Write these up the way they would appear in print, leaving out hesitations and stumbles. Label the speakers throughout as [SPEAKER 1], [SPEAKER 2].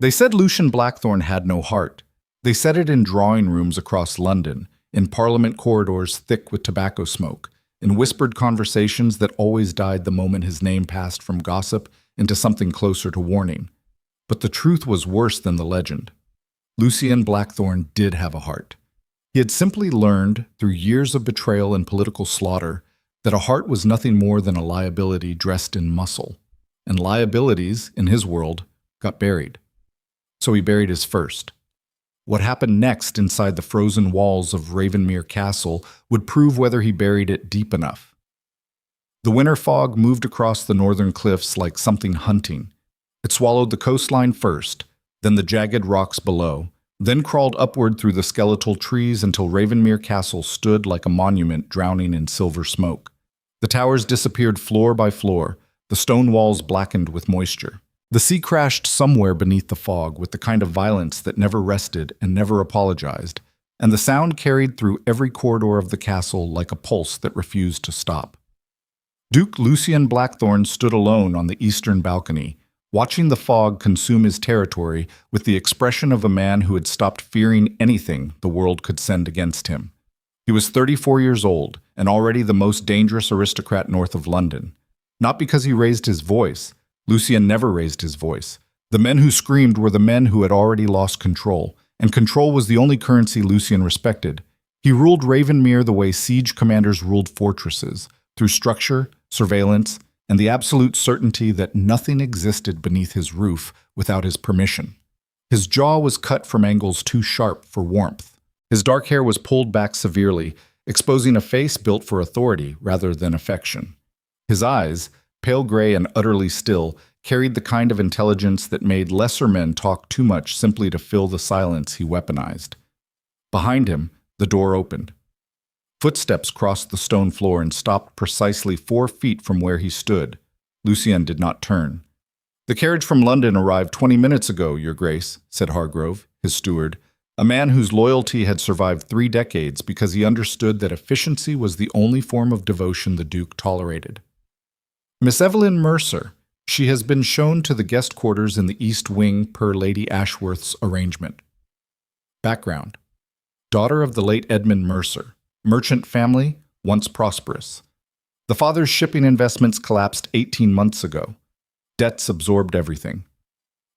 [SPEAKER 1] They said Lucian Blackthorne had no heart. They said it in drawing rooms across London, in Parliament corridors thick with tobacco smoke, in whispered conversations that always died the moment his name passed from gossip into something closer to warning. But the truth was worse than the legend. Lucian Blackthorne did have a heart. He had simply learned, through years of betrayal and political slaughter, that a heart was nothing more than a liability dressed in muscle. And liabilities, in his world, got buried. So he buried his first. What happened next inside the frozen walls of Ravenmere Castle would prove whether he buried it deep enough. The winter fog moved across the northern cliffs like something hunting. It swallowed the coastline first, then the jagged rocks below, then crawled upward through the skeletal trees until Ravenmere Castle stood like a monument drowning in silver smoke. The towers disappeared floor by floor, the stone walls blackened with moisture. The sea crashed somewhere beneath the fog with the kind of violence that never rested and never apologized, and the sound carried through every corridor of the castle like a pulse that refused to stop. Duke Lucian Blackthorne stood alone on the eastern balcony, watching the fog consume his territory with the expression of a man who had stopped fearing anything the world could send against him. He was 34 years old and already the most dangerous aristocrat north of London. Not because he raised his voice. Lucian never raised his voice. The men who screamed were the men who had already lost control, and control was the only currency Lucian respected. He ruled Ravenmere the way siege commanders ruled fortresses, through structure, surveillance, and the absolute certainty that nothing existed beneath his roof without his permission. His jaw was cut from angles too sharp for warmth. His dark hair was pulled back severely, exposing a face built for authority rather than affection. His eyes, pale gray and utterly still, carried the kind of intelligence that made lesser men talk too much simply to fill the silence he weaponized. Behind him, the door opened. Footsteps crossed the stone floor and stopped precisely 4 feet from where he stood. Lucian did not turn. "The carriage from London arrived 20 minutes ago, Your Grace," said Hargrove, his steward, a man whose loyalty had survived 3 decades because he understood that efficiency was the only form of devotion the Duke tolerated. "Miss Evelyn Mercer. She has been shown to the guest quarters in the East Wing per Lady Ashworth's arrangement." Background: daughter of the late Edmund Mercer. Merchant family, once prosperous. The father's shipping investments collapsed 18 months ago. Debts absorbed everything.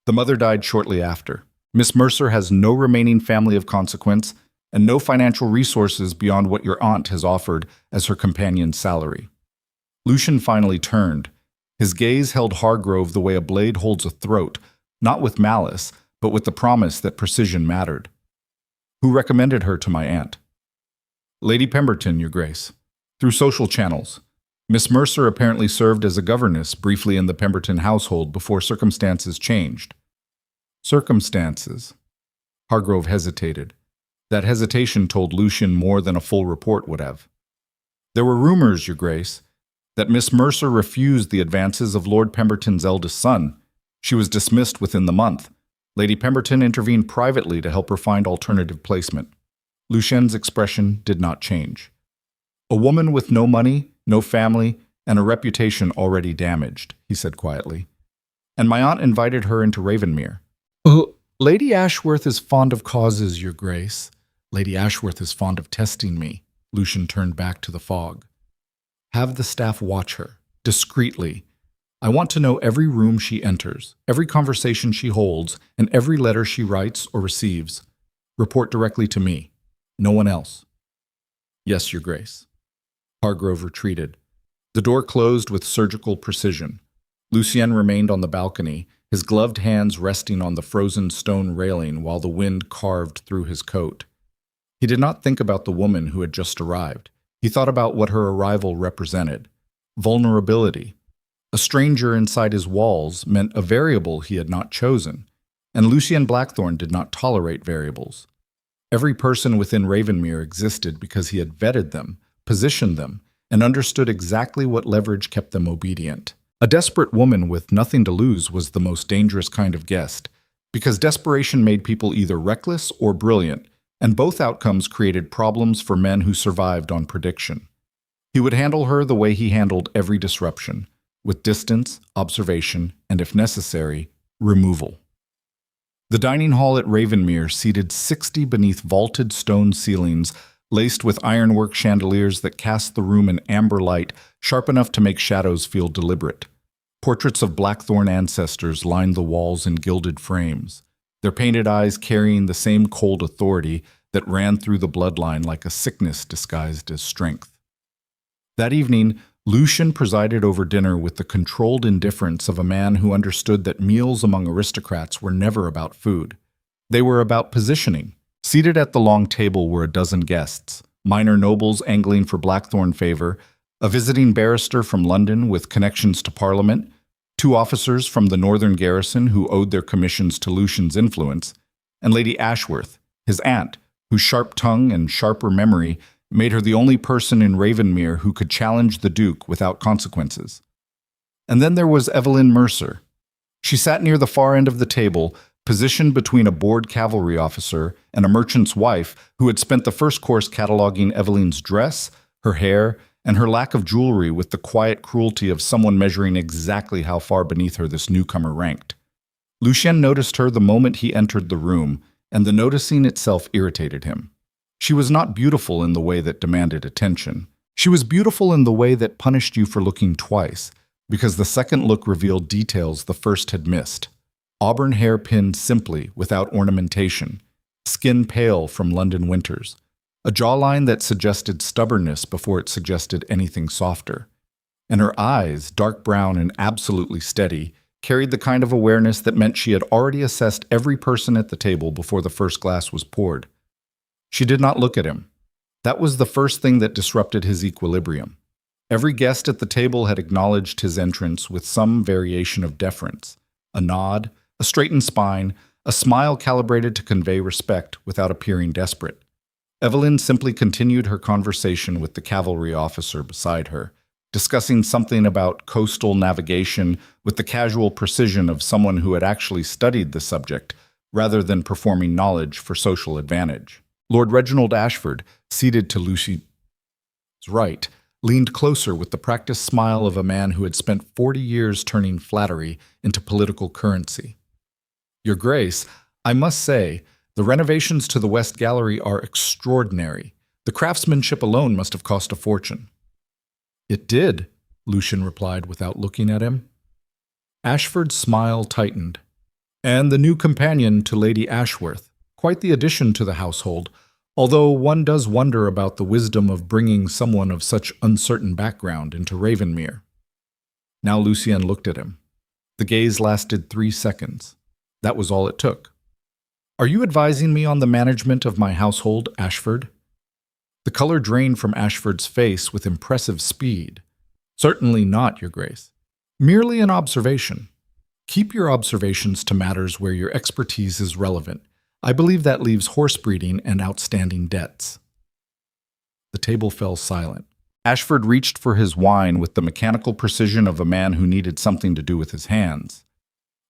[SPEAKER 1] The mother died shortly after. Miss Mercer has no remaining family of consequence and no financial resources beyond what your aunt has offered as her companion's salary. Lucian finally turned. His gaze held Hargrove the way a blade holds a throat, not with malice, but with the promise that precision mattered. "Who recommended her to my aunt?" "Lady Pemberton, Your Grace. Through social channels. Miss Mercer apparently served as a governess briefly in the Pemberton household before circumstances changed." "Circumstances?" Hargrove hesitated. That hesitation told Lucian more than a full report would have. "There were rumors, Your Grace, that Miss Mercer refused the advances of Lord Pemberton's eldest son. She was dismissed within the month. Lady Pemberton intervened privately to help her find alternative placement." Lucian's expression did not change. "A woman with no money, no family, and a reputation already damaged," he said quietly. "And my aunt invited her into Ravenmere." "Lady Ashworth is fond of causes, Your Grace. Lady Ashworth is fond of testing me." Lucian turned back to the fog. "Have the staff watch her, discreetly. I want to know every room she enters, every conversation she holds, and every letter she writes or receives. Report directly to me. No one else." "Yes, Your Grace." Hargrove retreated. The door closed with surgical precision. Lucian remained on the balcony, his gloved hands resting on the frozen stone railing while the wind carved through his coat. He did not think about the woman who had just arrived. He thought about what her arrival represented. Vulnerability. A stranger inside his walls meant a variable he had not chosen, and Lucian Blackthorne did not tolerate variables. Every person within Ravenmere existed because he had vetted them, positioned them, and understood exactly what leverage kept them obedient. A desperate woman with nothing to lose was the most dangerous kind of guest, because desperation made people either reckless or brilliant, and both outcomes created problems for men who survived on prediction. He would handle her the way he handled every disruption, with distance, observation, and if necessary, removal. The dining hall at Ravenmere seated 60 beneath vaulted stone ceilings, laced with ironwork chandeliers that cast the room an amber light, sharp enough to make shadows feel deliberate. Portraits of Blackthorne ancestors lined the walls in gilded frames, their painted eyes carrying the same cold authority that ran through the bloodline like a sickness disguised as strength. That evening, Lucian presided over dinner with the controlled indifference of a man who understood that meals among aristocrats were never about food. They were about positioning. Seated at the long table were a dozen guests, minor nobles angling for Blackthorne favor, a visiting barrister from London with connections to Parliament, 2 officers from the northern garrison who owed their commissions to Lucian's influence, and Lady Ashworth, his aunt, whose sharp tongue and sharper memory made her the only person in Ravenmere who could challenge the Duke without consequences. And then there was Evelyn Mercer. She sat near the far end of the table, positioned between a bored cavalry officer and a merchant's wife who had spent the first course cataloging Evelyn's dress, her hair, and her lack of jewelry with the quiet cruelty of someone measuring exactly how far beneath her this newcomer ranked. Lucien noticed her the moment he entered the room, and the noticing itself irritated him. She was not beautiful in the way that demanded attention. She was beautiful in the way that punished you for looking twice, because the second look revealed details the first had missed. Auburn hair pinned simply, without ornamentation, skin pale from London winters, a jawline that suggested stubbornness before it suggested anything softer. And her eyes, dark brown and absolutely steady, carried the kind of awareness that meant she had already assessed every person at the table before the first glass was poured. She did not look at him. That was the first thing that disrupted his equilibrium. Every guest at the table had acknowledged his entrance with some variation of deference, a nod, a straightened spine, a smile calibrated to convey respect without appearing desperate. Evelyn simply continued her conversation with the cavalry officer beside her, discussing something about coastal navigation with the casual precision of someone who had actually studied the subject, rather than performing knowledge for social advantage. Lord Reginald Ashford, seated to Lucy's right, leaned closer with the practiced smile of a man who had spent 40 years turning flattery into political currency. Your Grace, I must say, the renovations to the West Gallery are extraordinary. The craftsmanship alone must have cost a fortune. It did, Lucian replied without looking at him. Ashford's smile tightened. And the new companion to Lady Ashworth, quite the addition to the household, although one does wonder about the wisdom of bringing someone of such uncertain background into Ravenmere. Now Lucien looked at him. The gaze lasted 3 seconds. That was all it took. Are you advising me on the management of my household, Ashford? The color drained from Ashford's face with impressive speed. Certainly not, Your Grace. Merely an observation. Keep your observations to matters where your expertise is relevant. I believe that leaves horse breeding and outstanding debts. The table fell silent. Ashford reached for his wine with the mechanical precision of a man who needed something to do with his hands.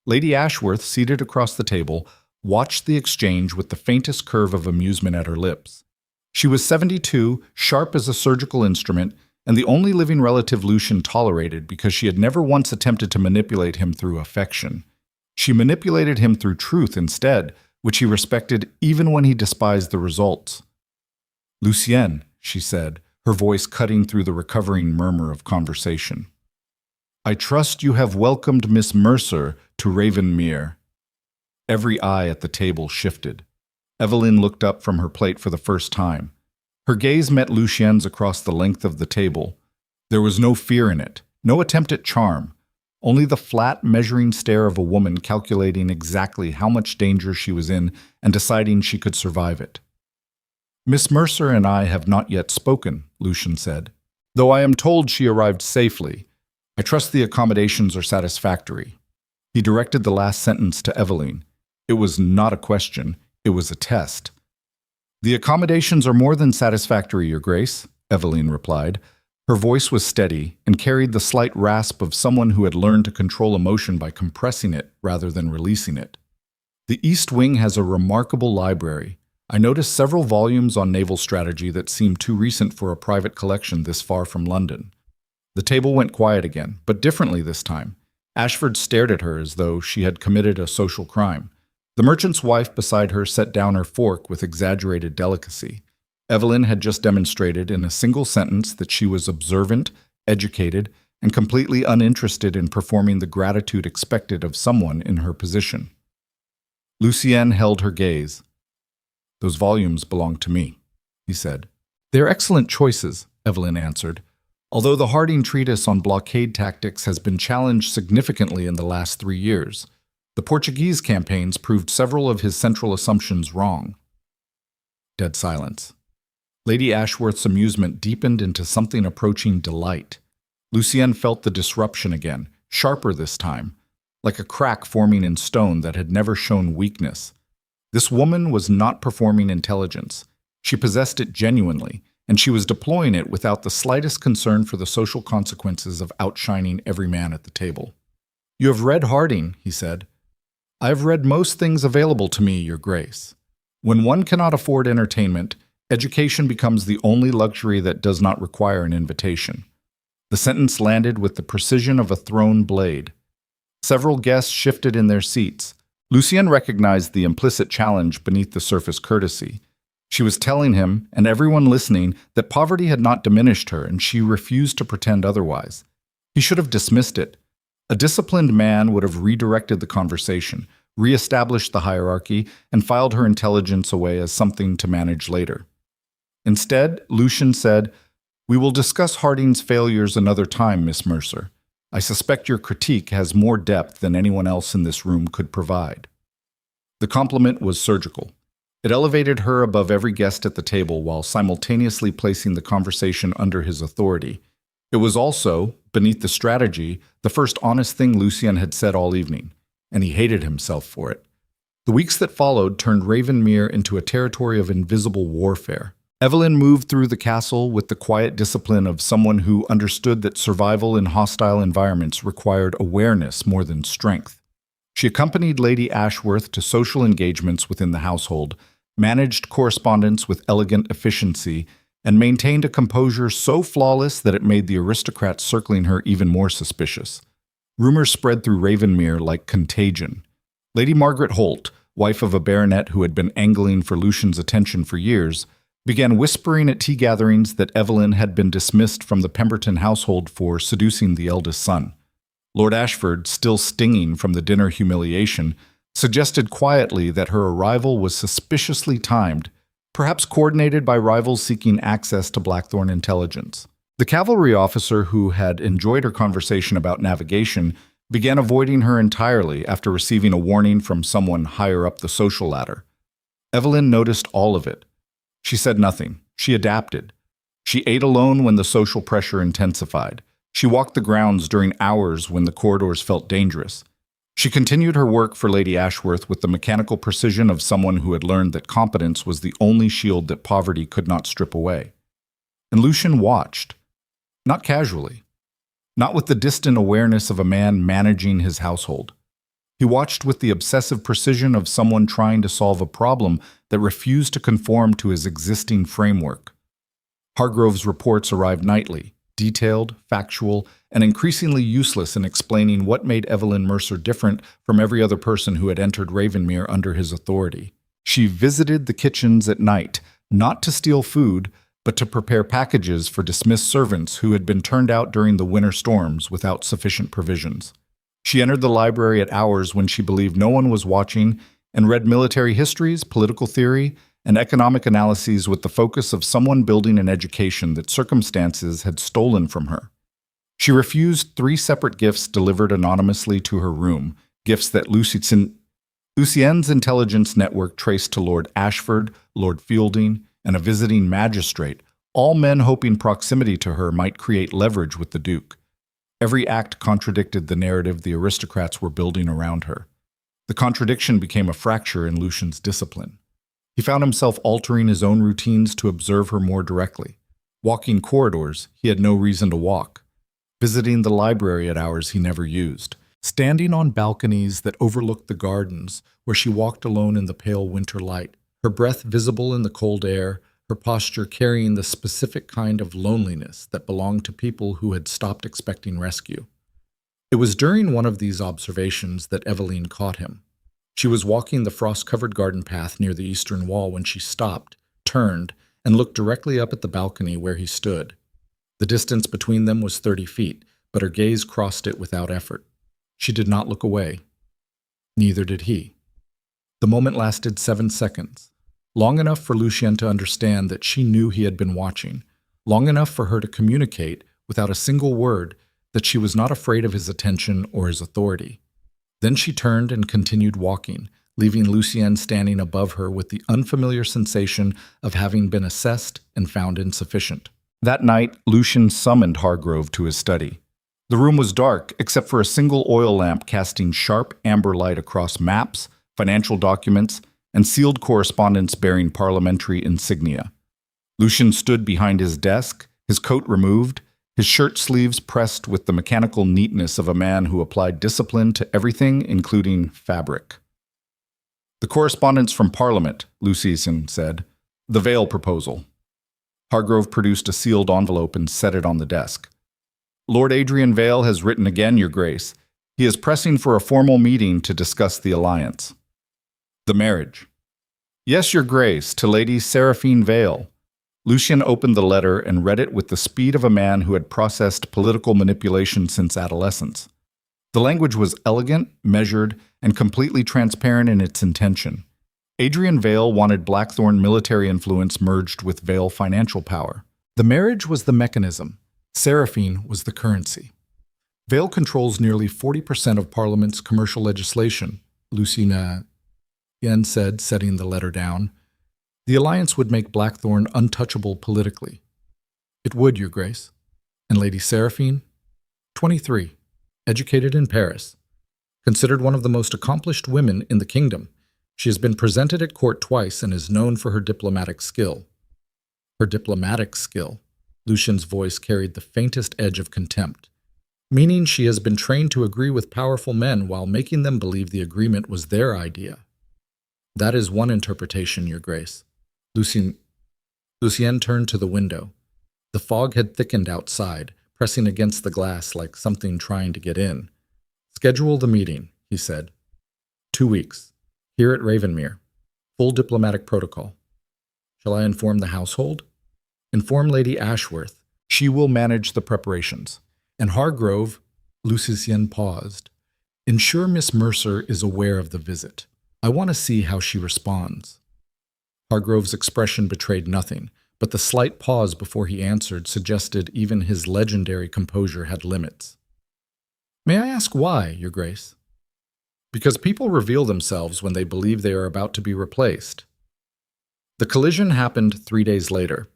[SPEAKER 1] Lady Ashworth, seated across the table, watched the exchange with the faintest curve of amusement at her lips. She was 72, sharp as a surgical instrument, and the only living relative Lucian tolerated because she had never once attempted to manipulate him through affection. She manipulated him through truth instead, which he respected even when he despised the results. Lucien, she said, her voice cutting through the recovering murmur of conversation. I trust you have welcomed Miss Mercer to Ravenmere. Every eye at the table shifted. Evelyn looked up from her plate for the first time. Her gaze met Lucien's across the length of the table. There was no fear in it, no attempt at charm, only the flat, measuring stare of a woman calculating exactly how much danger she was in and deciding she could survive it. Miss Mercer and I have not yet spoken, Lucian said, though I am told she arrived safely. I trust the accommodations are satisfactory. He directed the last sentence to Evelyn. It was not a question, it was a test. The accommodations are more than satisfactory, Your Grace, Evelyn replied. Her voice was steady and carried the slight rasp of someone who had learned to control emotion by compressing it rather than releasing it. The East Wing has a remarkable library. I noticed several volumes on naval strategy that seem too recent for a private collection this far from London. The table went quiet again, but differently this time. Ashford stared at her as though she had committed a social crime. The merchant's wife beside her set down her fork with exaggerated delicacy. Evelyn had just demonstrated in a single sentence that she was observant, educated, and completely uninterested in performing the gratitude expected of someone in her position. Lucienne held her gaze. "Those volumes belong to me," he said. "They're excellent choices," Evelyn answered, although the Harding treatise on blockade tactics has been challenged significantly in the last 3 years. The Portuguese campaigns proved several of his central assumptions wrong. Dead silence. Lady Ashworth's amusement deepened into something approaching delight. Lucienne felt the disruption again, sharper this time, like a crack forming in stone that had never shown weakness. This woman was not performing intelligence. She possessed it genuinely, and she was deploying it without the slightest concern for the social consequences of outshining every man at the table. "You have read Harding," he said. "I have read most things available to me, Your Grace. When one cannot afford entertainment, education becomes the only luxury that does not require an invitation." The sentence landed with the precision of a thrown blade. Several guests shifted in their seats. Lucienne recognized the implicit challenge beneath the surface courtesy. She was telling him, and everyone listening, that poverty had not diminished her, and she refused to pretend otherwise. He should have dismissed it. A disciplined man would have redirected the conversation, re-established the hierarchy, and filed her intelligence away as something to manage later. Instead, Lucienne said, "We will discuss Harding's failures another time, Miss Mercer. I suspect your critique has more depth than anyone else in this room could provide." The compliment was surgical. It elevated her above every guest at the table while simultaneously placing the conversation under his authority. It was also, beneath the strategy, the first honest thing Lucienne had said all evening, and he hated himself for it. The weeks that followed turned Ravenmere into a territory of invisible warfare. Evelyn moved through the castle with the quiet discipline of someone who understood that survival in hostile environments required awareness more than strength. She accompanied Lady Ashworth to social engagements within the household, managed correspondence with elegant efficiency, and maintained a composure so flawless that it made the aristocrats circling her even more suspicious. Rumors spread through Ravenmere like contagion. Lady Margaret Holt, wife of a baronet who had been angling for Lucien's attention for years, began whispering at tea gatherings that Evelyn had been dismissed from the Pemberton household for seducing the eldest son. Lord Ashford, still stinging from the dinner humiliation, suggested quietly that her arrival was suspiciously timed, perhaps coordinated by rivals seeking access to Blackthorne intelligence. The cavalry officer who had enjoyed her conversation about navigation began avoiding her entirely after receiving a warning from someone higher up the social ladder. Evelyn noticed all of it. She said nothing. She adapted. She ate alone when the social pressure intensified. She walked the grounds during hours when the corridors felt dangerous. She continued her work for Lady Ashworth with the mechanical precision of someone who had learned that competence was the only shield that poverty could not strip away. And Lucienne watched, not casually, not with the distant awareness of a man managing his household. He watched with the obsessive precision of someone trying to solve a problem that refused to conform to his existing framework. Hargrove's reports arrived nightly, detailed, factual, and increasingly useless in explaining what made Evelyn Mercer different from every other person who had entered Ravenmere under his authority. She visited the kitchens at night, not to steal food, but to prepare packages for dismissed servants who had been turned out during the winter storms without sufficient provisions. She entered the library at hours when she believed no one was watching and read military histories, political theory, and economic analyses with the focus of someone building an education that circumstances had stolen from her. She refused 3 separate gifts delivered anonymously to her room, gifts that Lucienne's intelligence network traced to Lord Ashford, Lord Fielding, and a visiting magistrate, all men hoping proximity to her might create leverage with the Duke. Every act contradicted the narrative the aristocrats were building around her. The contradiction became a fracture in Lucien's discipline. He found himself altering his own routines to observe her more directly. Walking corridors he had no reason to walk. Visiting the library at hours he never used. Standing on balconies that overlooked the gardens where she walked alone in the pale winter light, her breath visible in the cold air, her posture carrying the specific kind of loneliness that belonged to people who had stopped expecting rescue. It was during one of these observations that Evelyn caught him. She was walking the frost-covered garden path near the eastern wall when she stopped, turned, and looked directly up at the balcony where he stood. The distance between them was 30 feet, but her gaze crossed it without effort. She did not look away. Neither did he. The moment lasted 7 seconds, long enough for Lucien to understand that she knew he had been watching, long enough for her to communicate, without a single word, that she was not afraid of his attention or his authority. Then she turned and continued walking, leaving Lucien standing above her with the unfamiliar sensation of having been assessed and found insufficient. That night, Lucien summoned Hargrove to his study. The room was dark, except for a single oil lamp casting sharp amber light across maps, financial documents, and sealed correspondence bearing parliamentary insignia. Lucien stood behind his desk, his coat removed, his shirt sleeves pressed with the mechanical neatness of a man who applied discipline to everything, including fabric. "The correspondence from Parliament," Lucien said. "The Vale proposal." Hargrove produced a sealed envelope and set it on the desk. "Lord Adrian Vale has written again, Your Grace. He is pressing for a formal meeting to discuss the alliance." "The marriage." "Yes, Your Grace, to Lady Seraphine Vale." Lucien opened the letter and read it with the speed of a man who had processed political manipulation since adolescence. The language was elegant, measured, and completely transparent in its intention. Adrian Vale wanted Blackthorne military influence merged with Vale financial power. The marriage was the mechanism. Seraphine was the currency. Vale controls nearly 40% of Parliament's commercial legislation, Lucien said, setting the letter down. The alliance would make Blackthorne untouchable politically. "It would, Your Grace." "And Lady Seraphine?" 23, educated in Paris. Considered one of the most accomplished women in the kingdom. She has been presented at court twice and is known for her diplomatic skill. Her diplomatic skill. Lucien's voice carried the faintest edge of contempt. Meaning she has been trained to agree with powerful men while making them believe the agreement was their idea. That is one interpretation, Your Grace. Lucien turned to the window. The fog had thickened outside, pressing against the glass like something trying to get in. "Schedule the meeting," he said. 2 weeks. Here at Ravenmere. Full diplomatic protocol. Shall I inform the household? Inform Lady Ashworth. She will manage the preparations. And Hargrove, Lucien paused. Ensure Miss Mercer is aware of the visit. I want to see how she responds. Hargrove's expression betrayed nothing, but the slight pause before he answered suggested even his legendary composure had limits. May I ask why, Your Grace? Because people reveal themselves when they believe they are about to be replaced. The collision happened 3 days later.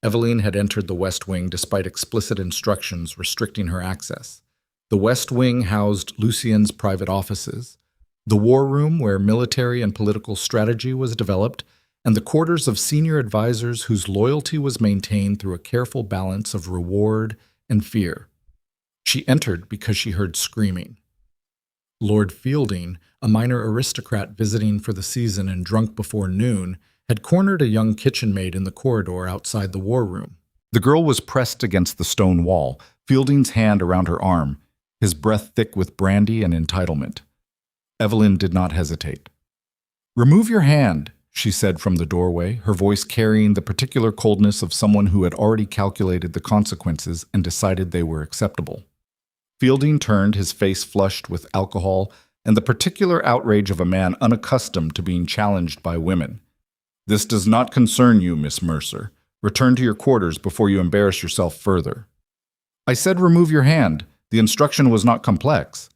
[SPEAKER 1] Eveline had entered the West Wing despite explicit instructions restricting her access. The West Wing housed Lucien's private offices, the war room where military and political strategy was developed, and the quarters of senior advisors whose loyalty was maintained through a careful balance of reward and fear. She entered because she heard screaming. Lord Fielding, a minor aristocrat visiting for the season and drunk before noon, had cornered a young kitchen maid in the corridor outside the war room. The girl was pressed against the stone wall, Fielding's hand around her arm, his breath thick with brandy and entitlement. Eveline did not hesitate. "Remove your hand," she said from the doorway, her voice carrying the particular coldness of someone who had already calculated the consequences and decided they were acceptable. Fielding turned, his face flushed with alcohol and the particular outrage of a man unaccustomed to being challenged by women. "This does not concern you, Miss Mercer. Return to your quarters before you embarrass yourself further." "I said remove your hand. The instruction was not complex."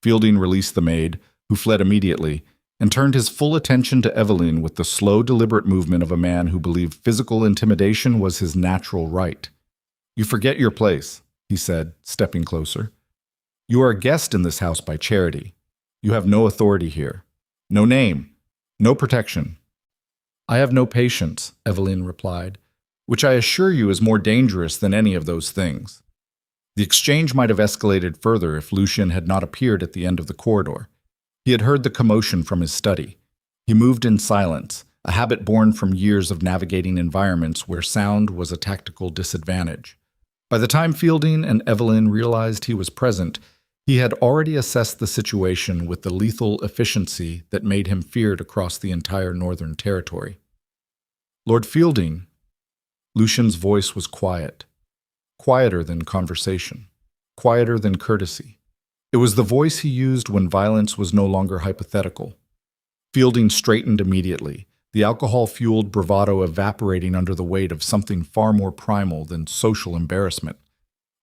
[SPEAKER 1] Fielding released the maid, who fled immediately, and turned his full attention to Eveline with the slow, deliberate movement of a man who believed physical intimidation was his natural right. "You forget your place," he said, stepping closer. "You are a guest in this house by charity. You have no authority here. No name. No protection." "I have no patience," Eveline replied, "which I assure you is more dangerous than any of those things." The exchange might have escalated further if Lucien had not appeared at the end of the corridor. He had heard the commotion from his study. He moved in silence, a habit born from years of navigating environments where sound was a tactical disadvantage. By the time Fielding and Eveline realized he was present, He had already assessed the situation with the lethal efficiency that made him feared across the entire Northern Territory. Lord Fielding, Lucian's voice was quiet, quieter than conversation, quieter than courtesy. It was the voice he used when violence was no longer hypothetical. Fielding straightened immediately, the alcohol-fueled bravado evaporating under the weight of something far more primal than social embarrassment.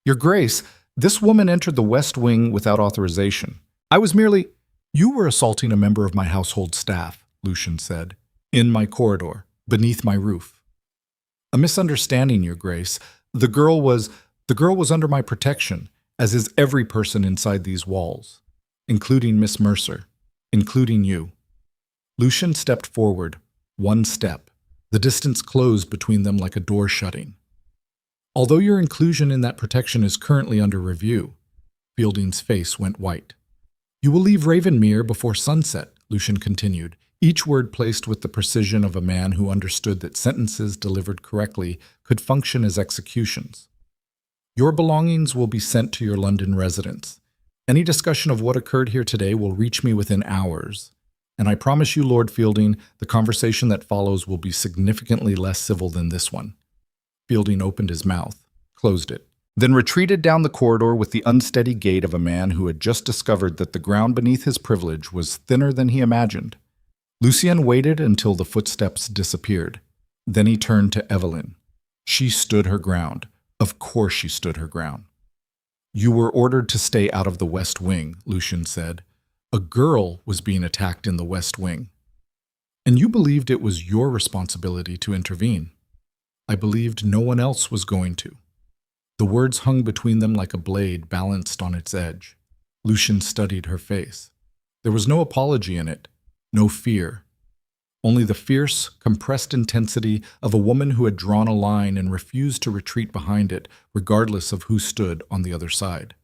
[SPEAKER 1] "Your Grace, this woman entered the West Wing without authorization. I was merely—" "You were assaulting a member of my household staff," Lucian said, "in my corridor, beneath my roof." "A misunderstanding, Your Grace. The girl was under my protection, as is every person inside these walls, including Miss Mercer, including you." Lucian stepped forward, one step. The distance closed between them like a door shutting. "Although your inclusion in that protection is currently under review," Fielding's face went white. "You will leave Ravenmere before sunset," Lucian continued, each word placed with the precision of a man who understood that sentences delivered correctly could function as executions. "Your belongings will be sent to your London residence. Any discussion of what occurred here today will reach me within hours. And I promise you, Lord Fielding, the conversation that follows will be significantly less civil than this one." Fielding opened his mouth, closed it, then retreated down the corridor with the unsteady gait of a man who had just discovered that the ground beneath his privilege was thinner than he imagined. Lucien waited until the footsteps disappeared. Then he turned to Evelyn. She stood her ground. Of course she stood her ground. "You were ordered to stay out of the West Wing," Lucian said. "A girl was being attacked in the West Wing. And you believed it was your responsibility to intervene. I believed no one else was going to." The words hung between them like a blade balanced on its edge. Lucian studied her face. There was no apology in it, no fear. Only the fierce, compressed intensity of a woman who had drawn a line and refused to retreat behind it, regardless of who stood on the other side.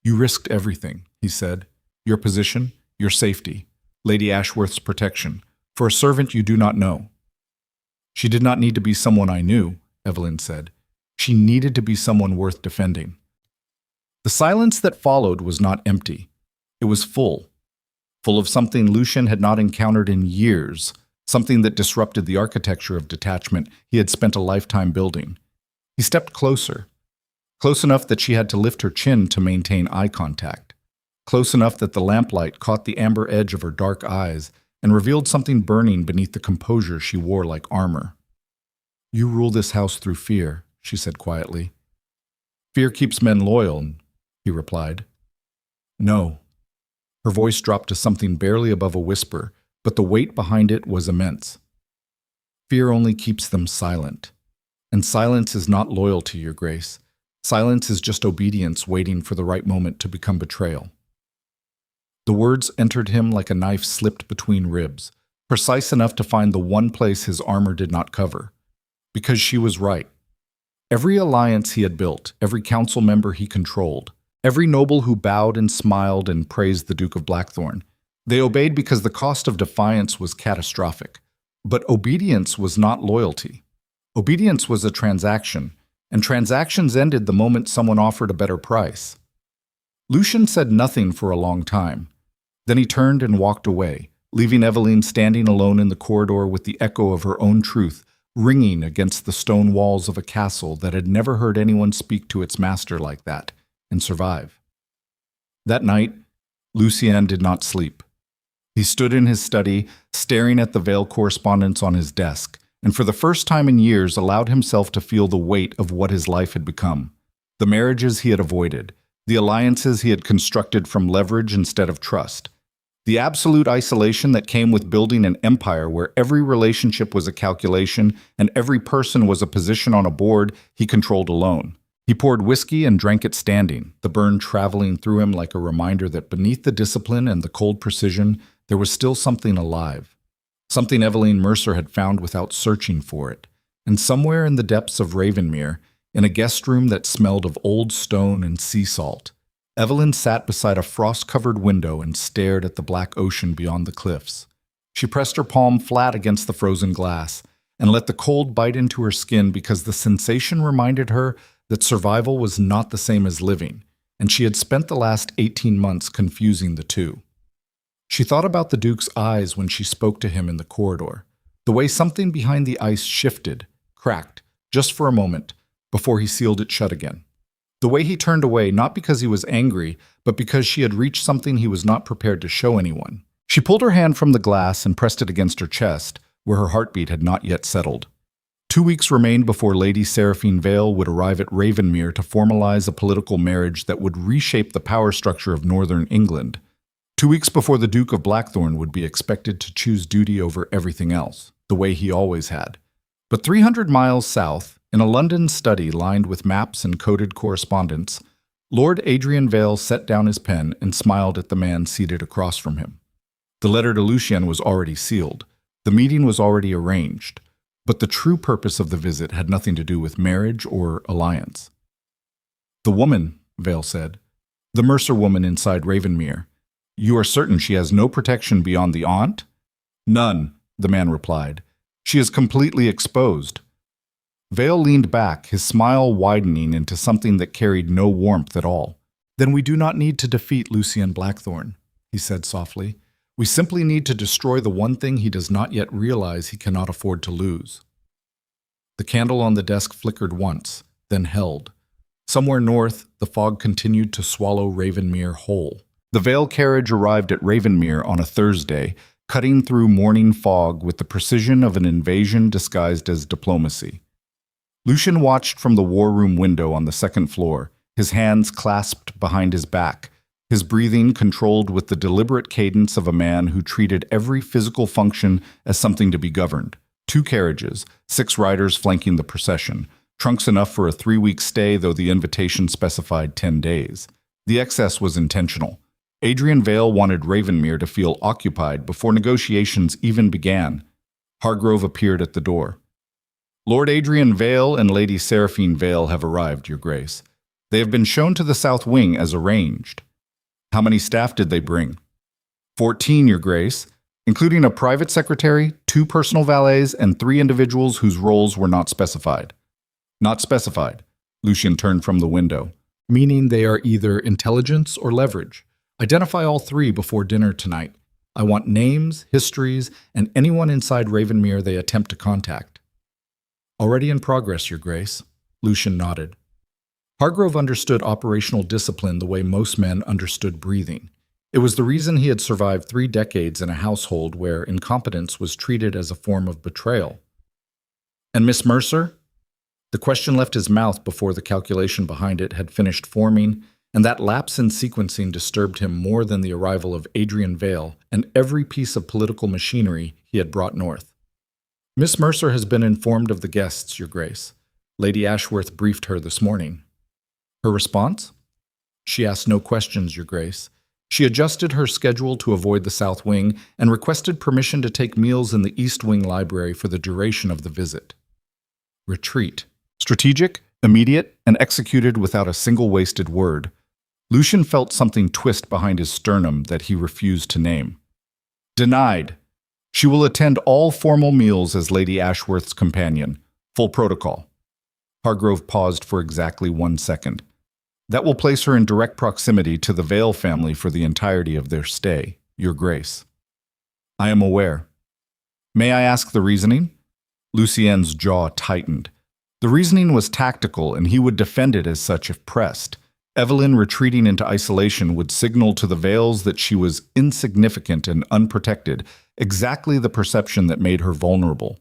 [SPEAKER 1] "You risked everything," he said. "Your position, your safety, Lady Ashworth's protection, for a servant you do not know." "She did not need to be someone I knew," Evelyn said. "She needed to be someone worth defending." The silence that followed was not empty. It was full of something Lucian had not encountered in years, something that disrupted the architecture of detachment he had spent a lifetime building. He stepped closer, close enough that she had to lift her chin to maintain eye contact, close enough that the lamplight caught the amber edge of her dark eyes and revealed something burning beneath the composure she wore like armor. "You rule this house through fear," she said quietly. "Fear keeps men loyal," he replied. "No." Her voice dropped to something barely above a whisper, but the weight behind it was immense. "Fear only keeps them silent. And silence is not loyalty, Your Grace. Silence is just obedience waiting for the right moment to become betrayal." The words entered him like a knife slipped between ribs, precise enough to find the one place his armor did not cover. Because she was right. Every alliance he had built, every council member he controlled, every noble who bowed and smiled and praised the Duke of Blackthorne, they obeyed because the cost of defiance was catastrophic. But obedience was not loyalty. Obedience was a transaction, and transactions ended the moment someone offered a better price. Lucian said nothing for a long time. Then he turned and walked away, leaving Evelyn standing alone in the corridor with the echo of her own truth ringing against the stone walls of a castle that had never heard anyone speak to its master like that and survive. That night, Lucien did not sleep. He stood in his study, staring at the Vale correspondence on his desk, and for the first time in years allowed himself to feel the weight of what his life had become. The marriages he had avoided, the alliances he had constructed from leverage instead of trust, the absolute isolation that came with building an empire where every relationship was a calculation and every person was a position on a board he controlled alone. He poured whiskey and drank it standing, the burn traveling through him like a reminder that beneath the discipline and the cold precision, there was still something alive. Something Evelyn Mercer had found without searching for it. And somewhere in the depths of Ravenmere, in a guest room that smelled of old stone and sea salt, Evelyn sat beside a frost-covered window and stared at the black ocean beyond the cliffs. She pressed her palm flat against the frozen glass and let the cold bite into her skin because the sensation reminded her that survival was not the same as living, and she had spent the last 18 months confusing the two. She thought about the Duke's eyes when she spoke to him in the corridor, the way something behind the ice shifted, cracked, just for a moment, before he sealed it shut again. The way he turned away not because he was angry, but because she had reached something he was not prepared to show anyone. She pulled her hand from the glass and pressed it against her chest, where her heartbeat had not yet settled. 2 weeks remained before Lady Seraphine Vale would arrive at Ravenmere to formalize a political marriage that would reshape the power structure of northern England. 2 weeks before the Duke of Blackthorne would be expected to choose duty over everything else, the way he always had. But 300 miles south, in a London study lined with maps and coded correspondence, Lord Adrian Vale set down his pen and smiled at the man seated across from him. The letter to Lucien was already sealed. The meeting was already arranged. But the true purpose of the visit had nothing to do with marriage or alliance. "The woman," Vale said, "the Mercer woman inside Ravenmere. You are certain she has no protection beyond the aunt?" "None," the man replied. "She is completely exposed." Vale leaned back, his smile widening into something that carried no warmth at all. "Then we do not need to defeat Lucien Blackthorne," he said softly. "We simply need to destroy the one thing he does not yet realize he cannot afford to lose." The candle on the desk flickered once, then held. Somewhere north, the fog continued to swallow Ravenmere whole. The Vale carriage arrived at Ravenmere on a Thursday, cutting through morning fog with the precision of an invasion disguised as diplomacy. Lucien watched from the war room window on the second floor, his hands clasped behind his back, his breathing controlled with the deliberate cadence of a man who treated every physical function as something to be governed. 2 carriages, 6 riders flanking the procession, trunks enough for a 3-week stay, though the invitation specified 10 days. The excess was intentional. Adrian Vale wanted Ravenmere to feel occupied before negotiations even began. Hargrove appeared at the door. "Lord Adrian Vale and Lady Seraphine Vale have arrived, Your Grace. They have been shown to the south wing as arranged." "How many staff did they bring?" 14, Your Grace, including a private secretary, 2 personal valets, and 3 individuals whose roles were not specified." "Not specified." Lucien turned from the window. "Meaning they are either intelligence or leverage. Identify all 3 before dinner tonight. I want names, histories, and anyone inside Ravenmere they attempt to contact." "Already in progress, Your Grace." Lucien nodded. Hargrove understood operational discipline the way most men understood breathing. It was the reason he had survived 3 decades in a household where incompetence was treated as a form of betrayal. "And Miss Mercer?" The question left his mouth before the calculation behind it had finished forming, and that lapse in sequencing disturbed him more than the arrival of Adrian Vale and every piece of political machinery he had brought north. "Miss Mercer has been informed of the guests, Your Grace. Lady Ashworth briefed her this morning." "Her response?" "She asked no questions, Your Grace. She adjusted her schedule to avoid the South Wing and requested permission to take meals in the East Wing library for the duration of the visit." Retreat. Strategic, immediate, and executed without a single wasted word. Lucien felt something twist behind his sternum that he refused to name. "Denied. She will attend all formal meals as Lady Ashworth's companion. Full protocol." Hargrove paused for exactly 1 second. "That will place her in direct proximity to the Vale family for the entirety of their stay, Your Grace." "I am aware." "May I ask the reasoning?" Lucien's jaw tightened. The reasoning was tactical, and he would defend it as such if pressed. Evelyn retreating into isolation would signal to the Vales that she was insignificant and unprotected, exactly the perception that made her vulnerable.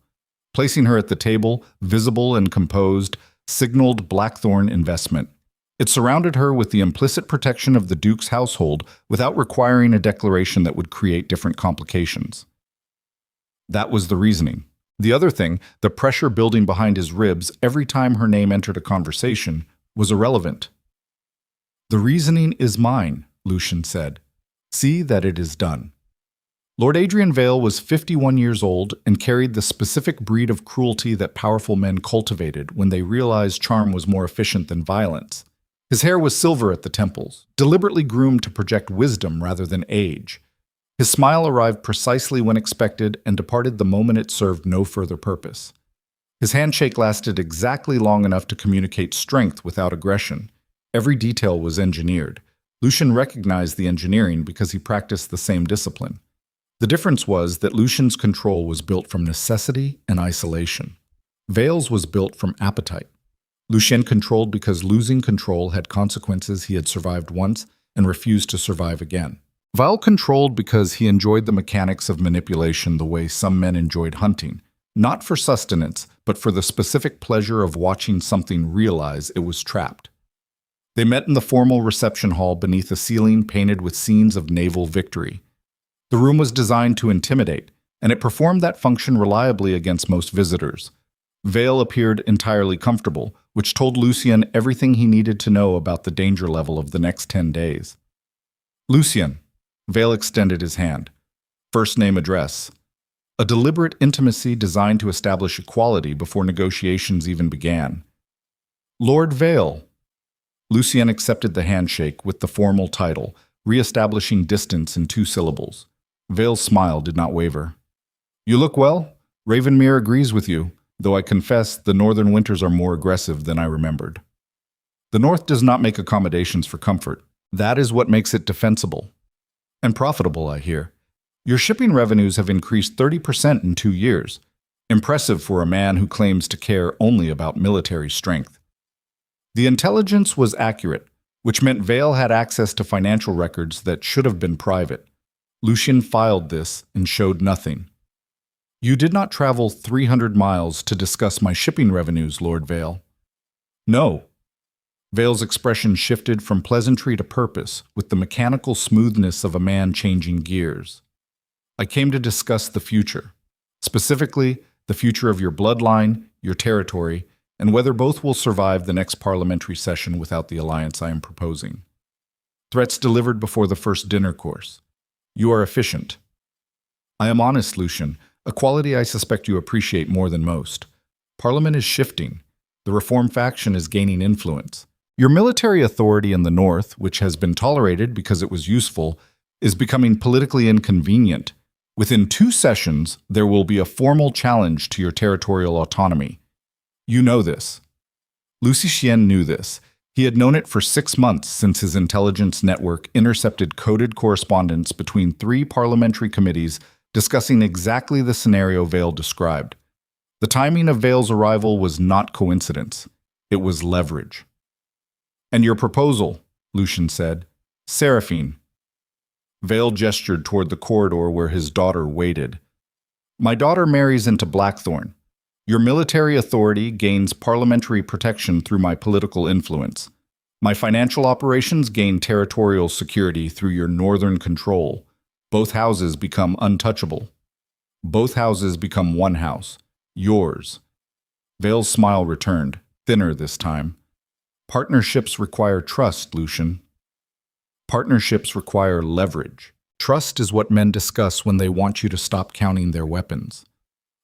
[SPEAKER 1] Placing her at the table, visible and composed, signaled Blackthorne investment. It surrounded her with the implicit protection of the Duke's household without requiring a declaration that would create different complications. That was the reasoning. The other thing, the pressure building behind his ribs every time her name entered a conversation, was irrelevant. "The reasoning is mine," Lucien said. "See that it is done." Lord Adrian Vale was 51 years old and carried the specific breed of cruelty that powerful men cultivated when they realized charm was more efficient than violence. His hair was silver at the temples, deliberately groomed to project wisdom rather than age. His smile arrived precisely when expected and departed the moment it served no further purpose. His handshake lasted exactly long enough to communicate strength without aggression. Every detail was engineered. Lucian recognized the engineering because he practiced the same discipline. The difference was that Lucian's control was built from necessity and isolation. Vale's was built from appetite. Lucien controlled because losing control had consequences he had survived once and refused to survive again. Vale controlled because he enjoyed the mechanics of manipulation the way some men enjoyed hunting, not for sustenance, but for the specific pleasure of watching something realize it was trapped. They met in the formal reception hall beneath a ceiling painted with scenes of naval victory. The room was designed to intimidate, and it performed that function reliably against most visitors. Vale appeared entirely comfortable, which told Lucien everything he needed to know about the danger level of the next 10 days. Lucien, Vale extended his hand. First name, address. A deliberate intimacy designed to establish equality before negotiations even began. Lord Vale. Lucien accepted the handshake with the formal title, re-establishing distance in 2 syllables. Vale's smile did not waver. You look well. Ravenmere agrees with you, though I confess the northern winters are more aggressive than I remembered. The north does not make accommodations for comfort. That is what makes it defensible. And profitable, I hear. Your shipping revenues have increased 30% in 2 years. Impressive for a man who claims to care only about military strength. The intelligence was accurate, which meant Vale had access to financial records that should have been private. Lucien filed this and showed nothing. You did not travel 300 miles to discuss my shipping revenues, Lord Vale. No. Vale's expression shifted from pleasantry to purpose with the mechanical smoothness of a man changing gears. I came to discuss the future, specifically the future of your bloodline, your territory, and whether both will survive the next parliamentary session without the alliance I am proposing. Threats delivered before the first dinner course. You are efficient. I am honest, Lucien, a quality I suspect you appreciate more than most. Parliament is shifting. The reform faction is gaining influence. Your military authority in the north, which has been tolerated because it was useful, is becoming politically inconvenient. Within 2 sessions, there will be a formal challenge to your territorial autonomy. You know this. Lucien knew this. He had known it for 6 months since his intelligence network intercepted coded correspondence between 3 parliamentary committees discussing exactly the scenario Vale described. The timing of Vale's arrival was not coincidence. It was leverage. And your proposal, Lucien said. Seraphine. Vale gestured toward the corridor where his daughter waited. My daughter marries into Blackthorne. Your military authority gains parliamentary protection through my political influence. My financial operations gain territorial security through your northern control. Both houses become untouchable. Both houses become one house, yours. Vale's smile returned, thinner this time. Partnerships require trust, Lucien. Partnerships require leverage. Trust is what men discuss when they want you to stop counting their weapons.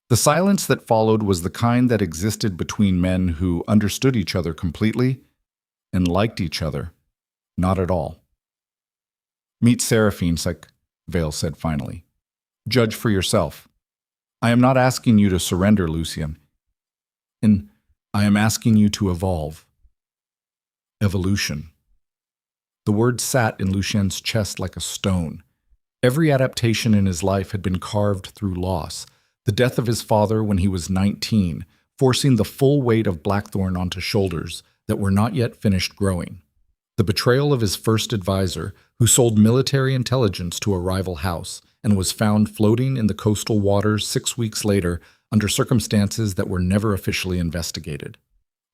[SPEAKER 1] The silence that followed was the kind that existed between men who understood each other completely and liked each other not at all. Meet Seraphine, Vale said finally. Judge for yourself. I am not asking you to surrender, Lucien. And I am asking you to evolve. Evolution. The word sat in Lucien's chest like a stone. Every adaptation in his life had been carved through loss. The death of his father when he was 19, forcing the full weight of Blackthorne onto shoulders that were not yet finished growing. The betrayal of his first advisor, who sold military intelligence to a rival house and was found floating in the coastal waters 6 weeks later under circumstances that were never officially investigated.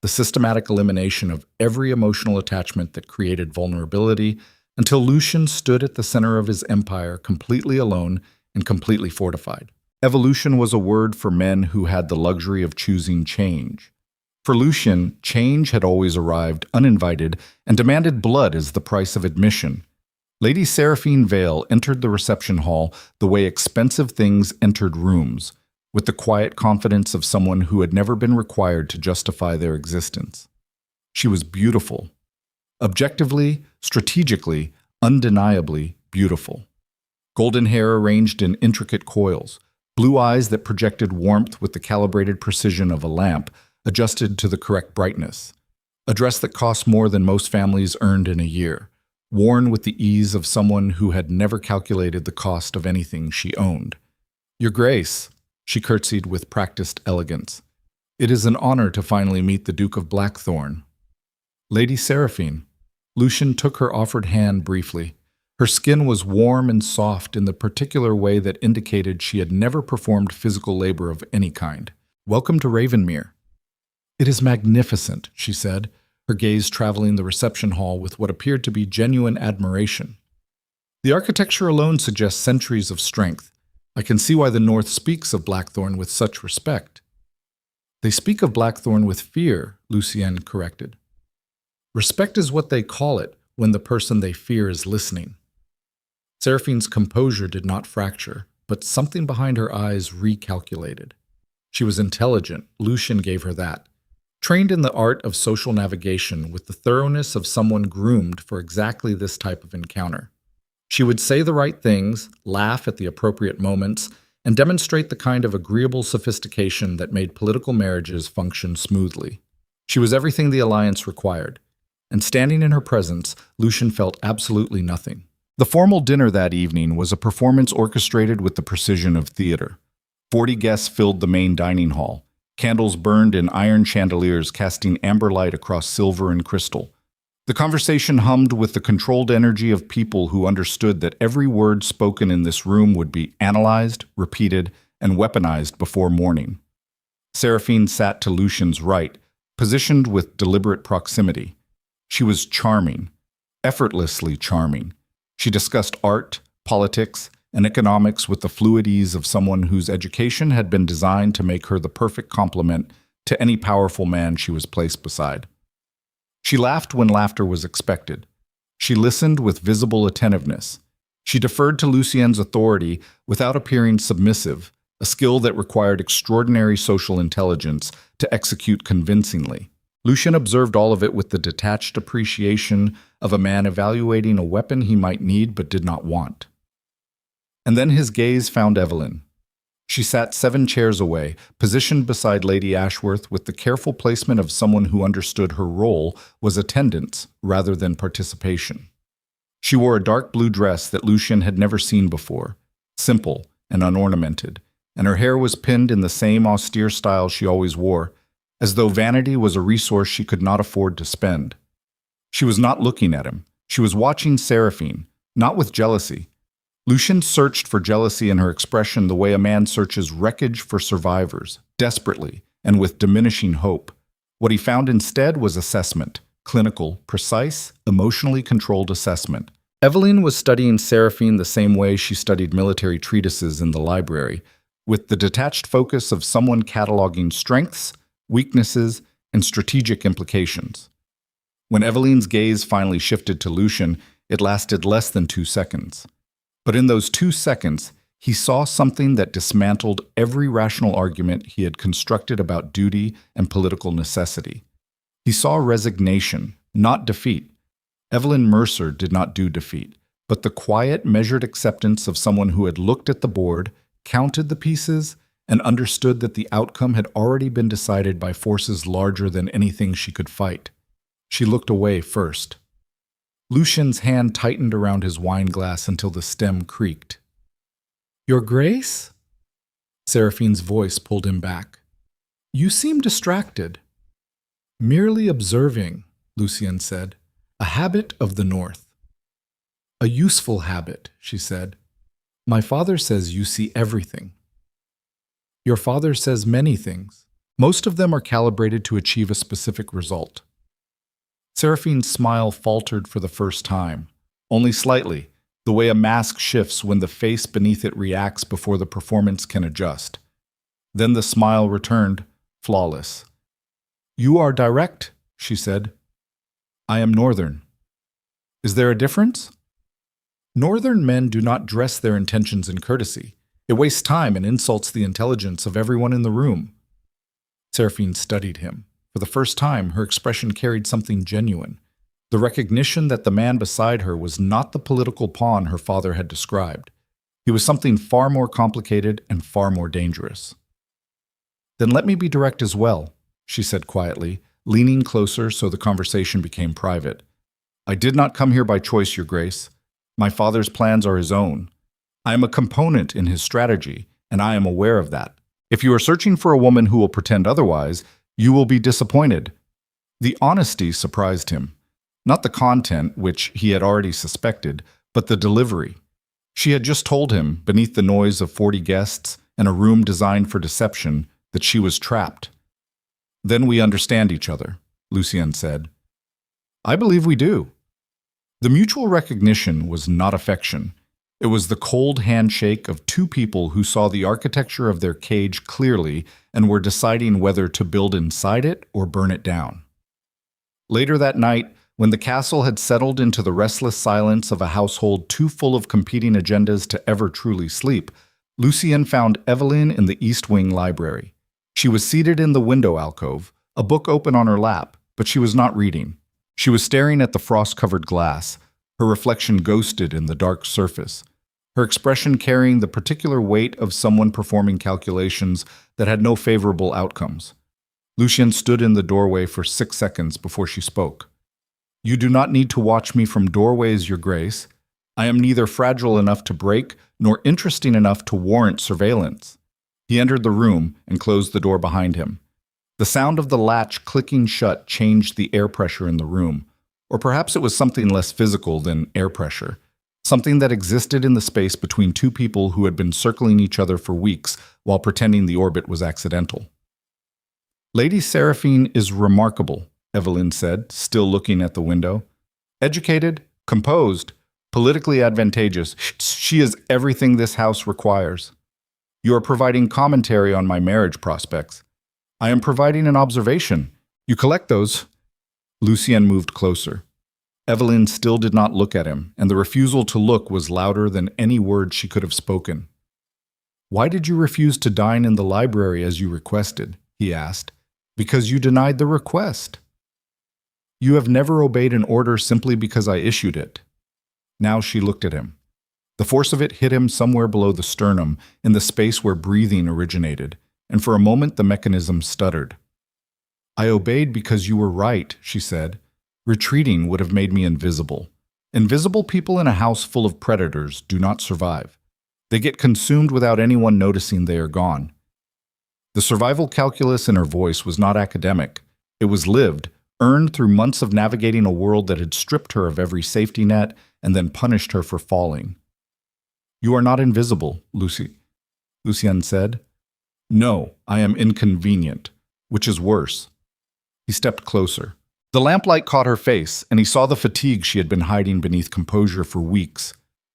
[SPEAKER 1] The systematic elimination of every emotional attachment that created vulnerability until Lucien stood at the center of his empire completely alone and completely fortified. Evolution was a word for men who had the luxury of choosing change. For Lucien, change had always arrived uninvited and demanded blood as the price of admission. Lady Seraphine Vale entered the reception hall the way expensive things entered rooms, with the quiet confidence of someone who had never been required to justify their existence. She was beautiful. Objectively, strategically, undeniably beautiful. Golden hair arranged in intricate coils, blue eyes that projected warmth with the calibrated precision of a lamp, adjusted to the correct brightness. a dress that cost more than most families earned in a year, worn with the ease of someone who had never calculated the cost of anything she owned. "Your Grace," she curtsied with practiced elegance. "It is an honor to finally meet the Duke of Blackthorne." "Lady Seraphine." Lucian took her offered hand briefly. Her skin was warm and soft in the particular way that indicated she had never performed physical labor of any kind. "Welcome to Ravenmere." "It is magnificent," she said, her gaze traveling the reception hall with what appeared to be genuine admiration. "The architecture alone suggests centuries of strength. I can see why the North speaks of Blackthorne with such respect." "They speak of Blackthorne with fear," Lucienne corrected. "Respect is what they call it when the person they fear is listening." Seraphine's composure did not fracture, but something behind her eyes recalculated. She was intelligent, Lucian gave her that. Trained in the art of social navigation with the thoroughness of someone groomed for exactly this type of encounter. She would say the right things, laugh at the appropriate moments, and demonstrate the kind of agreeable sophistication that made political marriages function smoothly. She was everything the alliance required, and standing in her presence, Lucian felt absolutely nothing. The formal dinner that evening was a performance orchestrated with the precision of theater. 40 guests filled the main dining hall. Candles burned in iron chandeliers casting amber light across silver and crystal. The conversation hummed with the controlled energy of people who understood that every word spoken in this room would be analyzed, repeated, and weaponized before morning. Seraphine sat to Lucian's right, positioned with deliberate proximity. She was charming, effortlessly charming. She discussed art, politics, and economics with the fluid ease of someone whose education had been designed to make her the perfect complement to any powerful man she was placed beside. She laughed when laughter was expected. She listened with visible attentiveness. She deferred to Lucien's authority without appearing submissive, a skill that required extraordinary social intelligence to execute convincingly. Lucian observed all of it with the detached appreciation of a man evaluating a weapon he might need but did not want. And then his gaze found Evelyn. She sat 7 chairs away, positioned beside Lady Ashworth with the careful placement of someone who understood her role was attendance rather than participation. She wore a dark blue dress that Lucian had never seen before, simple and unornamented, and her hair was pinned in the same austere style she always wore, as though vanity was a resource she could not afford to spend. She was not looking at him. She was watching Seraphine, not with jealousy. Lucian searched for jealousy in her expression the way a man searches wreckage for survivors, desperately and with diminishing hope. What he found instead was assessment, clinical, precise, emotionally controlled assessment. Evelyn was studying Seraphine the same way she studied military treatises in the library, with the detached focus of someone cataloging strengths, weaknesses, and strategic implications. When Evelyn's gaze finally shifted to Lucian, it lasted less than 2 seconds. But in those 2 seconds, he saw something that dismantled every rational argument he had constructed about duty and political necessity. He saw resignation, not defeat. Evelyn Mercer did not do defeat, but the quiet, measured acceptance of someone who had looked at the board, counted the pieces, and understood that the outcome had already been decided by forces larger than anything she could fight. She looked away first. Lucian's hand tightened around his wine glass until the stem creaked. "Your Grace?" Seraphine's voice pulled him back. "You seem distracted." "Merely observing," Lucian said. "A habit of the North." "A useful habit," she said. "My father says you see everything." "Your father says many things. Most of them are calibrated to achieve a specific result." Seraphine's smile faltered for the first time, only slightly, the way a mask shifts when the face beneath it reacts before the performance can adjust. Then the smile returned, flawless. "You are direct," she said. "I am Northern." "Is there a difference?" "Northern men do not dress their intentions in courtesy. It wastes time and insults the intelligence of everyone in the room." Seraphine studied him. For the first time, her expression carried something genuine, the recognition that the man beside her was not the political pawn her father had described. He was something far more complicated and far more dangerous. "Then let me be direct as well," she said quietly, leaning closer so the conversation became private. "I did not come here by choice, Your Grace. My father's plans are his own. I am a component in his strategy, and I am aware of that. If you are searching for a woman who will pretend otherwise, you will be disappointed." The honesty surprised him. Not the content, which he had already suspected, but the delivery. She had just told him, beneath the noise of 40 guests and a room designed for deception, that she was trapped. "Then we understand each other," Lucien said. "I believe we do." The mutual recognition was not affection. It was the cold handshake of two people who saw the architecture of their cage clearly and were deciding whether to build inside it or burn it down. Later that night, when the castle had settled into the restless silence of a household too full of competing agendas to ever truly sleep, Lucien found Evelyn in the East Wing library. She was seated in the window alcove, a book open on her lap, but she was not reading. She was staring at the frost-covered glass, her reflection ghosted in the dark surface, her expression carrying the particular weight of someone performing calculations that had no favorable outcomes. Lucien stood in the doorway for 6 seconds before she spoke. "You do not need to watch me from doorways, Your Grace. I am neither fragile enough to break nor interesting enough to warrant surveillance." He entered the room and closed the door behind him. The sound of the latch clicking shut changed the air pressure in the room, or perhaps it was something less physical than air pressure, something that existed in the space between two people who had been circling each other for weeks while pretending the orbit was accidental. "Lady Seraphine is remarkable," Evelyn said, still looking at the window. "Educated, composed, politically advantageous. She is everything this house requires. You are providing commentary on my marriage prospects. I am providing an observation. You collect those." Lucien moved closer. Evelyn still did not look at him, and the refusal to look was louder than any word she could have spoken. "Why did you refuse to dine in the library as you requested?" he asked. "Because you denied the request." "You have never obeyed an order simply because I issued it." Now she looked at him. The force of it hit him somewhere below the sternum, in the space where breathing originated, and for a moment the mechanism stuttered. "I obeyed because you were right," she said. "Retreating would have made me invisible. Invisible people in a house full of predators do not survive. They get consumed without anyone noticing they are gone." The survival calculus in her voice was not academic. It was lived, earned through months of navigating a world that had stripped her of every safety net and then punished her for falling. "You are not invisible, Lucien said. "No, I am inconvenient, which is worse." He stepped closer. The lamplight caught her face, and he saw the fatigue she had been hiding beneath composure for weeks.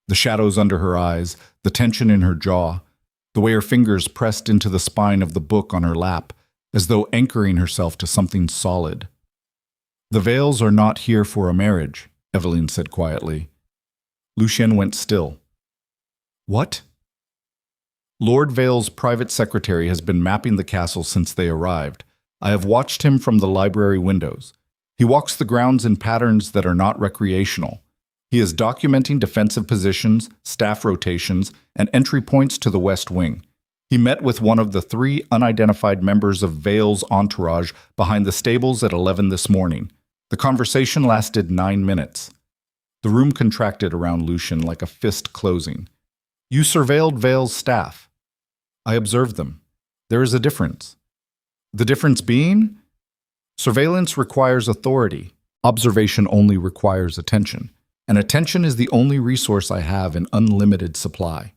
[SPEAKER 1] The shadows under her eyes, the tension in her jaw, the way her fingers pressed into the spine of the book on her lap, as though anchoring herself to something solid. "The Vales are not here for a marriage," Evelyn said quietly. Lucien went still. "What?" "Lord Vale's private secretary has been mapping the castle since they arrived. I have watched him from the library windows. He walks the grounds in patterns that are not recreational. He is documenting defensive positions, staff rotations, and entry points to the West Wing. He met with one of the 3 unidentified members of Vale's entourage behind the stables at 11 this morning. The conversation lasted 9 minutes. The room contracted around Lucien like a fist closing. "You surveilled Vale's staff." "I observed them. There is a difference." "The difference being?" "Surveillance requires authority. Observation only requires attention. And attention is the only resource I have in unlimited supply."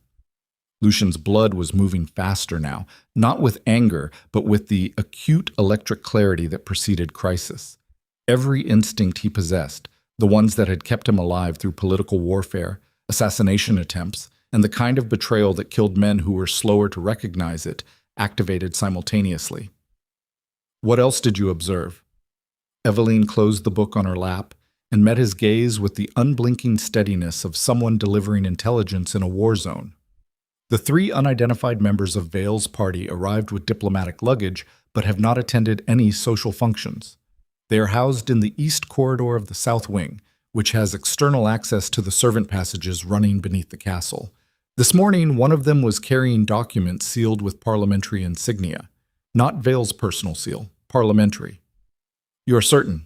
[SPEAKER 1] Lucien's blood was moving faster now, not with anger, but with the acute electric clarity that preceded crisis. Every instinct he possessed, the ones that had kept him alive through political warfare, assassination attempts, and the kind of betrayal that killed men who were slower to recognize it, activated simultaneously. "What else did you observe?" Evelyn closed the book on her lap and met his gaze with the unblinking steadiness of someone delivering intelligence in a war zone. "The 3 unidentified members of Vale's party arrived with diplomatic luggage but have not attended any social functions. They are housed in the east corridor of the South Wing, which has external access to the servant passages running beneath the castle. This morning, one of them was carrying documents sealed with parliamentary insignia. Not Vale's personal seal, parliamentary." You are certain?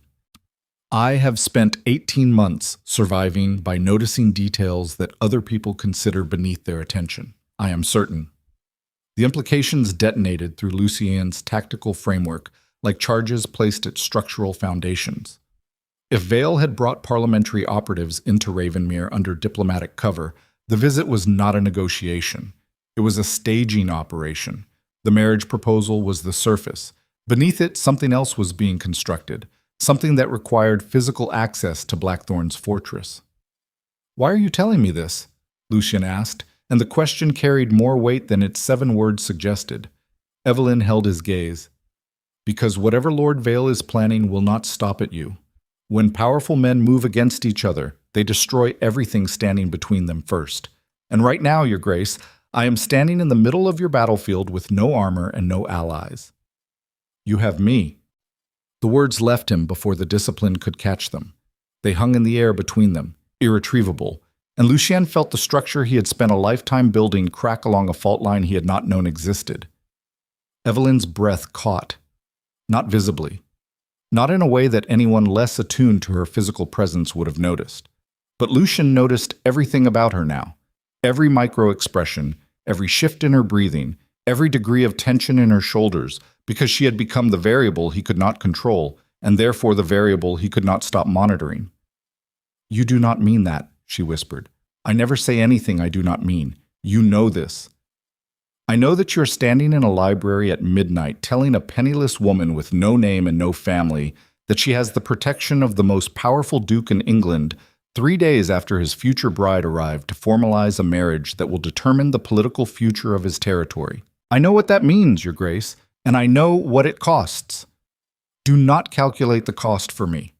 [SPEAKER 1] I have spent 18 months surviving by noticing details that other people consider beneath their attention. I am certain. The implications detonated through Lucien's tactical framework like charges placed at structural foundations. If Vale had brought parliamentary operatives into Ravenmere under diplomatic cover, the visit was not a negotiation. It was a staging operation. The marriage proposal was the surface. Beneath it, something else was being constructed, something that required physical access to Blackthorne's fortress. "Why are you telling me this?" Lucien asked, and the question carried more weight than its 7 words suggested. Evelyn held his gaze. "Because whatever Lord Vale is planning will not stop at you. When powerful men move against each other, they destroy everything standing between them first. And right now, Your Grace, I am standing in the middle of your battlefield with no armor and no allies. You have me." The words left him before the discipline could catch them. They hung in the air between them, irretrievable, and Lucien felt the structure he had spent a lifetime building crack along a fault line he had not known existed. Evelyn's breath caught, not visibly, not in a way that anyone less attuned to her physical presence would have noticed. But Lucien noticed everything about her now, every micro-expression, every shift in her breathing, every degree of tension in her shoulders, because she had become the variable he could not control, and therefore the variable he could not stop monitoring. "You do not mean that," she whispered. "I never say anything I do not mean. You know this. I know that you are standing in a library at midnight telling a penniless woman with no name and no family that she has the protection of the most powerful duke in England 3 days after his future bride arrived to formalize a marriage that will determine the political future of his territory. I know what that means, Your Grace, and I know what it costs. Do not calculate the cost for me.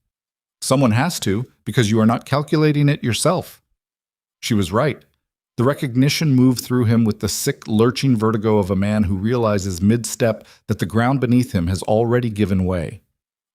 [SPEAKER 1] Someone has to, because you are not calculating it yourself." She was right. The recognition moved through him with the sick, lurching vertigo of a man who realizes mid-step that the ground beneath him has already given way.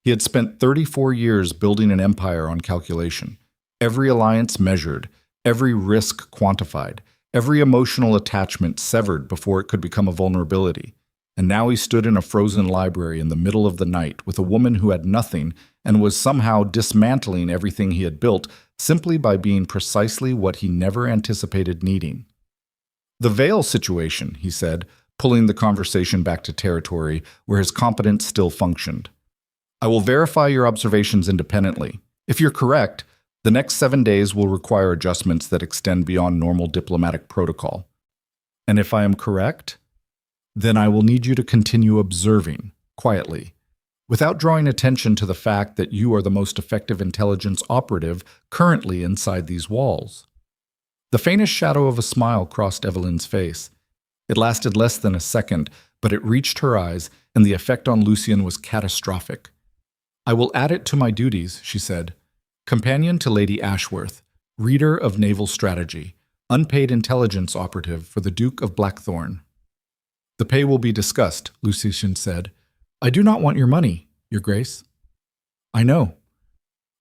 [SPEAKER 1] He had spent 34 years building an empire on calculation. Every alliance measured, every risk quantified, every emotional attachment severed before it could become a vulnerability. And now he stood in a frozen library in the middle of the night with a woman who had nothing and was somehow dismantling everything he had built simply by being precisely what he never anticipated needing. "The Vale situation," he said, pulling the conversation back to territory where his competence still functioned. "I will verify your observations independently. If you're correct, the next 7 days will require adjustments that extend beyond normal diplomatic protocol. And if I am correct, then I will need you to continue observing, quietly, without drawing attention to the fact that you are the most effective intelligence operative currently inside these walls." The faintest shadow of a smile crossed Evelyn's face. It lasted less than a second, but it reached her eyes, and the effect on Lucien was catastrophic. "I will add it to my duties," she said. "Companion to Lady Ashworth, reader of naval strategy, unpaid intelligence operative for the Duke of Blackthorne." "The pay will be discussed," Lucien said. "I do not want your money, Your Grace." "I know."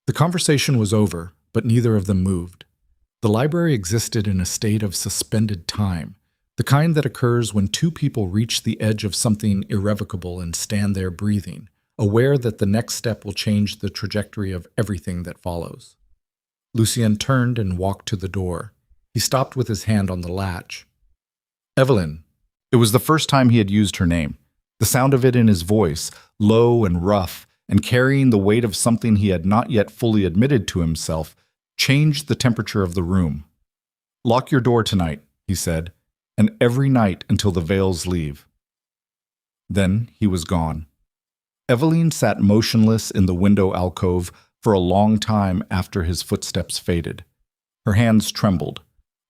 [SPEAKER 1] The conversation was over, but neither of them moved. The library existed in a state of suspended time, the kind that occurs when 2 people reach the edge of something irrevocable and stand there breathing, aware that the next step will change the trajectory of everything that follows. Lucien turned and walked to the door. He stopped with his hand on the latch. "Evelyn." It was the first time he had used her name. The sound of it in his voice, low and rough, and carrying the weight of something he had not yet fully admitted to himself, changed the temperature of the room. "Lock your door tonight," he said, "and every night until the Vales leave." Then he was gone. Evelyn sat motionless in the window alcove for a long time after his footsteps faded. Her hands trembled,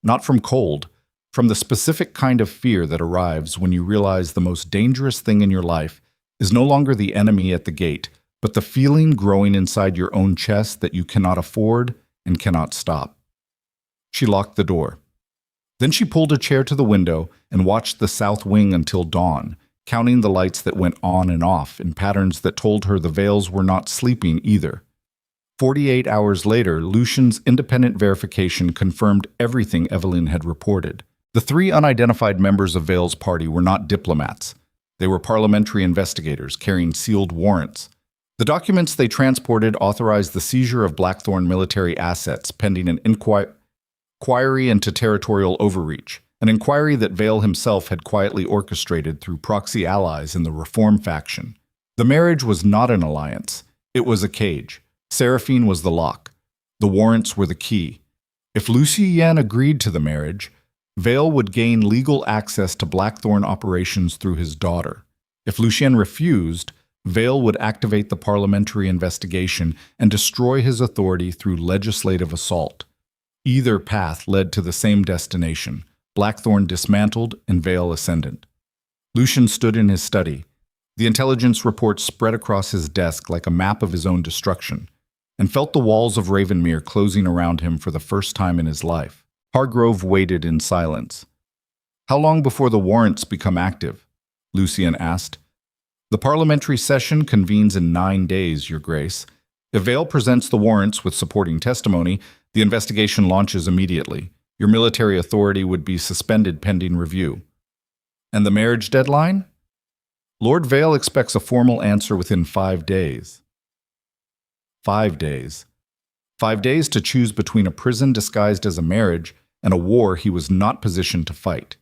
[SPEAKER 1] not from cold, from the specific kind of fear that arrives when you realize the most dangerous thing in your life is no longer the enemy at the gate, but the feeling growing inside your own chest that you cannot afford and cannot stop. She locked the door. Then she pulled a chair to the window and watched the south wing until dawn, counting the lights that went on and off in patterns that told her the Vales were not sleeping either. 48 hours later, Lucien's independent verification confirmed everything Evelyn had reported. The 3 unidentified members of Vale's party were not diplomats. They were parliamentary investigators carrying sealed warrants. The documents they transported authorized the seizure of Blackthorne military assets pending an inquiry into territorial overreach, an inquiry that Vale himself had quietly orchestrated through proxy allies in the Reform faction. The marriage was not an alliance. It was a cage. Seraphine was the lock. The warrants were the key. If Lucien agreed to the marriage, Vale would gain legal access to Blackthorne operations through his daughter. If Lucien refused, Vale would activate the parliamentary investigation and destroy his authority through legislative assault. Either path led to the same destination: Blackthorne dismantled and Vale ascendant. Lucien stood in his study. The intelligence reports spread across his desk like a map of his own destruction, and felt the walls of Ravenmere closing around him for the first time in his life. Hargrove waited in silence. "How long before the warrants become active?" Lucien asked. "The parliamentary session convenes in 9 days, Your Grace. If Vale presents the warrants with supporting testimony, the investigation launches immediately. Your military authority would be suspended pending review." "And the marriage deadline?" "Lord Vale expects a formal answer within 5 days. 5 days. 5 days to choose between a prison disguised as a marriage and a war he was not positioned to fight."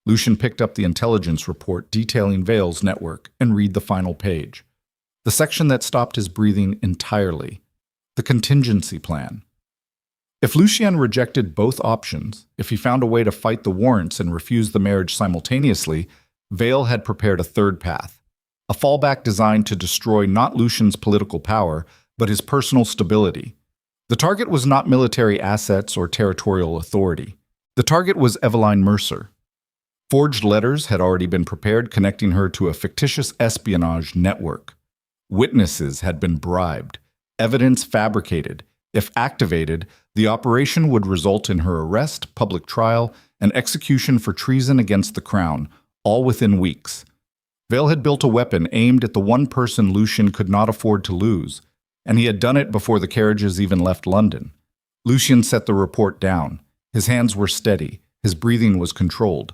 [SPEAKER 1] Lucien picked up the intelligence report detailing Vale's network and read the final page. The section that stopped his breathing entirely. The contingency plan. If Lucien rejected both options, if he found a way to fight the warrants and refuse the marriage simultaneously, Vale had prepared a third path. A fallback designed to destroy not Lucien's political power, but his personal stability. The target was not military assets or territorial authority. The target was Eveline Mercer. Forged letters had already been prepared connecting her to a fictitious espionage network. Witnesses had been bribed, evidence fabricated. If activated, the operation would result in her arrest, public trial, and execution for treason against the crown, all within weeks. Vale had built a weapon aimed at the one person Lucien could not afford to lose, and he had done it before the carriages even left London. Lucien set the report down. His hands were steady, his breathing was controlled.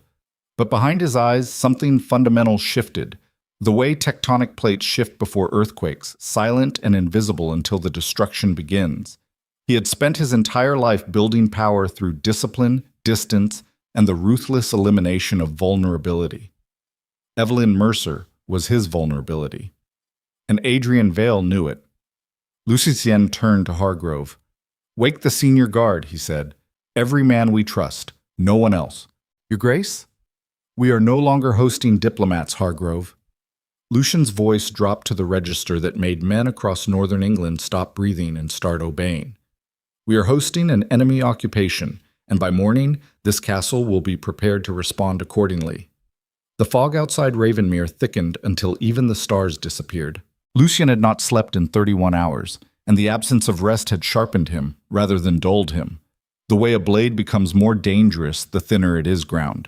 [SPEAKER 1] But behind his eyes, something fundamental shifted. The way tectonic plates shift before earthquakes, silent and invisible until the destruction begins. He had spent his entire life building power through discipline, distance, and the ruthless elimination of vulnerability. Eveline Mercer was his vulnerability. And Adrian Vale knew it. Lucien turned to Hargrove. "Wake the senior guard," he said. "Every man we trust, no one else." "Your Grace?" "We are no longer hosting diplomats, Hargrove." Lucien's voice dropped to the register that made men across northern England stop breathing and start obeying. "We are hosting an enemy occupation, and by morning, this castle will be prepared to respond accordingly." The fog outside Ravenmere thickened until even the stars disappeared. Lucien had not slept in 31 hours, and the absence of rest had sharpened him rather than dulled him. The way a blade becomes more dangerous the thinner it is ground.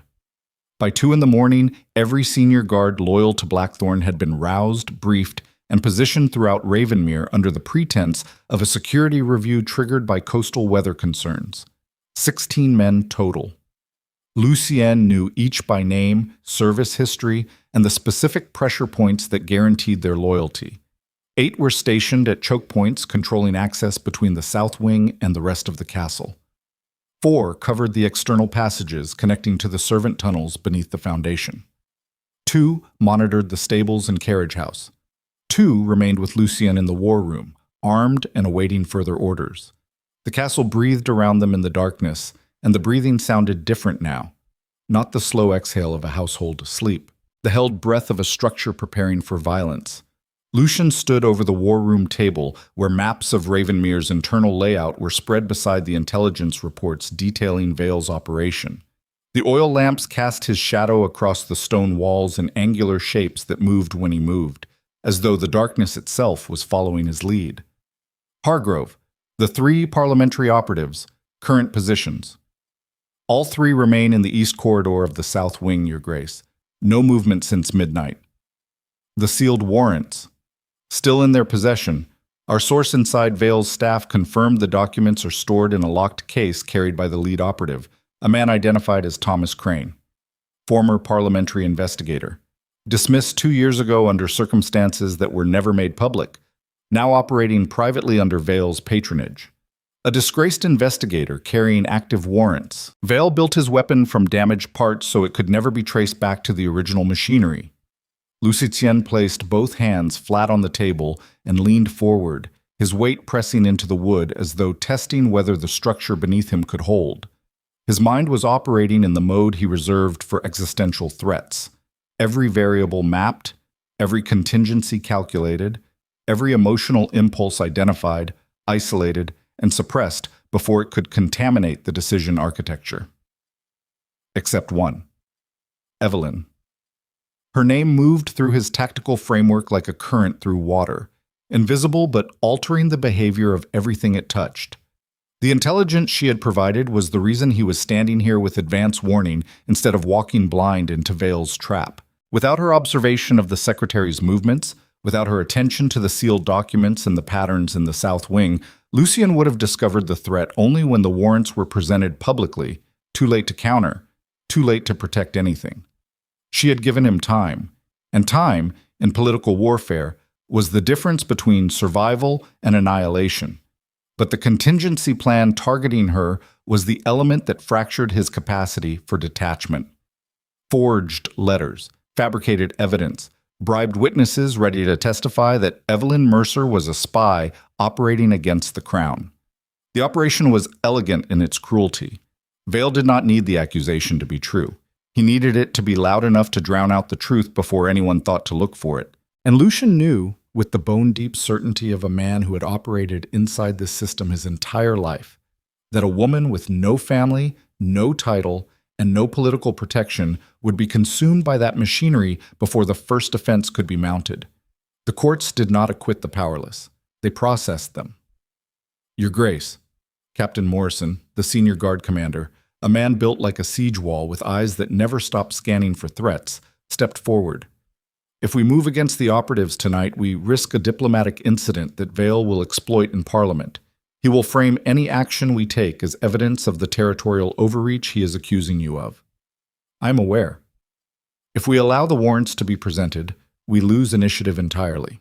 [SPEAKER 1] By 2 a.m, every senior guard loyal to Blackthorne had been roused, briefed, and positioned throughout Ravenmere under the pretense of a security review triggered by coastal weather concerns. 16 men total. Lucien knew each by name, service history, and the specific pressure points that guaranteed their loyalty. 8 were stationed at choke points controlling access between the south wing and the rest of the castle. 4 covered the external passages connecting to the servant tunnels beneath the foundation. 2 monitored the stables and carriage house. 2 remained with Lucien in the war room, armed and awaiting further orders. The castle breathed around them in the darkness, and the breathing sounded different now. Not the slow exhale of a household asleep, the held breath of a structure preparing for violence. Lucien stood over the war room table, where maps of Ravenmere's internal layout were spread beside the intelligence reports detailing Vale's operation. The oil lamps cast his shadow across the stone walls in angular shapes that moved when he moved, as though the darkness itself was following his lead. "Hargrove, the 3 parliamentary operatives, current positions." "All 3 remain in the east corridor of the south wing, Your Grace. No movement since midnight." "The sealed warrants?" "Still in their possession. Our source inside Vale's staff confirmed the documents are stored in a locked case carried by the lead operative, a man identified as Thomas Crane, former parliamentary investigator. Dismissed 2 years ago under circumstances that were never made public. now operating privately under Vale's patronage. A disgraced investigator carrying active warrants. Vale built his weapon from damaged parts so it could never be traced back to the original machinery. Lucien placed both hands flat on the table and leaned forward, his weight pressing into the wood as though testing whether the structure beneath him could hold. His mind was operating in the mode he reserved for existential threats. Every variable mapped, every contingency calculated, every emotional impulse identified, isolated, and suppressed before it could contaminate the decision architecture. Except one. Evelyn. Her name moved through his tactical framework like a current through water, invisible but altering the behavior of everything it touched. The intelligence she had provided was the reason he was standing here with advance warning instead of walking blind into Vale's trap. Without her observation of the secretary's movements, without her attention to the sealed documents and the patterns in the south wing, Lucien would have discovered the threat only when the warrants were presented publicly, too late to counter, too late to protect anything. She had given him time, and time, in political warfare, was the difference between survival and annihilation. But the contingency plan targeting her was the element that fractured his capacity for detachment. Forged letters, fabricated evidence, bribed witnesses ready to testify that Evelyn Mercer was a spy operating against the crown. The operation was elegant in its cruelty. Vale did not need the accusation to be true. He needed it to be loud enough to drown out the truth before anyone thought to look for it. And Lucien knew, with the bone-deep certainty of a man who had operated inside this system his entire life, that a woman with no family, no title, and no political protection would be consumed by that machinery before the first offense could be mounted. The courts did not acquit the powerless. They processed them. Your Grace, Captain Morrison, the senior guard commander, a man built like a siege wall with eyes that never stopped scanning for threats, stepped forward. If we move against the operatives tonight, we risk a diplomatic incident that Vale will exploit in Parliament. He will frame any action we take as evidence of the territorial overreach he is accusing you of. I am aware. If we allow the warrants to be presented, we lose initiative entirely.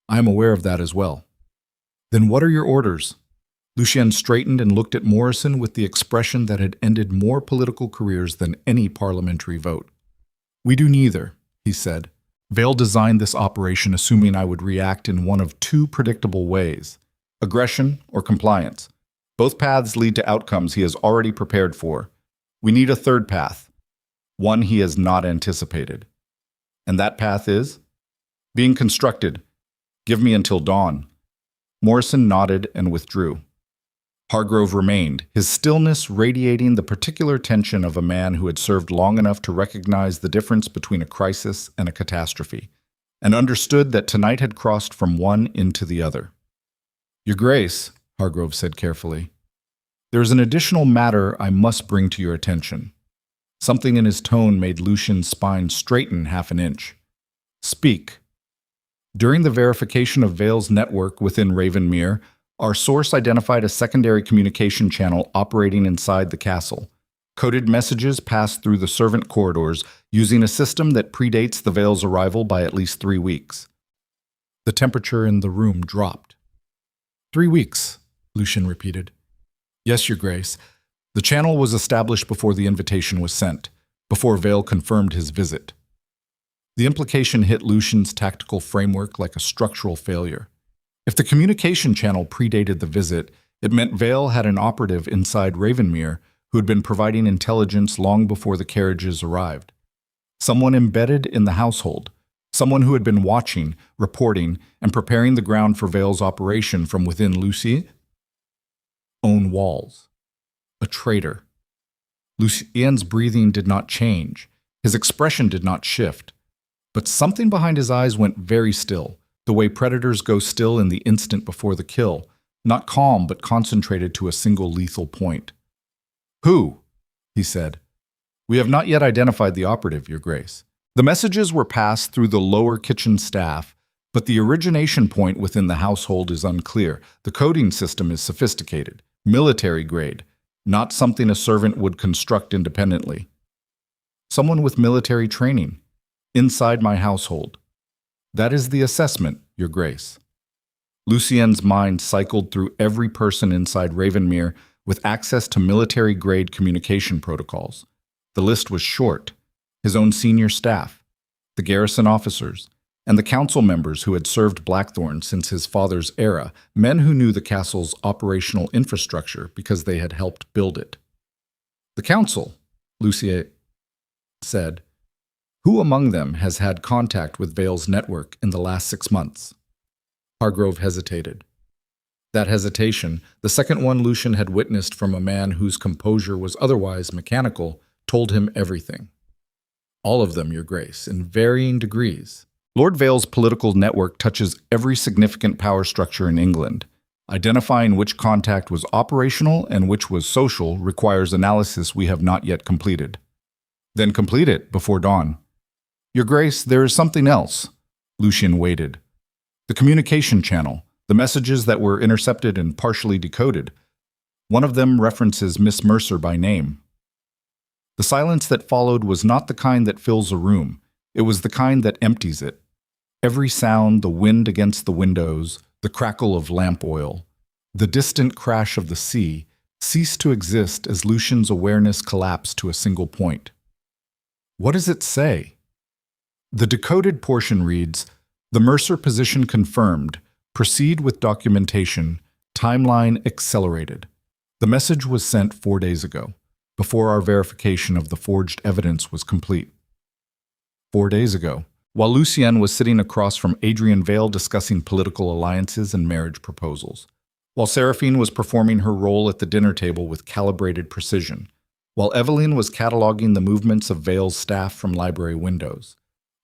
[SPEAKER 1] I am aware of that as well. Then what are your orders? Lucien straightened and looked at Morrison with the expression that had ended more political careers than any parliamentary vote. We do neither, he said. Vale designed this operation assuming I would react in one of two predictable ways: aggression or compliance. Both paths lead to outcomes he has already prepared for. We need a third path, one he has not anticipated. And that path is? Being constructed. Give me until dawn. Morrison nodded and withdrew. Hargrove remained, his stillness radiating the particular tension of a man who had served long enough to recognize the difference between a crisis and a catastrophe, and understood that tonight had crossed from one into the other. Your Grace, Hargrove said carefully, there is an additional matter I must bring to your attention. Something in his tone made Lucien's spine straighten half an inch. Speak. During the verification of Vale's network within Ravenmere, our source identified a secondary communication channel operating inside the castle. Coded messages passed through the servant corridors using a system that predates the Vale's arrival by at least 3 weeks. The temperature in the room dropped. 3 weeks, Lucien repeated. Yes, Your Grace. The channel was established before the invitation was sent, before Vale confirmed his visit. The implication hit Lucien's tactical framework like a structural failure. If the communication channel predated the visit, it meant Vale had an operative inside Ravenmere who had been providing intelligence long before the carriages arrived. Someone embedded in the household, someone who had been watching, reporting, and preparing the ground for Vale's operation from within Lucien's own walls. A traitor. Lucien's breathing did not change. His expression did not shift. But something behind his eyes went very still, the way predators go still in the instant before the kill, not calm but concentrated to a single lethal point. Who? He said. We have not yet identified the operative, Your Grace. The messages were passed through the lower kitchen staff, but the origination point within the household is unclear. The coding system is sophisticated, military grade, not something a servant would construct independently. Someone with military training, inside my household. That is the assessment, Your Grace. Lucien's mind cycled through every person inside Ravenmere with access to military-grade communication protocols. The list was short: his own senior staff, the garrison officers, and the council members who had served Blackthorne since his father's era, men who knew the castle's operational infrastructure because they had helped build it. "The council," Lucien said. "Who among them has had contact with Vale's network in the last 6 months?" Hargrove hesitated. That hesitation, the second one Lucian had witnessed from a man whose composure was otherwise mechanical, told him everything. "All of them, Your Grace, in varying degrees. Lord Vale's political network touches every significant power structure in England. Identifying which contact was operational and which was social requires analysis we have not yet completed." "Then complete it before dawn." "Your Grace, there is something else." Lucian waited. "The communication channel, the messages that were intercepted and partially decoded. One of them references Miss Mercer by name." The silence that followed was not the kind that fills a room. It was the kind that empties it. Every sound, the wind against the windows, the crackle of lamp oil, the distant crash of the sea, ceased to exist as Lucian's awareness collapsed to a single point. What does it say? The decoded portion reads, "The Mercer position confirmed. Proceed with documentation. Timeline accelerated." The message was sent 4 days ago, before our verification of the forged evidence was complete. 4 days ago, while Lucien was sitting across from Adrian Vale discussing political alliances and marriage proposals, while Seraphine was performing her role at the dinner table with calibrated precision, while Evelyn was cataloging the movements of Vale's staff from library windows.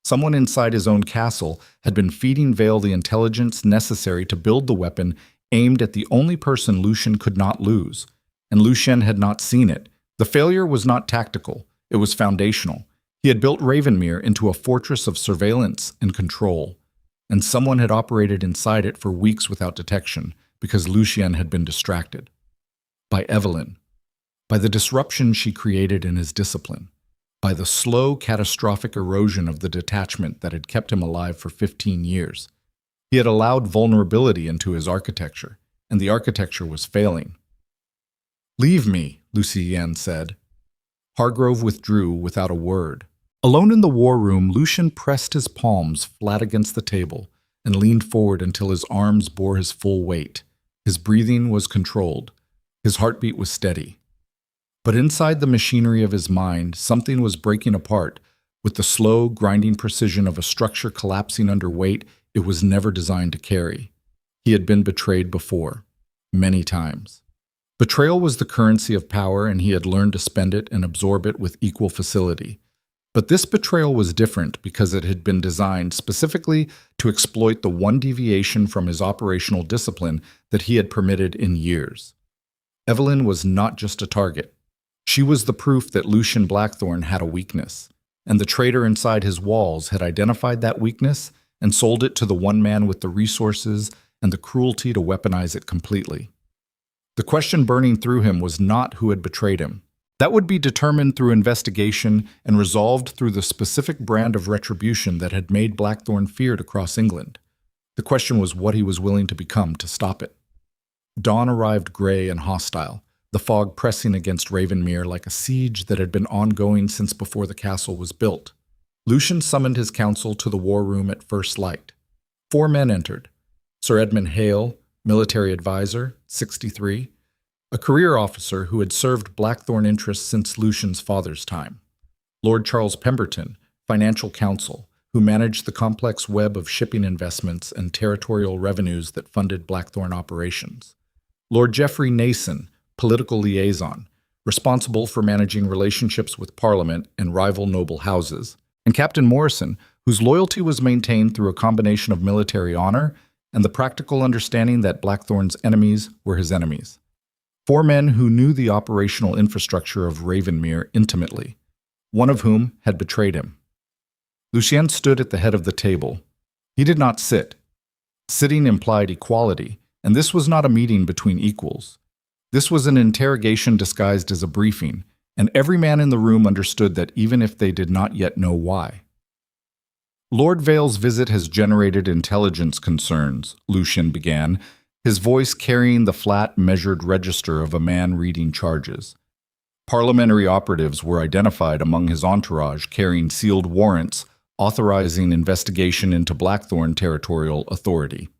[SPEAKER 1] Someone inside his own castle had been feeding Vale the intelligence necessary to build the weapon aimed at the only person Lucien could not lose, and Lucien had not seen it. The failure was not tactical, it was foundational. He had built Ravenmere into a fortress of surveillance and control, and someone had operated inside it for weeks without detection because Lucien had been distracted. By Evelyn. By the disruption she created in his discipline. By the slow, catastrophic erosion of the detachment that had kept him alive for 15 years. He had allowed vulnerability into his architecture, and the architecture was failing. "Leave me," Lucien said. Hargrove withdrew without a word. Alone in the war room, Lucien pressed his palms flat against the table and leaned forward until his arms bore his full weight. His breathing was controlled. His heartbeat was steady. But inside the machinery of his mind, something was breaking apart with the slow, grinding precision of a structure collapsing under weight it was never designed to carry. He had been betrayed before, many times. Betrayal was the currency of power, and he had learned to spend it and absorb it with equal facility. But this betrayal was different because it had been designed specifically to exploit the one deviation from his operational discipline that he had permitted in years. Evelyn was not just a target. She was the proof that Lucian Blackthorne had a weakness, and the traitor inside his walls had identified that weakness and sold it to the one man with the resources and the cruelty to weaponize it completely. The question burning through him was not who had betrayed him. That would be determined through investigation and resolved through the specific brand of retribution that had made Blackthorne feared across England. The question was what he was willing to become to stop it. Dawn arrived gray and hostile, the fog pressing against Ravenmere like a siege that had been ongoing since before the castle was built. Lucian summoned his council to the war room at first light. 4 men entered. Sir Edmund Hale, military advisor, 63, a career officer who had served Blackthorne interests since Lucian's father's time. Lord Charles Pemberton, financial counsel, who managed the complex web of shipping investments and territorial revenues that funded Blackthorne operations. Lord Geoffrey Nason, political liaison, responsible for managing relationships with Parliament and rival noble houses. And Captain Morrison, whose loyalty was maintained through a combination of military honor and the practical understanding that Blackthorne's enemies were his enemies. 4 men who knew the operational infrastructure of Ravenmere intimately, one of whom had betrayed him. Lucien stood at the head of the table. He did not sit. Sitting implied equality, and this was not a meeting between equals. This was an interrogation disguised as a briefing, and every man in the room understood that even if they did not yet know why. Lord Vale's visit has generated intelligence concerns, Lucien began, his voice carrying the flat, measured register of a man reading charges. Parliamentary operatives were identified among his entourage carrying sealed warrants authorizing investigation into Blackthorne territorial authority.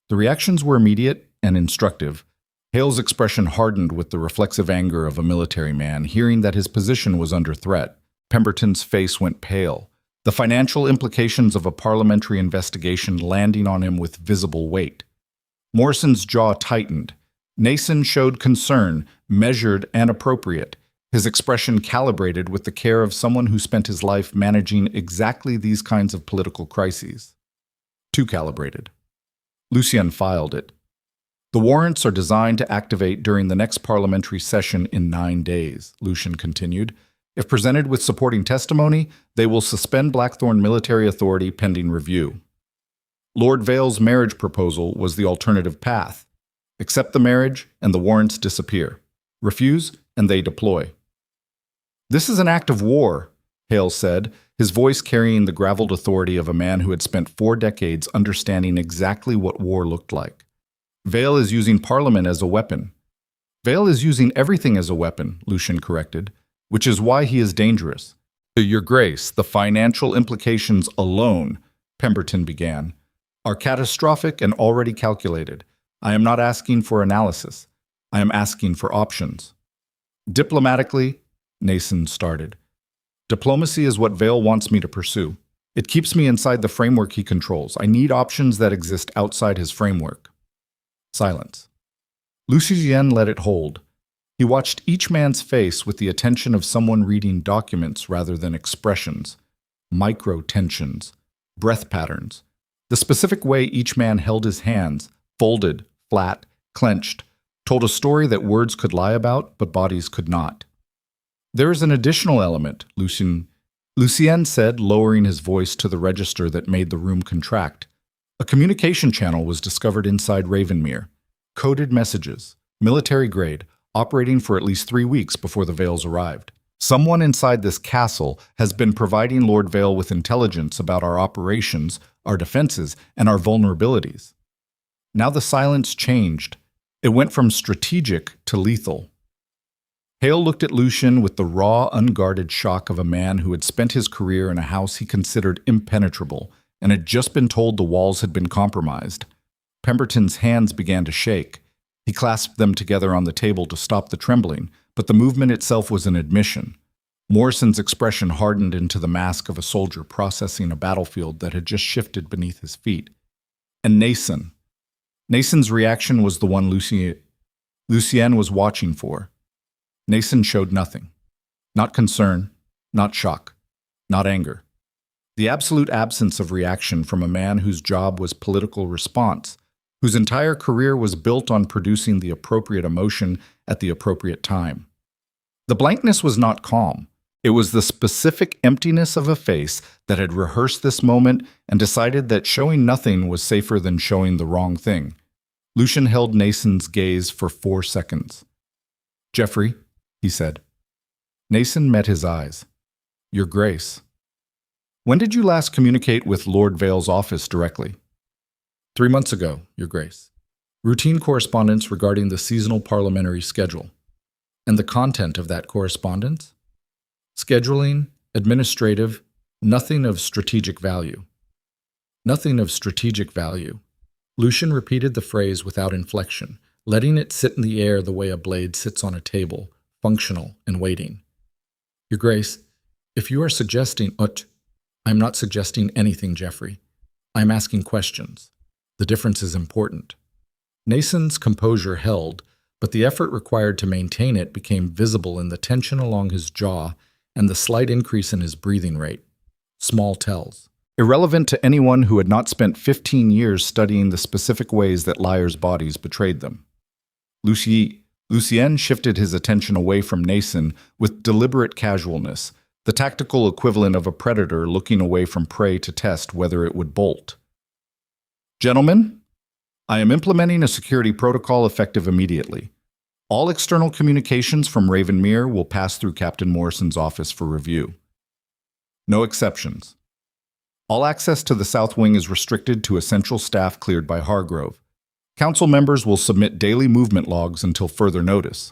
[SPEAKER 1] The reactions were immediate and instructive. Hale's expression hardened with the reflexive anger of a military man, hearing that his position was under threat. Pemberton's face went pale, the financial implications of a parliamentary investigation landing on him with visible weight. Morrison's jaw tightened. Nason showed concern, measured and appropriate, his expression calibrated with the care of someone who spent his life managing exactly these kinds of political crises. Too calibrated. Lucien filed it. The warrants are designed to activate during the next parliamentary session in 9 days, Lucien continued. If presented with supporting testimony, they will suspend Blackthorne military authority pending review. Lord Vale's marriage proposal was the alternative path. Accept the marriage, and the warrants disappear. Refuse, and they deploy. This is an act of war, Hale said, his voice carrying the graveled authority of a man who had spent 4 decades understanding exactly what war looked like. Vale is using Parliament as a weapon. Vale is using everything as a weapon, Lucien corrected, which is why he is dangerous. Your Grace, the financial implications alone, Pemberton began, are catastrophic and already calculated. I am not asking for analysis. I am asking for options. Diplomatically, Nason started. Diplomacy is what Vale wants me to pursue. It keeps me inside the framework he controls. I need options that exist outside his framework. Silence. Lucien let it hold. He watched each man's face with the attention of someone reading documents rather than expressions, micro-tensions, breath patterns. The specific way each man held his hands, folded, flat, clenched, told a story that words could lie about, but bodies could not. There is an additional element, Lucien said, lowering his voice to the register that made the room contract. A communication channel was discovered inside Ravenmere. Coded messages, military grade, operating for at least 3 weeks before the Vales arrived. Someone inside this castle has been providing Lord Vale with intelligence about our operations, our defenses, and our vulnerabilities. Now the silence changed. It went from strategic to lethal. Hale looked at Lucien with the raw, unguarded shock of a man who had spent his career in a house he considered impenetrable and had just been told the walls had been compromised. Pemberton's hands began to shake. He clasped them together on the table to stop the trembling, but the movement itself was an admission. Morrison's expression hardened into the mask of a soldier processing a battlefield that had just shifted beneath his feet. And Nason's reaction was the one Lucien was watching for. Nason showed nothing. Not concern, not shock, not anger. The absolute absence of reaction from a man whose job was political response, whose entire career was built on producing the appropriate emotion at the appropriate time. The blankness was not calm. It was the specific emptiness of a face that had rehearsed this moment and decided that showing nothing was safer than showing the wrong thing. Lucien held Nason's gaze for 4 seconds. "Geoffrey," he said. Nason met his eyes. "Your Grace. When did you last communicate with Lord Vale's office directly?" 3 months ago, Your Grace. Routine correspondence regarding the seasonal parliamentary schedule. And the content of that correspondence? Scheduling, administrative, nothing of strategic value. Nothing of strategic value. Lucien repeated the phrase without inflection, letting it sit in the air the way a blade sits on a table, functional and waiting. Your Grace, if you are suggesting... I am not suggesting anything, Geoffrey. I am asking questions. The difference is important. Nason's composure held, but the effort required to maintain it became visible in the tension along his jaw and the slight increase in his breathing rate. Small tells. Irrelevant to anyone who had not spent 15 years studying the specific ways that liars' bodies betrayed them. Lucien shifted his attention away from Nason with deliberate casualness, the tactical equivalent of a predator looking away from prey to test whether it would bolt. Gentlemen, I am implementing a security protocol effective immediately. All external communications from Ravenmere will pass through Captain Morrison's office for review. No exceptions. All access to the South Wing is restricted to essential staff cleared by Hargrove. Council members will submit daily movement logs until further notice.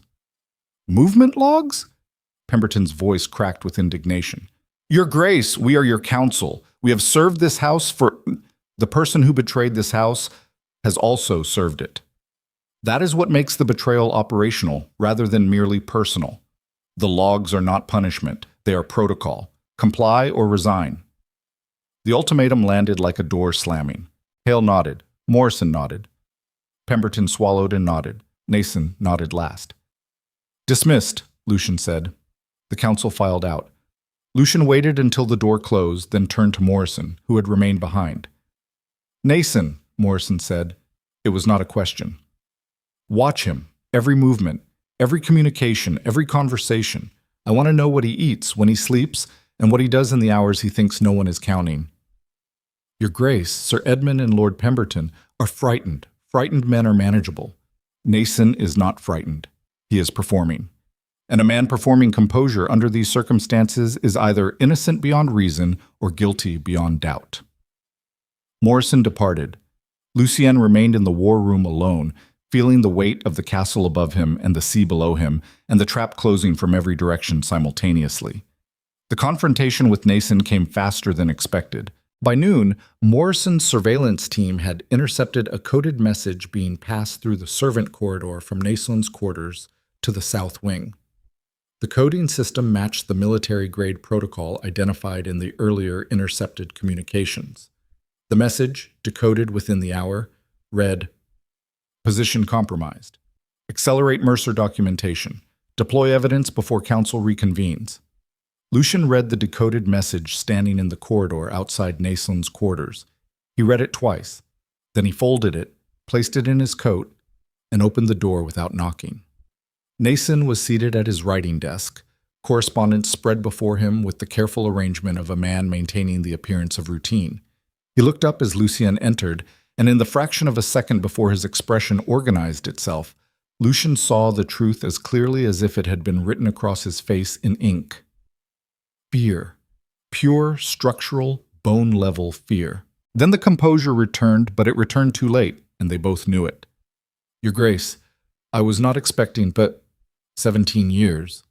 [SPEAKER 1] Movement logs? Pemberton's voice cracked with indignation. Your Grace, we are your council. We have served this house for... The person who betrayed this house has also served it. That is what makes the betrayal operational, rather than merely personal. The logs are not punishment. They are protocol. Comply or resign. The ultimatum landed like a door slamming. Hale nodded. Morrison nodded. Pemberton swallowed and nodded. Nason nodded last. Dismissed, Lucian said. The council filed out. Lucian waited until the door closed, then turned to Morrison, who had remained behind. Nason, Morrison said. It was not a question. Watch him. Every movement, every communication, every conversation. I want to know what he eats, when he sleeps, and what he does in the hours he thinks no one is counting. Your Grace, Sir Edmund and Lord Pemberton are frightened. Frightened men are manageable. Nason is not frightened. He is performing. And a man performing composure under these circumstances is either innocent beyond reason or guilty beyond doubt. Morrison departed. Lucien remained in the war room alone, feeling the weight of the castle above him and the sea below him, and the trap closing from every direction simultaneously. The confrontation with Nason came faster than expected. By noon, Morrison's surveillance team had intercepted a coded message being passed through the servant corridor from Nason's quarters to the South Wing. The coding system matched the military-grade protocol identified in the earlier intercepted communications. The message, decoded within the hour, read, Position compromised. Accelerate Mercer documentation. Deploy evidence before Council reconvenes. Lucian read the decoded message standing in the corridor outside Nason's quarters. He read it twice. Then he folded it, placed it in his coat, and opened the door without knocking. Nason was seated at his writing desk, correspondence spread before him with the careful arrangement of a man maintaining the appearance of routine. He looked up as Lucien entered, and in the fraction of a second before his expression organized itself, Lucian saw the truth as clearly as if it had been written across his face in ink. Fear. Pure, structural, bone-level fear. Then the composure returned, but it returned too late, and they both knew it. Your Grace, I was not expecting but 17 years.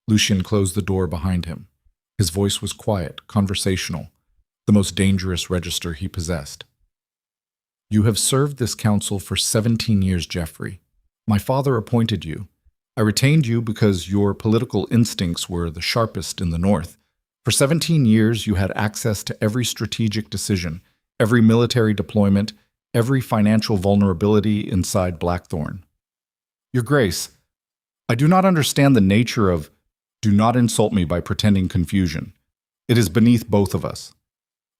[SPEAKER 1] Lucien closed the door behind him. His voice was quiet, conversational, the most dangerous register he possessed. You have served this council for 17 years, Geoffrey. My father appointed you. I retained you because your political instincts were the sharpest in the North. For 17 years, you had access to every strategic decision, every military deployment, every financial vulnerability inside Blackthorne. Your Grace, I do not understand the nature of do not insult me by pretending confusion. It is beneath both of us.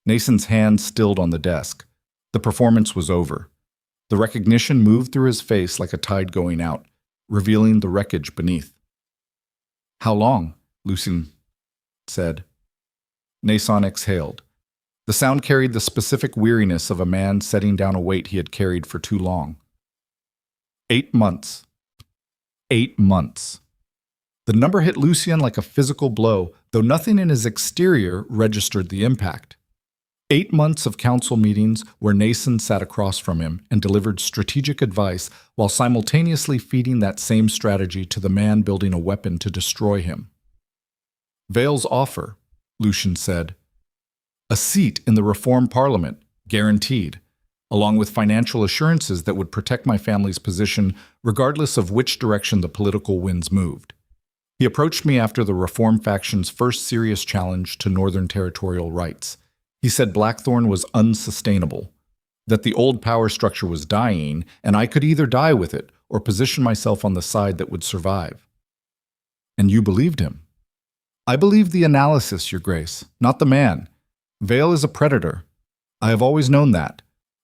[SPEAKER 1] Nason's hand stilled on the desk. The performance was over. The recognition moved through his face like a tide going out, revealing the wreckage beneath. How long? Lucien said. Nason exhaled. The sound carried the specific weariness of a man setting down a weight he had carried for too long. 8 months. 8 months. The number hit Lucien like a physical blow, though nothing in his exterior registered the impact. 8 months of council meetings where Nason sat across from him and delivered strategic advice while simultaneously feeding that same strategy to the man building a weapon to destroy him. Vale's offer, Lucien said. A seat in the Reform Parliament, guaranteed, along with financial assurances that would protect my family's position regardless of which direction the political winds moved. He approached me after the Reform faction's first serious challenge to Northern territorial rights. He said Blackthorne was unsustainable, that the old power structure was dying, and I could either die with it or position myself on the side that would survive. And you believed him. I believed the analysis, Your Grace, not the man. Vale is a predator. I have always known that,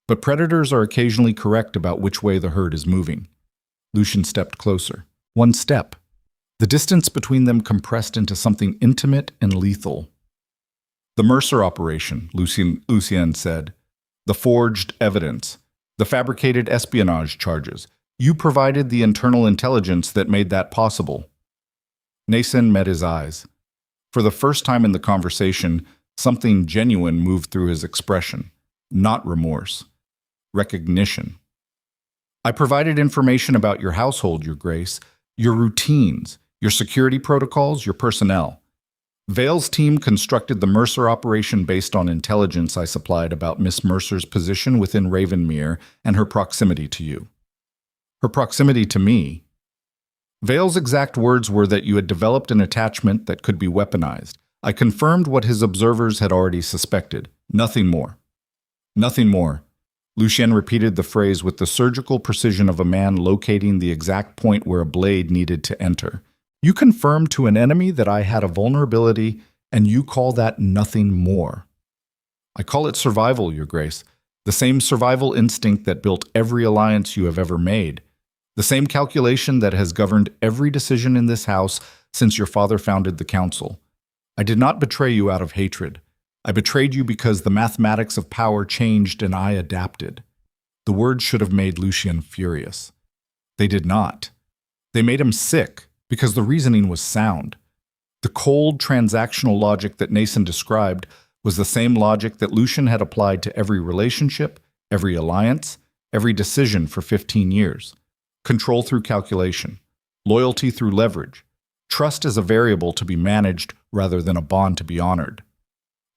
[SPEAKER 1] but predators are occasionally correct about which way the herd is moving. Lucien stepped closer. 1 step. The distance between them compressed into something intimate and lethal. The Mercer operation, Lucien said. The forged evidence. The fabricated espionage charges. You provided the internal intelligence that made that possible. Nason met his eyes. For the first time in the conversation, Something genuine moved through his expression, not remorse. Recognition. I provided information about your household, Your Grace, your routines, your security protocols, your personnel. Vale's team constructed the Mercer operation based on intelligence I supplied about Miss Mercer's position within Ravenmere and her proximity to you. Her proximity to me. Vale's exact words were that you had developed an attachment that could be weaponized. I confirmed what his observers had already suspected. Nothing more. Nothing more. Lucien repeated the phrase with the surgical precision of a man locating the exact point where a blade needed to enter. You confirmed to an enemy that I had a vulnerability, and you call that nothing more. I call it survival, Your Grace. The same survival instinct that built every alliance you have ever made. The same calculation that has governed every decision in this house since your father founded the council. I did not betray you out of hatred. I betrayed you because the mathematics of power changed and I adapted. The words should have made Lucien furious. They did not. They made him sick because the reasoning was sound. The cold transactional logic that Nason described was the same logic that Lucien had applied to every relationship, every alliance, every decision for 15 years. Control through calculation, loyalty through leverage, trust as a variable to be managed rather than a bond to be honored.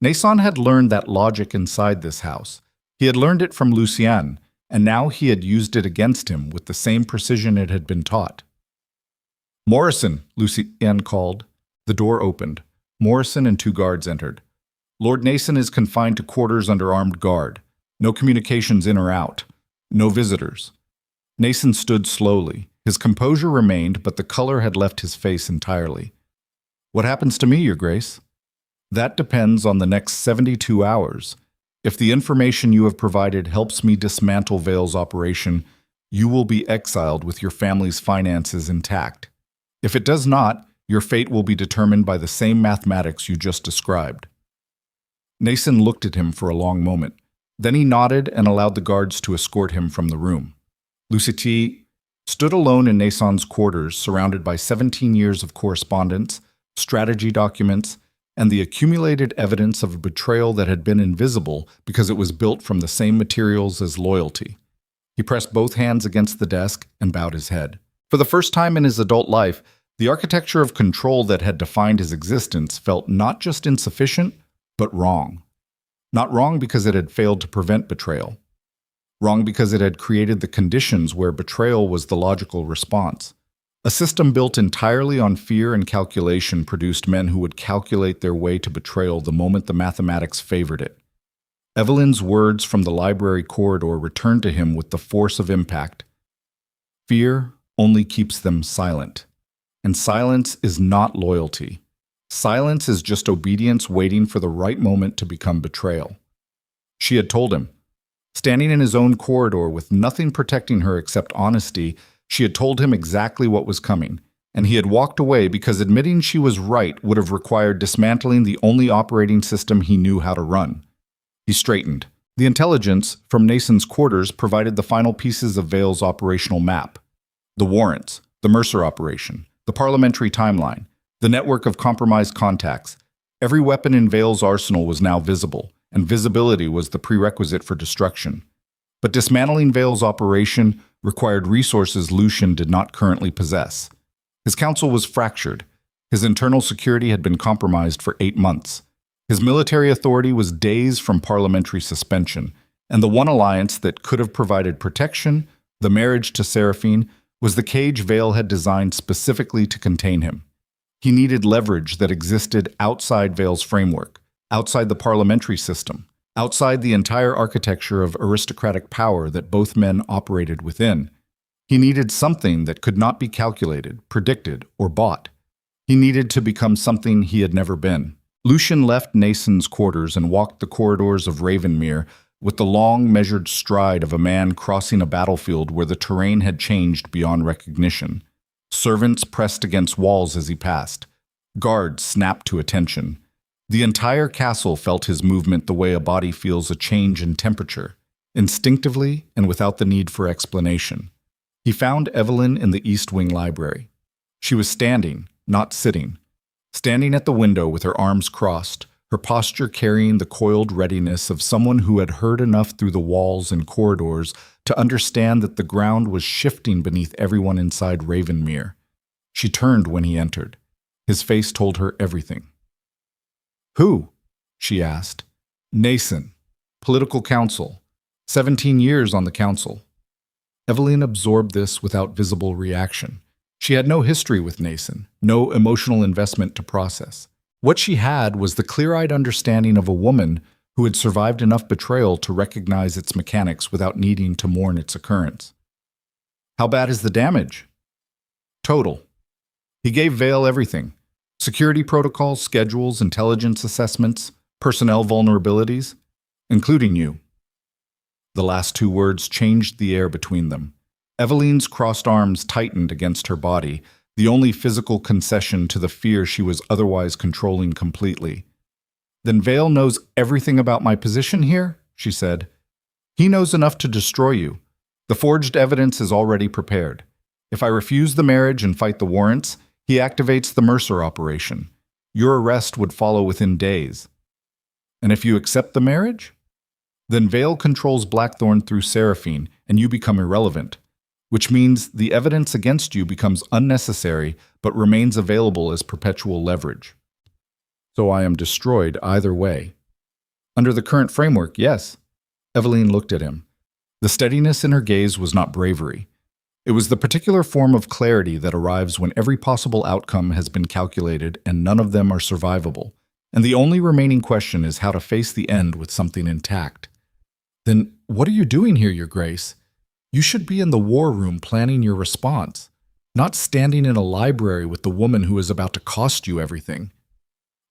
[SPEAKER 1] Nason had learned that logic inside this house. He had learned it from Lucien, and now he had used it against him with the same precision it had been taught. Morrison, Lucien called. The door opened. Morrison and 2 guards entered. Lord Nason is confined to quarters under armed guard. No communications in or out. No visitors. Nason stood slowly. His composure remained, but the color had left his face entirely. What happens to me, Your Grace? That depends on the next 72 hours. If the information you have provided helps me dismantle Vale's operation, you will be exiled with your family's finances intact. If it does not, your fate will be determined by the same mathematics you just described. Nason looked at him for a long moment. Then he nodded and allowed the guards to escort him from the room. Lucity stood alone in Nason's quarters, surrounded by 17 years of correspondence, strategy documents, and the accumulated evidence of a betrayal that had been invisible because it was built from the same materials as loyalty. He pressed both hands against the desk and bowed his head. For the first time in his adult life, the architecture of control that had defined his existence felt not just insufficient, but wrong. Not wrong because it had failed to prevent betrayal. Wrong because it had created the conditions where betrayal was the logical response. A system built entirely on fear and calculation produced men who would calculate their way to betrayal the moment the mathematics favored it. Evelyn's words from the library corridor returned to him with the force of impact. Fear only keeps them silent. And silence is not loyalty. Silence is just obedience waiting for the right moment to become betrayal. She had told him. Standing in his own corridor with nothing protecting her except honesty, she had told him exactly what was coming, and he had walked away because admitting she was right would have required dismantling the only operating system he knew how to run. He straightened. The intelligence from Nason's quarters provided the final pieces of Vale's operational map. The warrants, the Mercer operation, the parliamentary timeline, the network of compromised contacts. Every weapon in Vale's arsenal was now visible, and visibility was the prerequisite for destruction. But dismantling Vale's operation required resources Lucien did not currently possess. His council was fractured. His internal security had been compromised for 8 months. His military authority was days from parliamentary suspension, and the one alliance that could have provided protection, the marriage to Seraphine, was the cage Vale had designed specifically to contain him. He needed leverage that existed outside Vale's framework, outside the parliamentary system, outside the entire architecture of aristocratic power that both men operated within. He needed something that could not be calculated, predicted, or bought. He needed to become something he had never been. Lucien left Nason's quarters and walked the corridors of Ravenmere with the long, measured stride of a man crossing a battlefield where the terrain had changed beyond recognition. Servants pressed against walls as he passed. Guards snapped to attention. The entire castle felt his movement the way a body feels a change in temperature, instinctively and without the need for explanation. He found Evelyn in the East Wing library. She was standing, not sitting. Standing at the window with her arms crossed, her posture carrying the coiled readiness of someone who had heard enough through the walls and corridors to understand that the ground was shifting beneath everyone inside Ravenmere. She turned when he entered. His face told her everything. "Who?" she asked. "Nason, political counsel. 17 years on the council." Evelyn absorbed this without visible reaction. She had no history with Nason, no emotional investment to process. What she had was the clear-eyed understanding of a woman who had survived enough betrayal to recognize its mechanics without needing to mourn its occurrence. "How bad is the damage?" "Total." He gave Vale everything: security protocols, schedules, intelligence assessments, personnel vulnerabilities, including you. The last two words changed the air between them. Evelyn's crossed arms tightened against her body, the only physical concession to the fear she was otherwise controlling completely. "Then Vale knows everything about my position here?" she said. "He knows enough to destroy you. The forged evidence is already prepared. If I refuse the marriage and fight the warrants, he activates the Mercer operation. Your arrest would follow within days. And if you accept the marriage? Then Vale controls Blackthorne through Seraphine, and you become irrelevant, which means the evidence against you becomes unnecessary but remains available as perpetual leverage. So I am destroyed either way." "Under the current framework, yes." Evelyn looked at him. The steadiness in her gaze was not bravery. It was the particular form of clarity that arrives when every possible outcome has been calculated and none of them are survivable, and the only remaining question is how to face the end with something intact. "Then what are you doing here, Your Grace? You should be in the war room planning your response, not standing in a library with the woman who is about to cost you everything."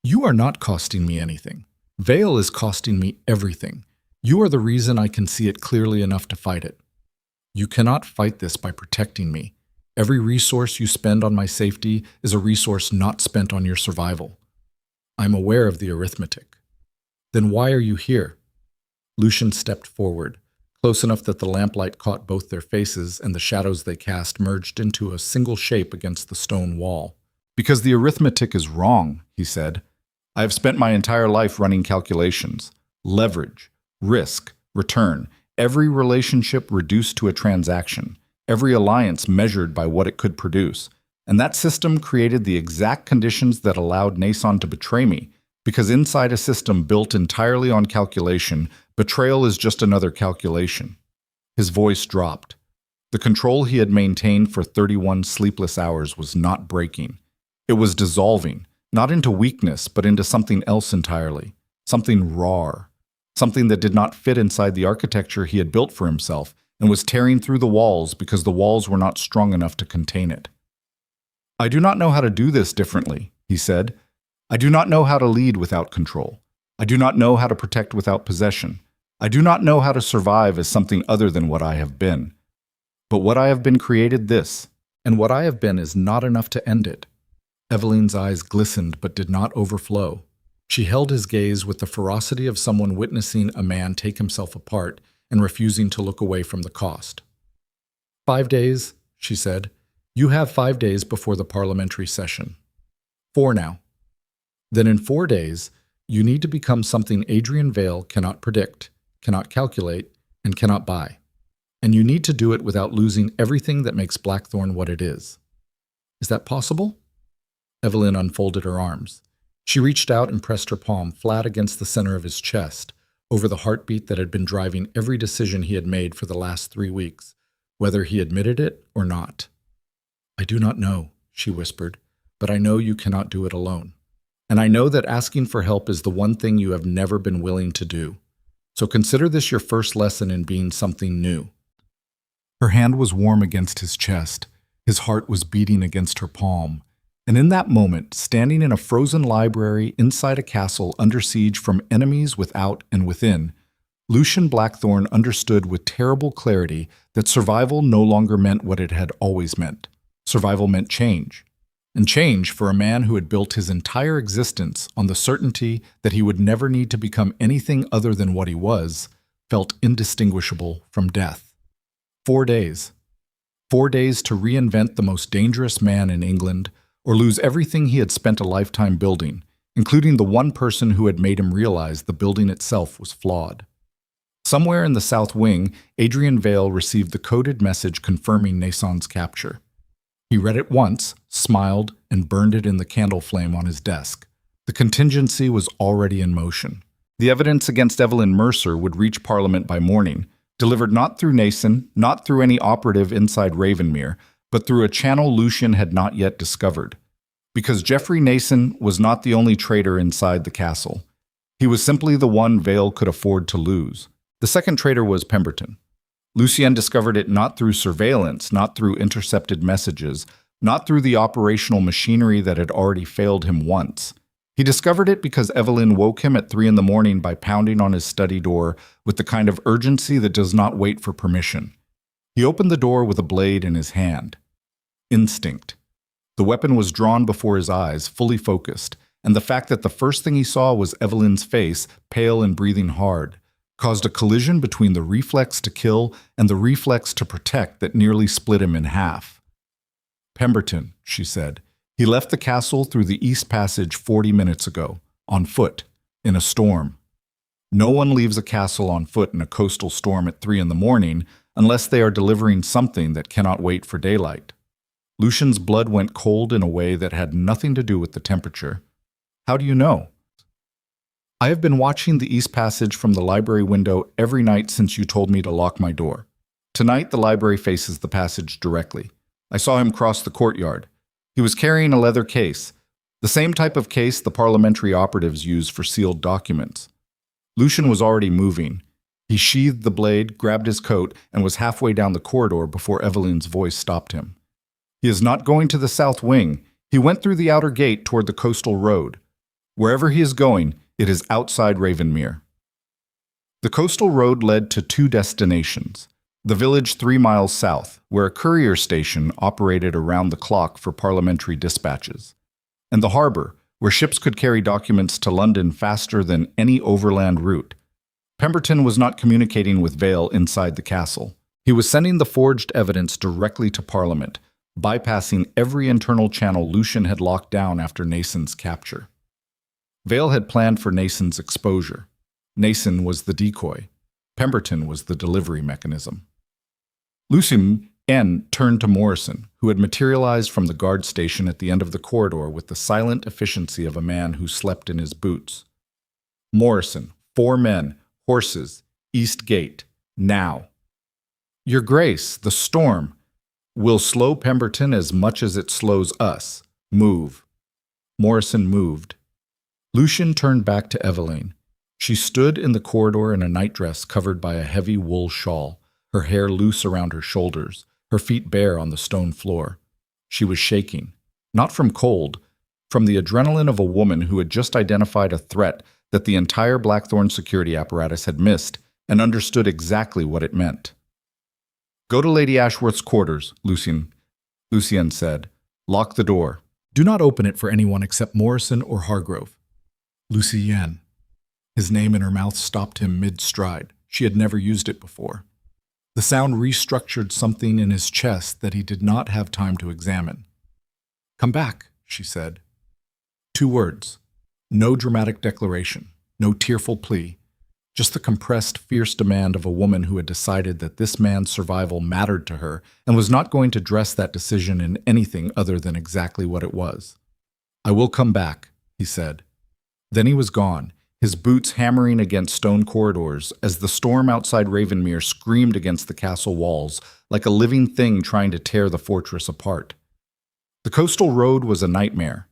[SPEAKER 1] "You are not costing me anything. Vale is costing me everything. You are the reason I can see it clearly enough to fight it. You cannot fight this by protecting me. Every resource you spend on my safety is a resource not spent on your survival. I'm aware of the arithmetic." "Then why are you here?" Lucian stepped forward, close enough that the lamplight caught both their faces and the shadows they cast merged into a single shape against the stone wall. "Because the arithmetic is wrong," he said. "I have spent my entire life running calculations. Leverage, risk, return, every relationship reduced to a transaction, every alliance measured by what it could produce. And that system created the exact conditions that allowed Nason to betray me, because inside a system built entirely on calculation, betrayal is just another calculation." His voice dropped. The control he had maintained for 31 sleepless hours was not breaking. It was dissolving, not into weakness, but into something else entirely, something raw, something that did not fit inside the architecture he had built for himself and was tearing through the walls because the walls were not strong enough to contain it. "I do not know how to do this differently," he said. "I do not know how to lead without control. I do not know how to protect without possession. I do not know how to survive as something other than what I have been. But what I have been created this, and what I have been is not enough to end it." Evelyn's eyes glistened but did not overflow. She held his gaze with the ferocity of someone witnessing a man take himself apart and refusing to look away from the cost. 5 days, she said. "You have 5 days before the parliamentary session. 4 now. Then in 4 days, you need to become something Adrian Vale cannot predict, cannot calculate, and cannot buy. And you need to do it without losing everything that makes Blackthorne what it is. Is that possible?" Evelyn unfolded her arms. She reached out and pressed her palm flat against the center of his chest, over the heartbeat that had been driving every decision he had made for the last 3 weeks, whether he admitted it or not. "I do not know," she whispered, "but I know you cannot do it alone. And I know that asking for help is the one thing you have never been willing to do. So consider this your first lesson in being something new." Her hand was warm against his chest. His heart was beating against her palm. And in that moment, standing in a frozen library inside a castle under siege from enemies without and within, Lucian Blackthorne understood with terrible clarity that survival no longer meant what it had always meant. Survival meant change. And change, for a man who had built his entire existence on the certainty that he would never need to become anything other than what he was, felt indistinguishable from death. 4 days. 4 days to reinvent the most dangerous man in England, or lose everything he had spent a lifetime building, including the one person who had made him realize the building itself was flawed. Somewhere in the south wing, Adrian Vale received the coded message confirming Nason's capture. He read it once, smiled, and burned it in the candle flame on his desk. The contingency was already in motion. The evidence against Evelyn Mercer would reach Parliament by morning, delivered not through Nason, not through any operative inside Ravenmere, but through a channel Lucian had not yet discovered. Because Geoffrey Nason was not the only traitor inside the castle. He was simply the one Vale could afford to lose. The second traitor was Pemberton. Lucien discovered it not through surveillance, not through intercepted messages, not through the operational machinery that had already failed him once. He discovered it because Evelyn woke him at 3 a.m. by pounding on his study door with the kind of urgency that does not wait for permission. He opened the door with a blade in his hand. Instinct. The weapon was drawn before his eyes, fully focused, and the fact that the first thing he saw was Evelyn's face, pale and breathing hard, caused a collision between the reflex to kill and the reflex to protect that nearly split him in half. "Pemberton," she said. "He left the castle through the East Passage 40 minutes ago, on foot, in a storm. No one leaves a castle on foot in a coastal storm at 3 a.m. unless they are delivering something that cannot wait for daylight." Lucian's blood went cold in a way that had nothing to do with the temperature. "How do you know?" "I have been watching the East Passage from the library window every night since you told me to lock my door. Tonight the library faces the passage directly. I saw him cross the courtyard. He was carrying a leather case, the same type of case the parliamentary operatives use for sealed documents. Lucian was already moving. He sheathed the blade, grabbed his coat, and was halfway down the corridor before Evelyn's voice stopped him. He is not going to the south wing. He went through the outer gate toward the coastal road. Wherever he is going, it is outside Ravenmere." The coastal road led to 2 destinations. The village 3 miles south, where a courier station operated around the clock for parliamentary dispatches, and the harbor, where ships could carry documents to London faster than any overland route. Pemberton was not communicating with Vale inside the castle. He was sending the forged evidence directly to Parliament, bypassing every internal channel Lucian had locked down after Nason's capture. Vale had planned for Nason's exposure. Nason was the decoy. Pemberton was the delivery mechanism. Lucien turned to Morrison, who had materialized from the guard station at the end of the corridor with the silent efficiency of a man who slept in his boots. "Morrison, 4 men, horses, East Gate, now." "Your Grace, the storm will slow Pemberton as much as it slows us. Move." Morrison moved. Lucien turned back to Evelyn. She stood in the corridor in a nightdress covered by a heavy wool shawl, her hair loose around her shoulders, her feet bare on the stone floor. She was shaking, not from cold, from the adrenaline of a woman who had just identified a threat that the entire Blackthorne security apparatus had missed and understood exactly what it meant. "Go to Lady Ashworth's quarters," Lucien said. "Lock the door. Do not open it for anyone except Morrison or Hargrove." Lucien. His name in her mouth stopped him mid-stride. She had never used it before. The sound restructured something in his chest that he did not have time to examine. "Come back," she said. 2 words. No dramatic declaration, no tearful plea, just the compressed, fierce demand of a woman who had decided that this man's survival mattered to her and was not going to dress that decision in anything other than exactly what it was. "I will come back," he said. Then he was gone, his boots hammering against stone corridors as the storm outside Ravenmere screamed against the castle walls like a living thing trying to tear the fortress apart. The coastal road was a nightmare.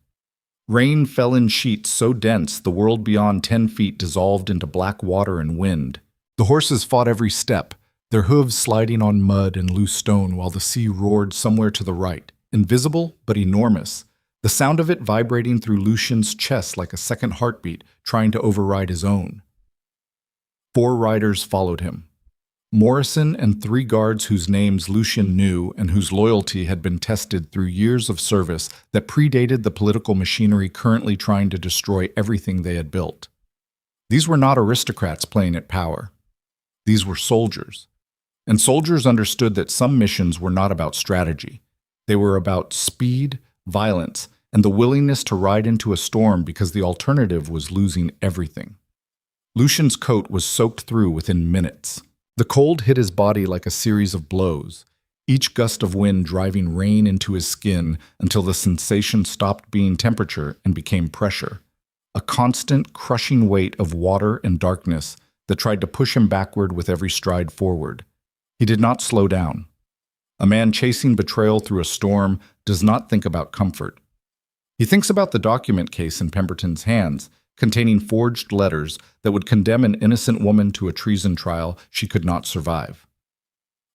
[SPEAKER 1] Rain fell in sheets so dense the world beyond 10 feet dissolved into black water and wind. The horses fought every step, their hooves sliding on mud and loose stone while the sea roared somewhere to the right, invisible but enormous, the sound of it vibrating through Lucien's chest like a second heartbeat trying to override his own. 4 riders followed him. Morrison and 3 guards whose names Lucien knew and whose loyalty had been tested through years of service that predated the political machinery currently trying to destroy everything they had built. These were not aristocrats playing at power. These were soldiers. And soldiers understood that some missions were not about strategy. They were about speed, violence, and the willingness to ride into a storm because the alternative was losing everything. Lucian's coat was soaked through within minutes. The cold hit his body like a series of blows, each gust of wind driving rain into his skin until the sensation stopped being temperature and became pressure, a constant, crushing weight of water and darkness that tried to push him backward with every stride forward. He did not slow down. A man chasing betrayal through a storm does not think about comfort. He thinks about the document case in Pemberton's hands, containing forged letters that would condemn an innocent woman to a treason trial she could not survive.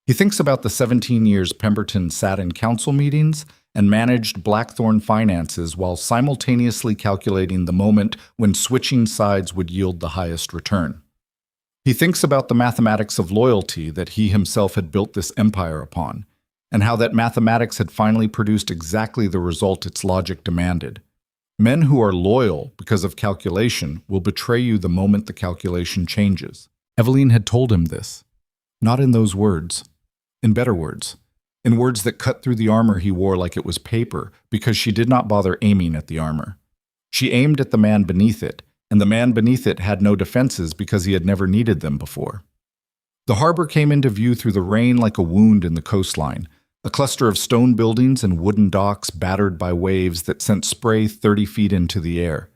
[SPEAKER 1] He thinks about the 17 years Pemberton sat in council meetings and managed Blackthorne finances while simultaneously calculating the moment when switching sides would yield the highest return. He thinks about the mathematics of loyalty that he himself had built this empire upon, and how that mathematics had finally produced exactly the result its logic demanded. Men who are loyal because of calculation will betray you the moment the calculation changes. Eveline had told him this. Not in those words. In better words. In words that cut through the armor he wore like it was paper, because she did not bother aiming at the armor. She aimed at the man beneath it, and the man beneath it had no defenses because he had never needed them before. The harbor came into view through the rain like a wound in the coastline, a cluster of stone buildings and wooden docks battered by waves that sent spray 30 feet into the air.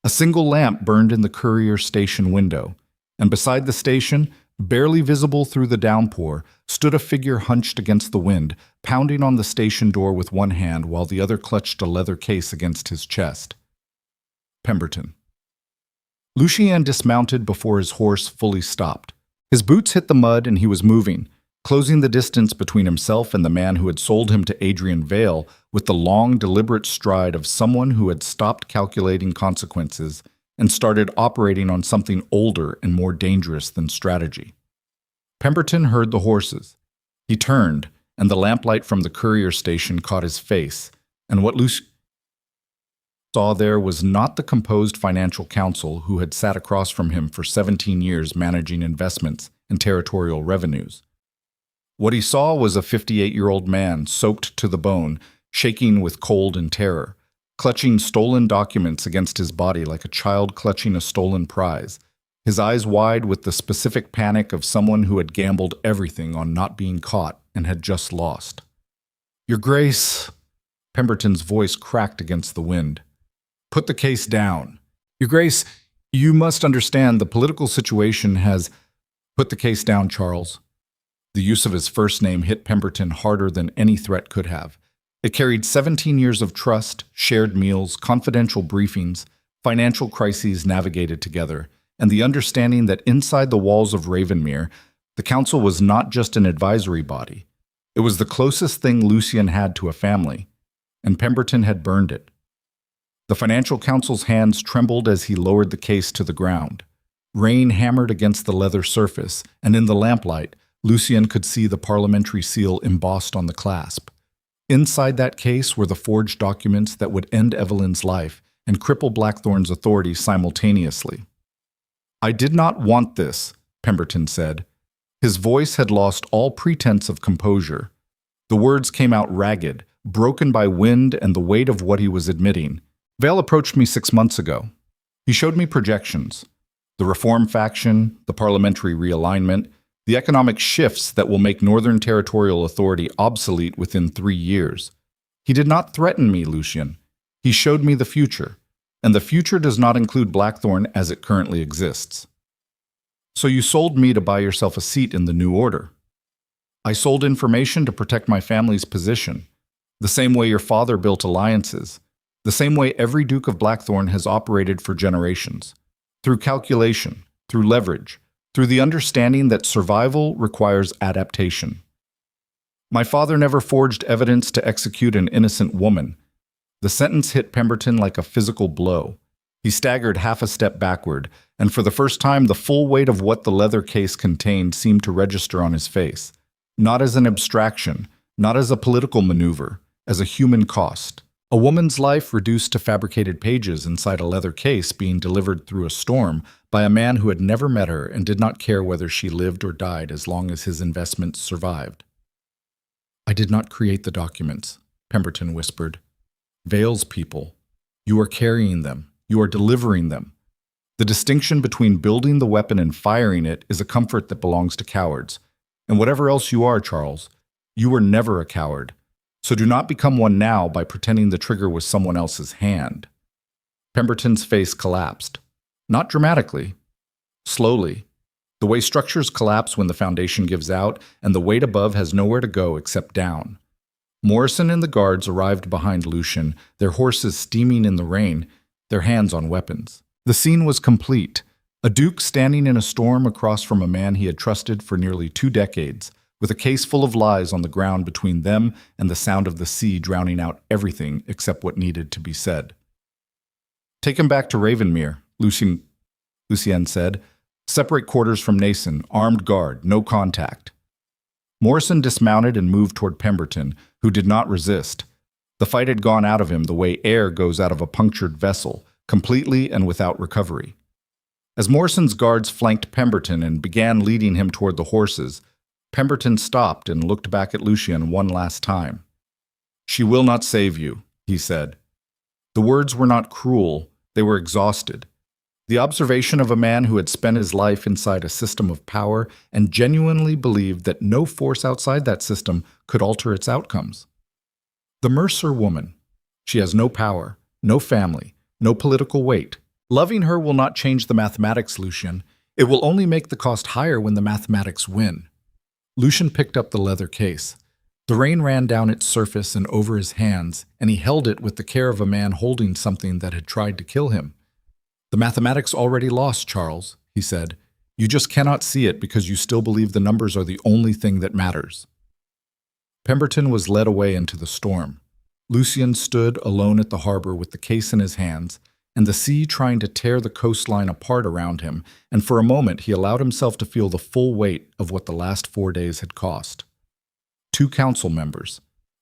[SPEAKER 1] A single lamp burned in the courier station window, and beside the station, barely visible through the downpour, stood a figure hunched against the wind, pounding on the station door with one hand while the other clutched a leather case against his chest. Pemberton. Lucien dismounted before his horse fully stopped. His boots hit the mud and he was moving, closing the distance between himself and the man who had sold him to Adrian Vale with the long, deliberate stride of someone who had stopped calculating consequences and started operating on something older and more dangerous than strategy. Pemberton heard the horses. He turned, and the lamplight from the courier station caught his face, and what Lucien saw there was not the composed financial counsel who had sat across from him for 17 years managing investments and territorial revenues. What he saw was a 58-year-old man soaked to the bone, shaking with cold and terror, clutching stolen documents against his body like a child clutching a stolen prize, his eyes wide with the specific panic of someone who had gambled everything on not being caught and had just lost. "Your Grace," Pemberton's voice cracked against the wind. "Put the case down. Your Grace, you must understand the political situation has—" "Put the case down, Charles." The use of his first name hit Pemberton harder than any threat could have. It carried 17 years of trust, shared meals, confidential briefings, financial crises navigated together, and the understanding that inside the walls of Ravenmere, the council was not just an advisory body. It was the closest thing Lucien had to a family, and Pemberton had burned it. The financial council's hands trembled as he lowered the case to the ground. Rain hammered against the leather surface, and in the lamplight, Lucien could see the parliamentary seal embossed on the clasp. Inside that case were the forged documents that would end Eveline's life and cripple Blackthorne's authority simultaneously. "I did not want this," Pemberton said. His voice had lost all pretense of composure. The words came out ragged, broken by wind and the weight of what he was admitting. "Vale approached me 6 months ago. He showed me projections. The reform faction, the parliamentary realignment, the economic shifts that will make Northern Territorial Authority obsolete within 3 years. He did not threaten me, Lucien. He showed me the future, and the future does not include Blackthorne as it currently exists. So you sold me to buy yourself a seat in the new order. I sold information to protect my family's position, the same way your father built alliances, the same way every Duke of Blackthorne has operated for generations, through calculation, through leverage, through the understanding that survival requires adaptation. My father never forged evidence to execute an innocent woman." The sentence hit Pemberton like a physical blow. He staggered half a step backward, and for the first time the full weight of what the leather case contained seemed to register on his face, not as an abstraction, not as a political maneuver, as a human cost. A woman's life reduced to fabricated pages inside a leather case being delivered through a storm by a man who had never met her and did not care whether she lived or died as long as his investments survived. "I did not create the documents," Pemberton whispered. Vale's people. You are carrying them. You are delivering them. The distinction between building the weapon and firing it is a comfort that belongs to cowards. And whatever else you are, Charles, you were never a coward. So do not become one now by pretending the trigger was someone else's hand. Pemberton's face collapsed. Not dramatically. Slowly. The way structures collapse when the foundation gives out, and the weight above has nowhere to go except down. Morrison and the guards arrived behind Lucian, their horses steaming in the rain, their hands on weapons. The scene was complete. A duke standing in a storm across from a man he had trusted for nearly 2 decades, with a case full of lies on the ground between them and the sound of the sea drowning out everything except what needed to be said. "Take him back to Ravenmere," Lucien said. "Separate quarters from Nason, armed guard, no contact." Morrison dismounted and moved toward Pemberton, who did not resist. The fight had gone out of him the way air goes out of a punctured vessel, completely and without recovery. As Morrison's guards flanked Pemberton and began leading him toward the horses, Pemberton stopped and looked back at Lucien one last time. "She will not save you," he said. The words were not cruel, they were exhausted. The observation of a man who had spent his life inside a system of power and genuinely believed that no force outside that system could alter its outcomes. The Mercer woman. She has no power, no family, no political weight. Loving her will not change the mathematics, Lucien. It will only make the cost higher when the mathematics win. Lucien picked up the leather case. The rain ran down its surface and over his hands, and he held it with the care of a man holding something that had tried to kill him. "The mathematics already lost, Charles," he said. "You just cannot see it because you still believe the numbers are the only thing that matters." Pemberton was led away into the storm. Lucien stood alone at the harbor with the case in his hands, and the sea trying to tear the coastline apart around him, and for a moment he allowed himself to feel the full weight of what the last 4 days had cost. 2 council members,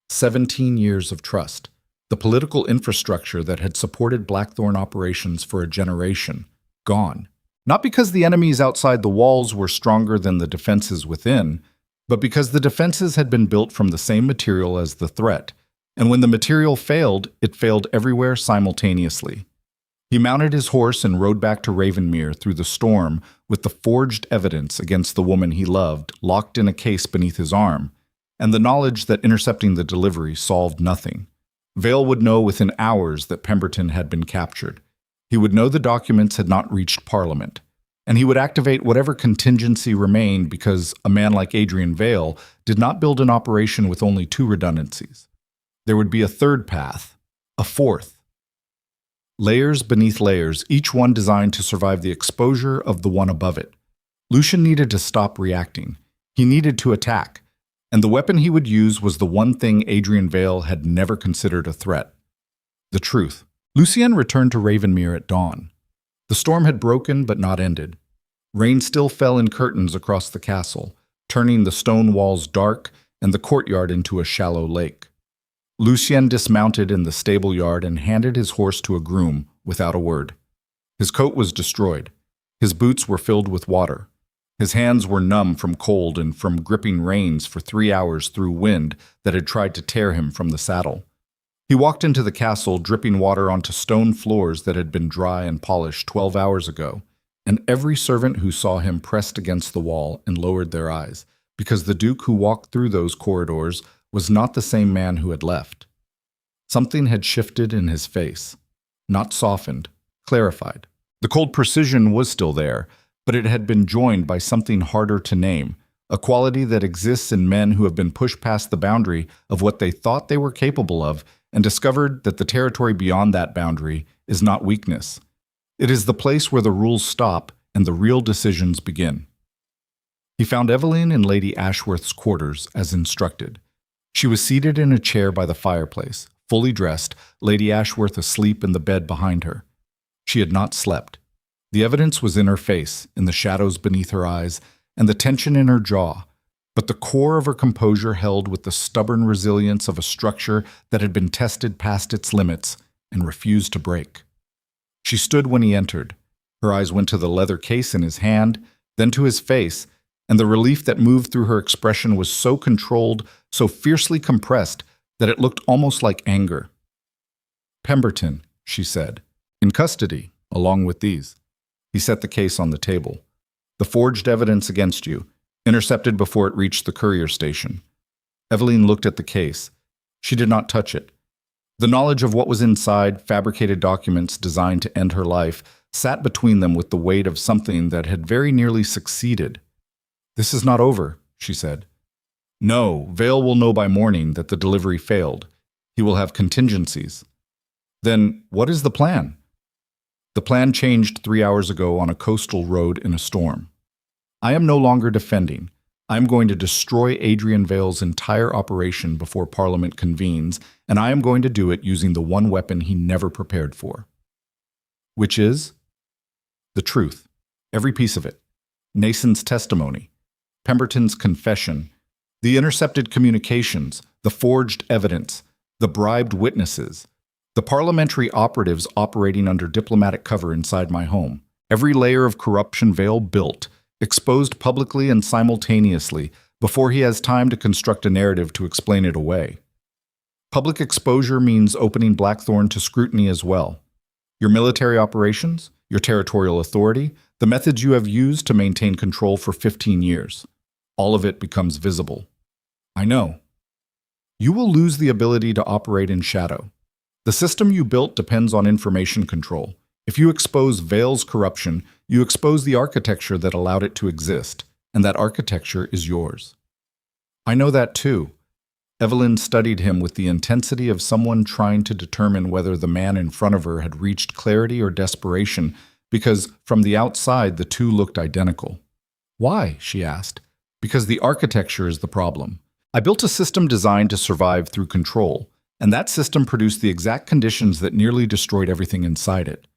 [SPEAKER 1] 17 years of trust, the political infrastructure that had supported Blackthorne operations for a generation, gone. Not because the enemies outside the walls were stronger than the defenses within, but because the defenses had been built from the same material as the threat, and when the material failed, it failed everywhere simultaneously. He mounted his horse and rode back to Ravenmere through the storm with the forged evidence against the woman he loved locked in a case beneath his arm, and the knowledge that intercepting the delivery solved nothing. Vale would know within hours that Pemberton had been captured. He would know the documents had not reached Parliament, and he would activate whatever contingency remained because a man like Adrian Vale did not build an operation with only 2 redundancies. There would be a 3rd path, a 4th. Layers beneath layers, each one designed to survive the exposure of the one above it. Lucien needed to stop reacting. He needed to attack. And the weapon he would use was the one thing Adrian Vale had never considered a threat. The truth. Lucien returned to Ravenmere at dawn. The storm had broken but not ended. Rain still fell in curtains across the castle, turning the stone walls dark and the courtyard into a shallow lake. Lucien dismounted in the stable yard and handed his horse to a groom without a word. His coat was destroyed. His boots were filled with water. His hands were numb from cold and from gripping reins for 3 hours through wind that had tried to tear him from the saddle. He walked into the castle, dripping water onto stone floors that had been dry and polished 12 hours ago, and every servant who saw him pressed against the wall and lowered their eyes, because the Duke who walked through those corridors was not the same man who had left. Something had shifted in his face, not softened, clarified. The cold precision was still there, but it had been joined by something harder to name, a quality that exists in men who have been pushed past the boundary of what they thought they were capable of and discovered that the territory beyond that boundary is not weakness. It is the place where the rules stop and the real decisions begin. He found Evelyn in Lady Ashworth's quarters as instructed. She was seated in a chair by the fireplace, fully dressed, Lady Ashworth asleep in the bed behind her. She had not slept. The evidence was in her face, in the shadows beneath her eyes, and the tension in her jaw, but the core of her composure held with the stubborn resilience of a structure that had been tested past its limits and refused to break. She stood when he entered. Her eyes went to the leather case in his hand, then to his face, and the relief that moved through her expression was so controlled, so fiercely compressed, that it looked almost like anger. Pemberton, she said. In custody, along with these. He set the case on the table. The forged evidence against you, intercepted before it reached the courier station. Eveline looked at the case. She did not touch it. The knowledge of what was inside, fabricated documents designed to end her life, sat between them with the weight of something that had very nearly succeeded. This is not over, she said. No, Vale will know by morning that the delivery failed. He will have contingencies. Then what is the plan? The plan changed 3 hours ago on a coastal road in a storm. I am no longer defending. I am going to destroy Adrian Vale's entire operation before Parliament convenes, and I am going to do it using the one weapon he never prepared for. Which is? The truth. Every piece of it. Nason's testimony. Pemberton's confession. The intercepted communications. The forged evidence. The bribed witnesses. The parliamentary operatives operating under diplomatic cover inside my home. Every layer of corruption Vale built, exposed publicly and simultaneously, before he has time to construct a narrative to explain it away. Public exposure means opening Blackthorne to scrutiny as well. Your military operations, your territorial authority, the methods you have used to maintain control for 15 years. All of it becomes visible. I know. You will lose the ability to operate in shadow. The system you built depends on information control. If you expose Vale's corruption, you expose the architecture that allowed it to exist, and that architecture is yours. I know that too. Eveline studied him with the intensity of someone trying to determine whether the man in front of her had reached clarity or desperation, because from the outside the two looked identical. Why? She asked. Because the architecture is the problem. I built a system designed to survive through control, and that system produced the exact conditions that nearly destroyed everything inside it.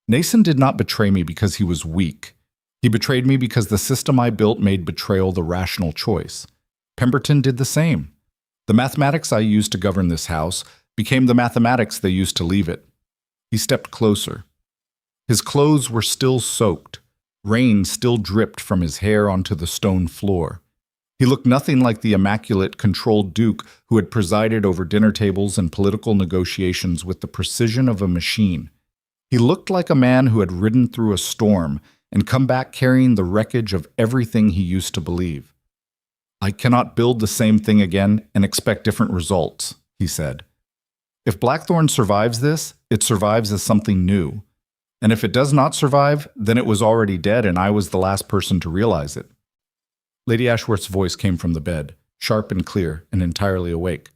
[SPEAKER 1] Nason did not betray me because he was weak. He betrayed me because the system I built made betrayal the rational choice. Pemberton did the same. The mathematics I used to govern this house became the mathematics they used to leave it. He stepped closer. His clothes were still soaked. Rain still dripped from his hair onto the stone floor. He looked nothing like the immaculate, controlled Duke who had presided over dinner tables and political negotiations with the precision of a machine. He looked like a man who had ridden through a storm and come back carrying the wreckage of everything he used to believe. I cannot build the same thing again and expect different results, he said. If Blackthorne survives this, it survives as something new. And if it does not survive, then it was already dead and I was the last person to realize it. Lady Ashworth's voice came from the bed, sharp and clear and entirely awake.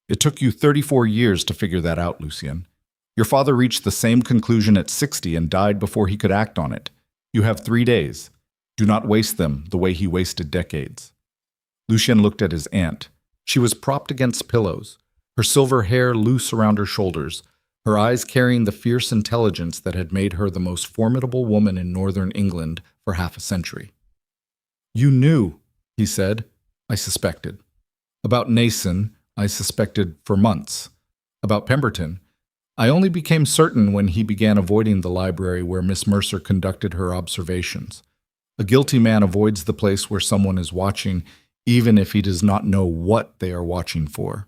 [SPEAKER 1] It took you 34 years to figure that out, Lucien. Your father reached the same conclusion at 60 and died before he could act on it. You have 3 days. Do not waste them the way he wasted decades. Lucien looked at his aunt. She was propped against pillows, her silver hair loose around her shoulders, her eyes carrying the fierce intelligence that had made her the most formidable woman in northern England for half a century. You knew, he said. I suspected. About Nason, I suspected for months. About Pemberton, I only became certain when he began avoiding the library where Miss Mercer conducted her observations. A guilty man avoids the place where someone is watching, even if he does not know what they are watching for.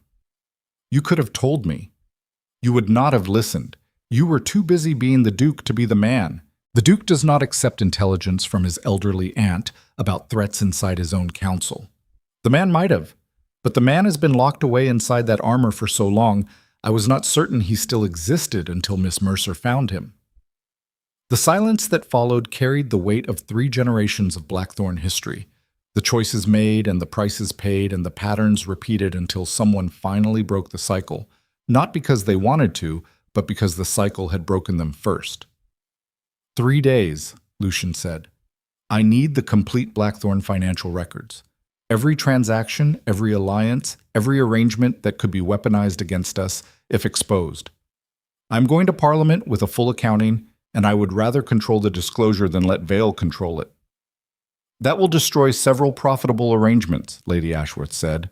[SPEAKER 1] You could have told me. You would not have listened. You were too busy being the Duke to be the man. The Duke does not accept intelligence from his elderly aunt about threats inside his own council. The man might have, but the man has been locked away inside that armor for so long, I was not certain he still existed until Miss Mercer found him. The silence that followed carried the weight of 3 generations of Blackthorne history, the choices made and the prices paid and the patterns repeated until someone finally broke the cycle, not because they wanted to, but because the cycle had broken them first. 3 days, Lucien said. I need the complete Blackthorne financial records. Every transaction, every alliance, every arrangement that could be weaponized against us if exposed. I'm going to Parliament with a full accounting, and I would rather control the disclosure than let Vale control it. That will destroy several profitable arrangements, Lady Ashworth said.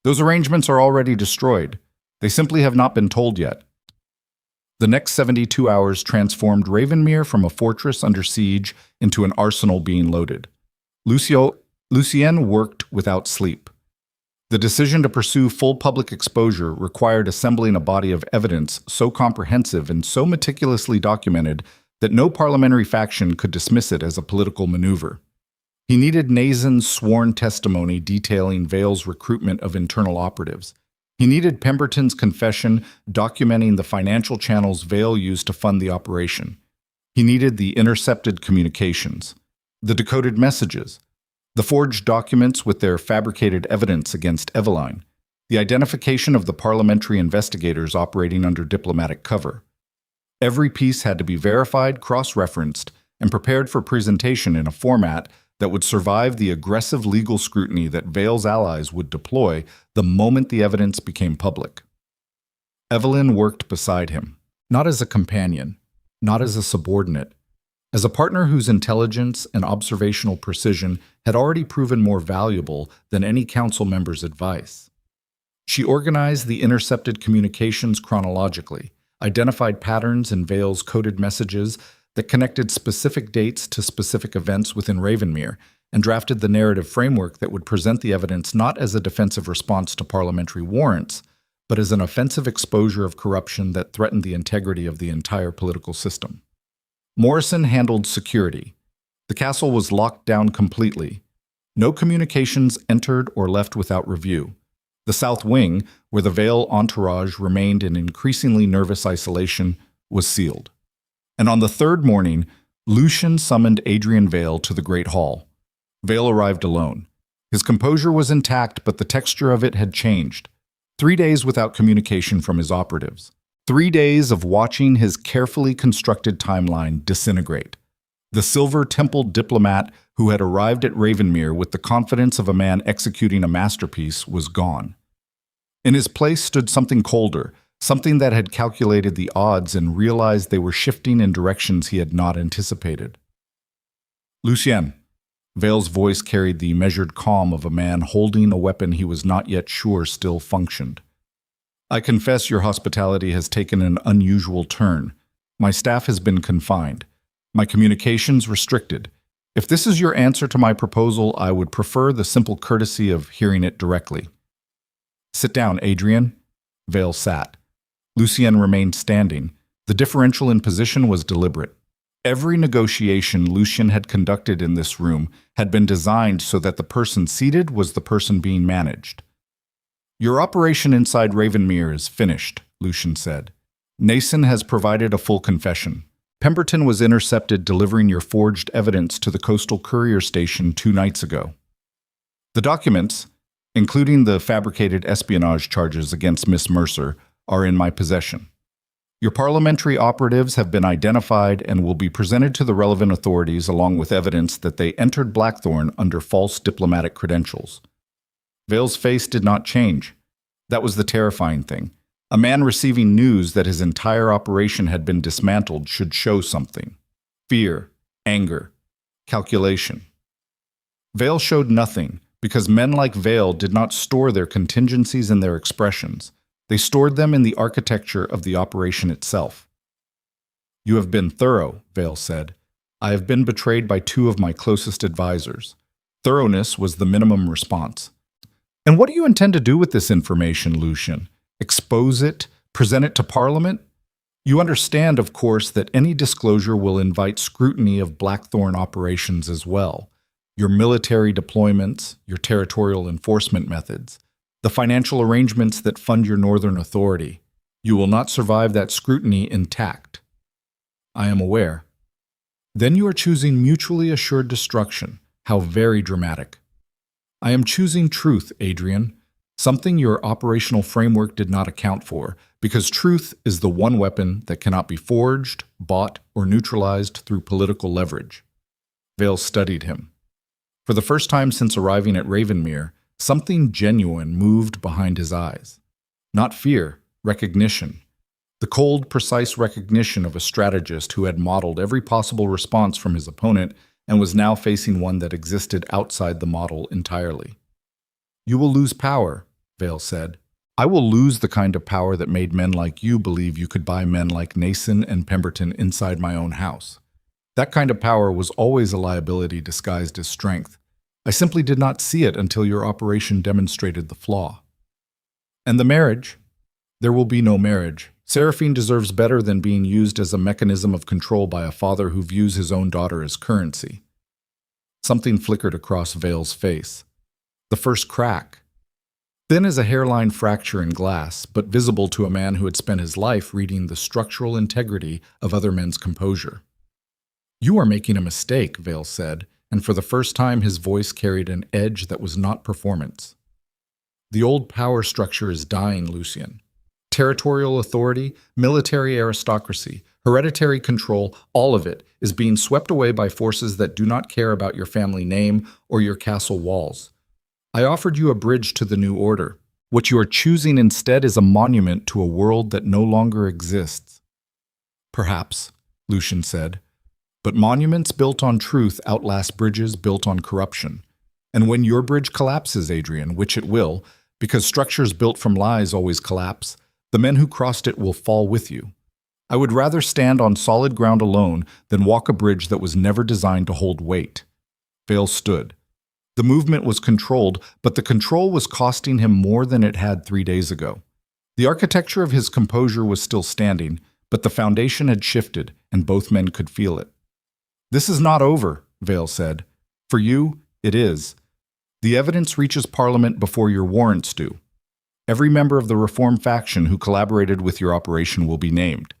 [SPEAKER 1] Those arrangements are already destroyed. They simply have not been told yet. The next 72 hours transformed Ravenmere from a fortress under siege into an arsenal being loaded. Lucien worked without sleep. The decision to pursue full public exposure required assembling a body of evidence so comprehensive and so meticulously documented that no parliamentary faction could dismiss it as a political maneuver. He needed Nason's sworn testimony detailing Vale's recruitment of internal operatives. He needed Pemberton's confession documenting the financial channels Vale used to fund the operation. He needed the intercepted communications, the decoded messages, the forged documents with their fabricated evidence against Eveline, the identification of the parliamentary investigators operating under diplomatic cover. Every piece had to be verified, cross-referenced, and prepared for presentation in a format that would survive the aggressive legal scrutiny that Vale's allies would deploy the moment the evidence became public. Evelyn worked beside him, not as a companion, not as a subordinate, as a partner whose intelligence and observational precision had already proven more valuable than any council member's advice. She organized the intercepted communications chronologically, identified patterns in Vale's coded messages that connected specific dates to specific events within Ravenmere, and drafted the narrative framework that would present the evidence not as a defensive response to parliamentary warrants, but as an offensive exposure of corruption that threatened the integrity of the entire political system. Morrison handled security. The castle was locked down completely. No communications entered or left without review. The south wing, where the Vale entourage remained in increasingly nervous isolation, was sealed. And on the third morning, Lucian summoned Adrian Vale to the Great Hall. Vale arrived alone. His composure was intact, but the texture of it had changed. 3 days without communication from his operatives. 3 days of watching his carefully constructed timeline disintegrate. The silver-templed diplomat who had arrived at Ravenmere with the confidence of a man executing a masterpiece was gone. In his place stood something colder, something that had calculated the odds and realized they were shifting in directions he had not anticipated. Lucien. Vale's voice carried the measured calm of a man holding a weapon he was not yet sure still functioned. I confess your hospitality has taken an unusual turn. My staff has been confined. My communications restricted. If this is your answer to my proposal, I would prefer the simple courtesy of hearing it directly. Sit down, Adrian. Vale sat. Lucien remained standing. The differential in position was deliberate. Every negotiation Lucien had conducted in this room had been designed so that the person seated was the person being managed. Your operation inside Ravenmere is finished, Lucien said. Nason has provided a full confession. Pemberton was intercepted delivering your forged evidence to the coastal courier station 2 nights ago. The documents, including the fabricated espionage charges against Miss Mercer, are in my possession. Your parliamentary operatives have been identified and will be presented to the relevant authorities along with evidence that they entered Blackthorne under false diplomatic credentials. Vale's face did not change. That was the terrifying thing. A man receiving news that his entire operation had been dismantled should show something. Fear, anger, calculation. Vale showed nothing because men like Vale did not store their contingencies in their expressions. They stored them in the architecture of the operation itself. You have been thorough, Vale said. I have been betrayed by 2 of my closest advisors. Thoroughness was the minimum response. And what do you intend to do with this information, Lucien? Expose it? Present it to Parliament? You understand, of course, that any disclosure will invite scrutiny of Blackthorne operations as well. Your military deployments, your territorial enforcement methods, the financial arrangements that fund your northern authority. You will not survive that scrutiny intact. I am aware. Then you are choosing mutually assured destruction. How very dramatic. I am choosing truth, Adrian, something your operational framework did not account for, because truth is the one weapon that cannot be forged, bought, or neutralized through political leverage. Vale studied him. For the first time since arriving at Ravenmere, something genuine moved behind his eyes. Not fear, recognition. The cold, precise recognition of a strategist who had modeled every possible response from his opponent and was now facing one that existed outside the model entirely. You will lose power, Vale said. I will lose the kind of power that made men like you believe you could buy men like Nason and Pemberton inside my own house. That kind of power was always a liability disguised as strength. I simply did not see it until your operation demonstrated the flaw. And the marriage? There will be no marriage. Seraphine deserves better than being used as a mechanism of control by a father who views his own daughter as currency. Something flickered across Vale's face. The first crack. Thin as a hairline fracture in glass, but visible to a man who had spent his life reading the structural integrity of other men's composure. You are making a mistake, Vale said, and for the first time his voice carried an edge that was not performance. The old power structure is dying, Lucien. Territorial authority, military aristocracy, hereditary control, all of it is being swept away by forces that do not care about your family name or your castle walls. I offered you a bridge to the new order. What you are choosing instead is a monument to a world that no longer exists. Perhaps, Lucien said, but monuments built on truth outlast bridges built on corruption. And when your bridge collapses, Adrian, which it will, because structures built from lies always collapse, the men who crossed it will fall with you. I would rather stand on solid ground alone than walk a bridge that was never designed to hold weight. Vale stood. The movement was controlled, but the control was costing him more than it had 3 days ago. The architecture of his composure was still standing, but the foundation had shifted, and both men could feel it. This is not over, Vale said. For you, it is. The evidence reaches Parliament before your warrants do. Every member of the Reform faction who collaborated with your operation will be named.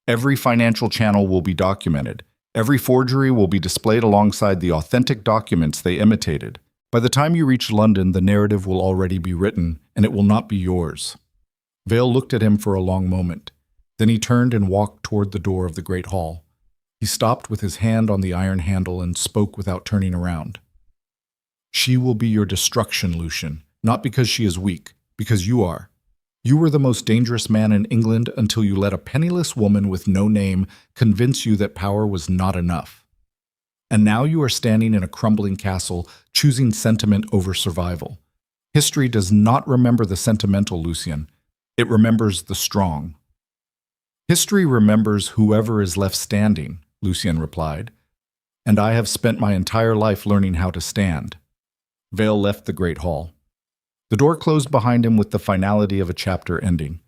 [SPEAKER 1] Every financial channel will be documented. Every forgery will be displayed alongside the authentic documents they imitated. By the time you reach London, the narrative will already be written, and it will not be yours. Vale looked at him for a long moment. Then he turned and walked toward the door of the great hall. He stopped with his hand on the iron handle and spoke without turning around. She will be your destruction, Lucien, not because she is weak, because you are. You were the most dangerous man in England until you let a penniless woman with no name convince you that power was not enough. And now you are standing in a crumbling castle, choosing sentiment over survival. History does not remember the sentimental, Lucien. It remembers the strong. History remembers whoever is left standing, Lucien replied. And I have spent my entire life learning how to stand. Vale left the great hall. The door closed behind him with the finality of a chapter ending.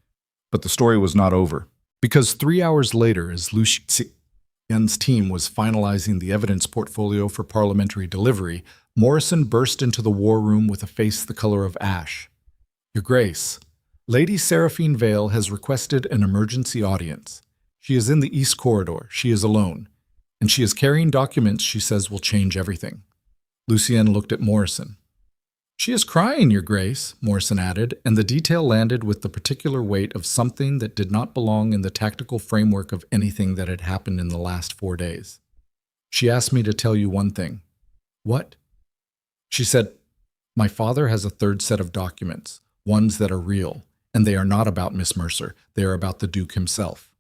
[SPEAKER 1] But the story was not over, because 3 hours later, as Lucien's team was finalizing the evidence portfolio for parliamentary delivery, Morrison burst into the war room with a face the color of ash. Your Grace, Lady Seraphine Vale has requested an emergency audience. She is in the East Corridor. She is alone. And she is carrying documents she says will change everything. Lucien looked at Morrison. She is crying, Your Grace, Morrison added, and the detail landed with the particular weight of something that did not belong in the tactical framework of anything that had happened in the last 4 days. She asked me to tell you one thing. What? She said, my father has a third set of documents, ones that are real, and they are not about Miss Mercer, they are about the Duke himself.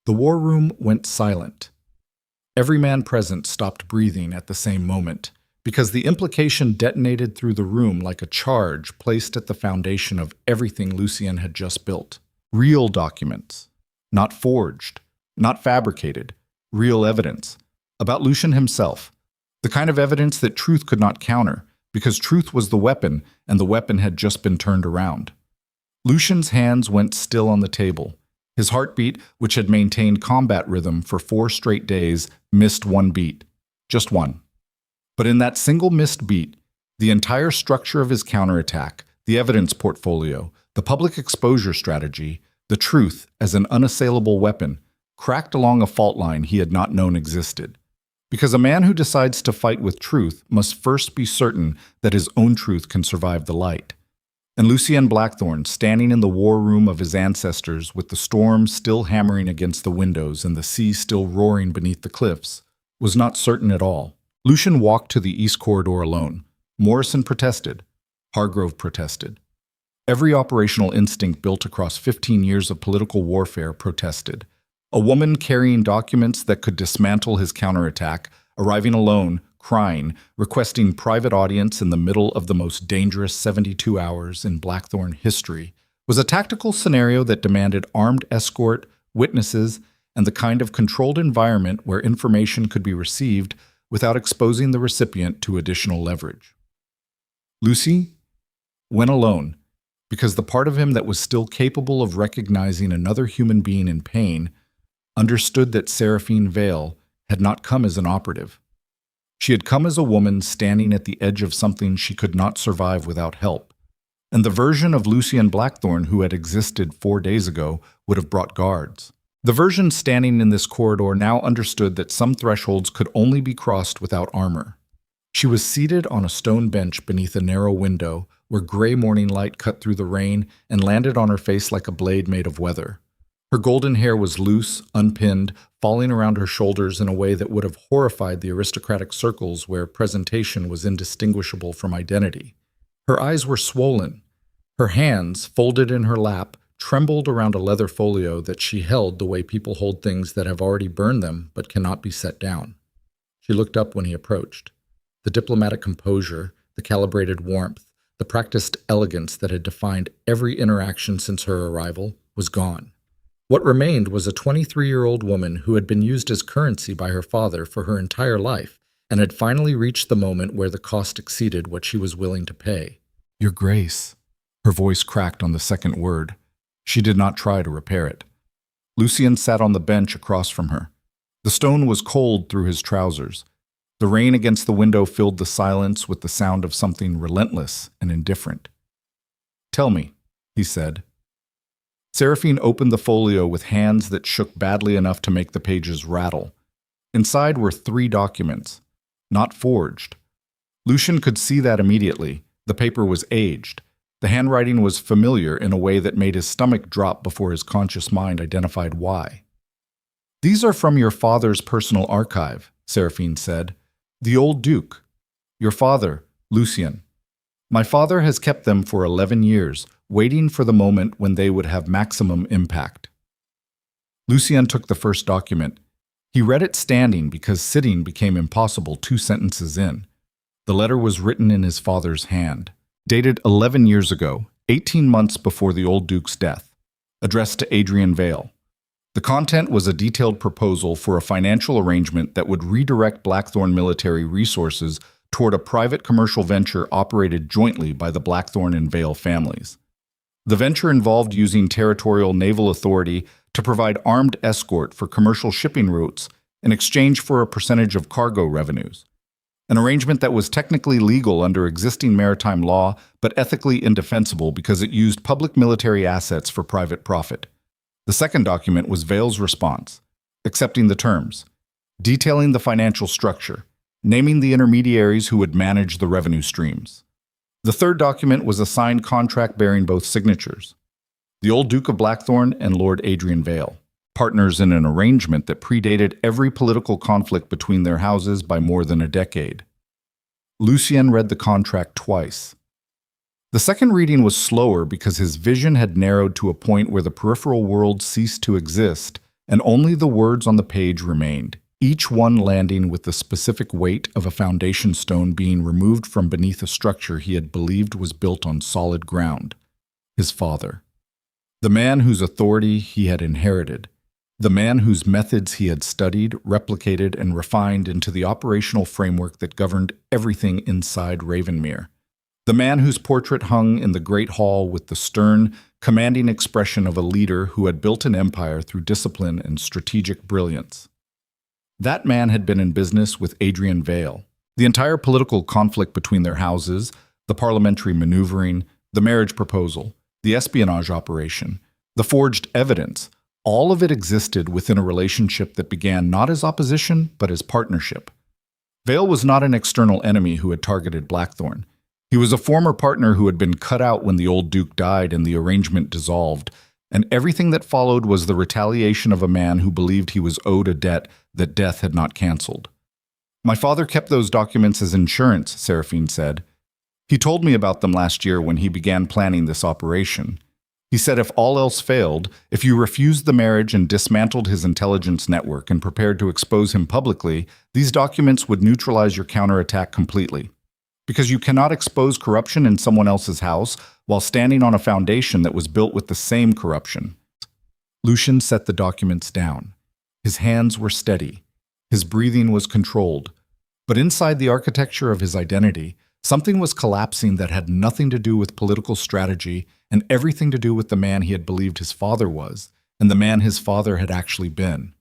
[SPEAKER 1] The war room went silent. Every man present stopped breathing at the same moment, because the implication detonated through the room like a charge placed at the foundation of everything Lucien had just built. Real documents, not forged, not fabricated, real evidence, about Lucien himself, the kind of evidence that truth could not counter, because truth was the weapon, and the weapon had just been turned around. Lucien's hands went still on the table. His heartbeat, which had maintained combat rhythm for 4 straight days, missed one beat. Just one. But in that single missed beat, the entire structure of his counterattack, the evidence portfolio, the public exposure strategy, the truth as an unassailable weapon, cracked along a fault line he had not known existed. Because a man who decides to fight with truth must first be certain that his own truth can survive the light. And Lucien Blackthorne, standing in the war room of his ancestors with the storm still hammering against the windows and the sea still roaring beneath the cliffs, was not certain at all. Lucien walked to the East Corridor alone. Morrison protested. Hargrove protested. Every operational instinct built across 15 years of political warfare protested. A woman carrying documents that could dismantle his counterattack, arriving alone, crying, requesting private audience in the middle of the most dangerous 72 hours in Blackthorne history, was a tactical scenario that demanded armed escort, witnesses, and the kind of controlled environment where information could be received without exposing the recipient to additional leverage. Lucy went alone, because the part of him that was still capable of recognizing another human being in pain understood that Seraphine Vale had not come as an operative. She had come as a woman standing at the edge of something she could not survive without help, and the version of Lucien Blackthorne who had existed 4 days ago would have brought guards. The version standing in this corridor now understood that some thresholds could only be crossed without armor. She was seated on a stone bench beneath a narrow window where gray morning light cut through the rain and landed on her face like a blade made of weather. Her golden hair was loose, unpinned, falling around her shoulders in a way that would have horrified the aristocratic circles where presentation was indistinguishable from identity. Her eyes were swollen. Her hands, folded in her lap, trembled around a leather folio that she held the way people hold things that have already burned them but cannot be set down. She looked up when he approached. The diplomatic composure, the calibrated warmth, the practiced elegance that had defined every interaction since her arrival was gone. What remained was a 23-year-old woman who had been used as currency by her father for her entire life and had finally reached the moment where the cost exceeded what she was willing to pay. "Your Grace." Her voice cracked on the second word. She did not try to repair it. Lucien sat on the bench across from her. The stone was cold through his trousers. The rain against the window filled the silence with the sound of something relentless and indifferent. "Tell me," he said. Seraphine opened the folio with hands that shook badly enough to make the pages rattle. Inside were 3 documents, not forged. Lucien could see that immediately. The paper was aged. The handwriting was familiar in a way that made his stomach drop before his conscious mind identified why. "These are from your father's personal archive," Seraphine said. "The old Duke. Your father, Lucien. My father has kept them for 11 years, waiting for the moment when they would have maximum impact." Lucien took the first document. He read it standing because sitting became impossible 2 sentences in. The letter was written in his father's hand, dated 11 years ago, 18 months before the old Duke's death, addressed to Adrian Vale. The content was a detailed proposal for a financial arrangement that would redirect Blackthorne military resources toward a private commercial venture operated jointly by the Blackthorne and Vale families. The venture involved using territorial naval authority to provide armed escort for commercial shipping routes in exchange for a percentage of cargo revenues, an arrangement that was technically legal under existing maritime law but ethically indefensible because it used public military assets for private profit. The second document was Vale's response, accepting the terms, detailing the financial structure, naming the intermediaries who would manage the revenue streams. The third document was a signed contract bearing both signatures. The old Duke of Blackthorne and Lord Adrian Vale, partners in an arrangement that predated every political conflict between their houses by more than a decade. Lucien read the contract twice. The second reading was slower because his vision had narrowed to a point where the peripheral world ceased to exist and only the words on the page remained, each one landing with the specific weight of a foundation stone being removed from beneath a structure he had believed was built on solid ground. His father. The man whose authority he had inherited. The man whose methods he had studied, replicated, and refined into the operational framework that governed everything inside Ravenmere. The man whose portrait hung in the great hall with the stern, commanding expression of a leader who had built an empire through discipline and strategic brilliance. That man had been in business with Adrian Vale. The entire political conflict between their houses, the parliamentary maneuvering, the marriage proposal, the espionage operation, the forged evidence, all of it existed within a relationship that began not as opposition, but as partnership. Vale was not an external enemy who had targeted Blackthorne. He was a former partner who had been cut out when the old Duke died and the arrangement dissolved, and everything that followed was the retaliation of a man who believed he was owed a debt that death had not canceled. "My father kept those documents as insurance," Seraphine said. "He told me about them last year when he began planning this operation. He said if all else failed, if you refused the marriage and dismantled his intelligence network and prepared to expose him publicly, these documents would neutralize your counterattack completely. Because you cannot expose corruption in someone else's house while standing on a foundation that was built with the same corruption." Lucien set the documents down. His hands were steady. His breathing was controlled. But inside the architecture of his identity, something was collapsing that had nothing to do with political strategy and everything to do with the man he had believed his father was and the man his father had actually been.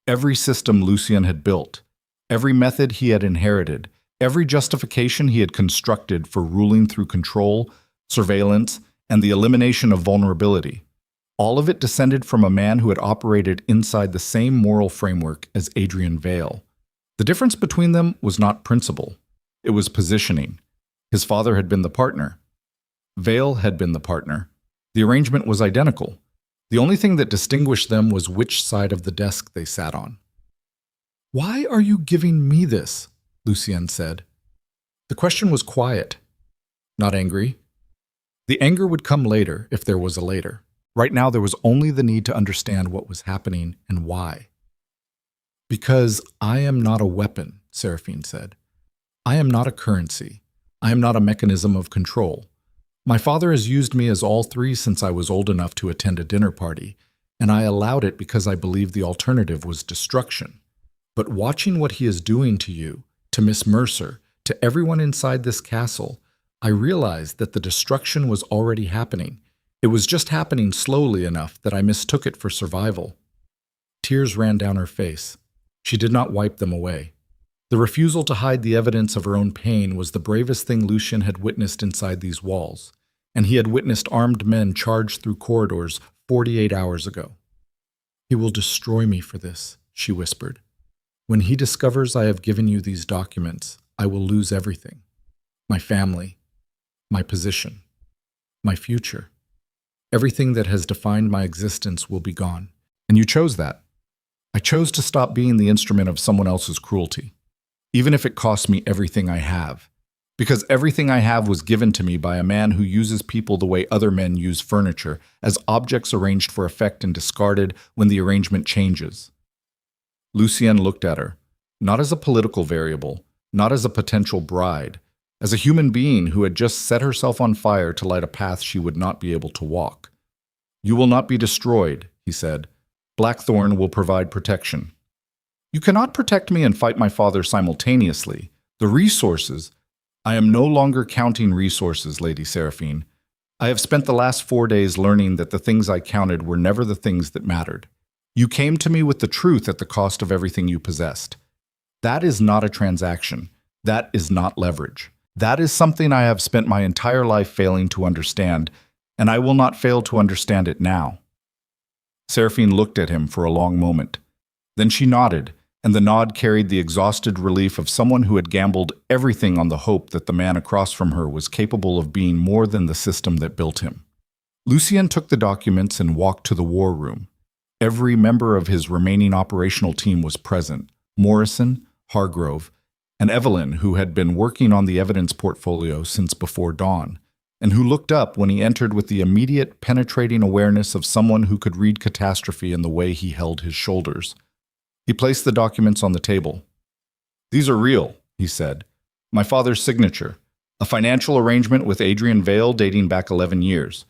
[SPEAKER 1] Every system Lucien had built, every method he had inherited, every justification he had constructed for ruling through control, surveillance, and the elimination of vulnerability, all of it descended from a man who had operated inside the same moral framework as Adrian Vale. The difference between them was not principle. It was positioning. His father had been the partner. Vale had been the partner. The arrangement was identical. The only thing that distinguished them was which side of the desk they sat on. "Why are you giving me this?" Lucien said. The question was quiet, not angry. The anger would come later if there was a later. Right now there was only the need to understand what was happening and why. "Because I am not a weapon," Seraphine said. "I am not a currency. I am not a mechanism of control. My father has used me as all three since I was old enough to attend a dinner party, and I allowed it because I believed the alternative was destruction. But watching what he is doing to you, to Miss Mercer, to everyone inside this castle, I realized that the destruction was already happening. It was just happening slowly enough that I mistook it for survival." Tears ran down her face. She did not wipe them away. The refusal to hide the evidence of her own pain was the bravest thing Lucien had witnessed inside these walls, and he had witnessed armed men charge through corridors 48 hours ago. "He will destroy me for this," she whispered. "When he discovers I have given you these documents, I will lose everything. My family, my position, my future. Everything that has defined my existence will be gone. And you chose that. I chose to stop being the instrument of someone else's cruelty, even if it costs me everything I have. Because everything I have was given to me by a man who uses people the way other men use furniture, as objects arranged for effect and discarded when the arrangement changes." Lucien looked at her, not as a political variable, not as a potential bride, as a human being who had just set herself on fire to light a path she would not be able to walk. "You will not be destroyed," he said. "Blackthorne will provide protection." "You cannot protect me and fight my father simultaneously. The resources—" "I am no longer counting resources, Lady Seraphine. I have spent the last 4 days learning that the things I counted were never the things that mattered. You came to me with the truth at the cost of everything you possessed. That is not a transaction. That is not leverage. That is something I have spent my entire life failing to understand, and I will not fail to understand it now." Seraphine looked at him for a long moment. Then she nodded, and the nod carried the exhausted relief of someone who had gambled everything on the hope that the man across from her was capable of being more than the system that built him. Lucien took the documents and walked to the war room. Every member of his remaining operational team was present: Morrison, Hargrove, and Evelyn, who had been working on the evidence portfolio since before dawn, and who looked up when he entered with the immediate, penetrating awareness of someone who could read catastrophe in the way he held his shoulders. He placed the documents on the table. "These are real," he said. "My father's signature. A financial arrangement with Adrian Vale dating back 11 years.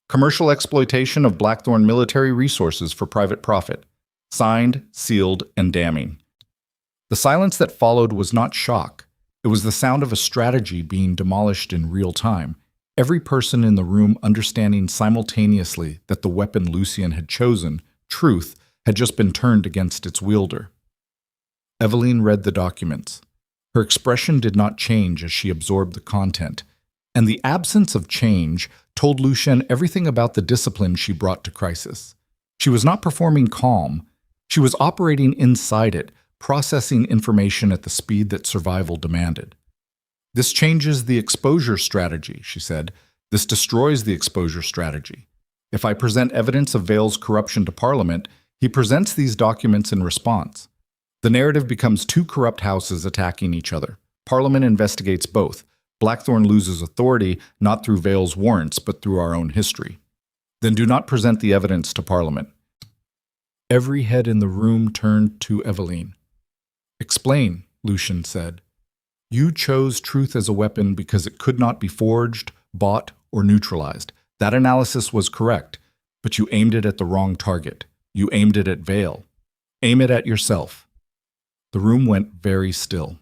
[SPEAKER 1] Commercial exploitation of Blackthorne military resources for private profit. Signed, sealed, and damning." The silence that followed was not shock. It was the sound of a strategy being demolished in real time. Every person in the room understanding simultaneously that the weapon Lucien had chosen, truth, had just been turned against its wielder. Eveline read the documents. Her expression did not change as she absorbed the content, and the absence of change told Lucien everything about the discipline she brought to crisis. She was not performing calm. She was operating inside it, processing information at the speed that survival demanded. "This changes the exposure strategy," she said. "This destroys the exposure strategy. If I present evidence of Vale's corruption to Parliament, he presents these documents in response. The narrative becomes two corrupt houses attacking each other. Parliament investigates both. Blackthorne loses authority not through Vale's warrants, but through our own history. Then do not present the evidence to Parliament." Every head in the room turned to Eveline. "Explain," Lucien said. "You chose truth as a weapon because it could not be forged, bought, or neutralized. That analysis was correct, but you aimed it at the wrong target. You aimed it at Vale. Aim it at yourself." The room went very still.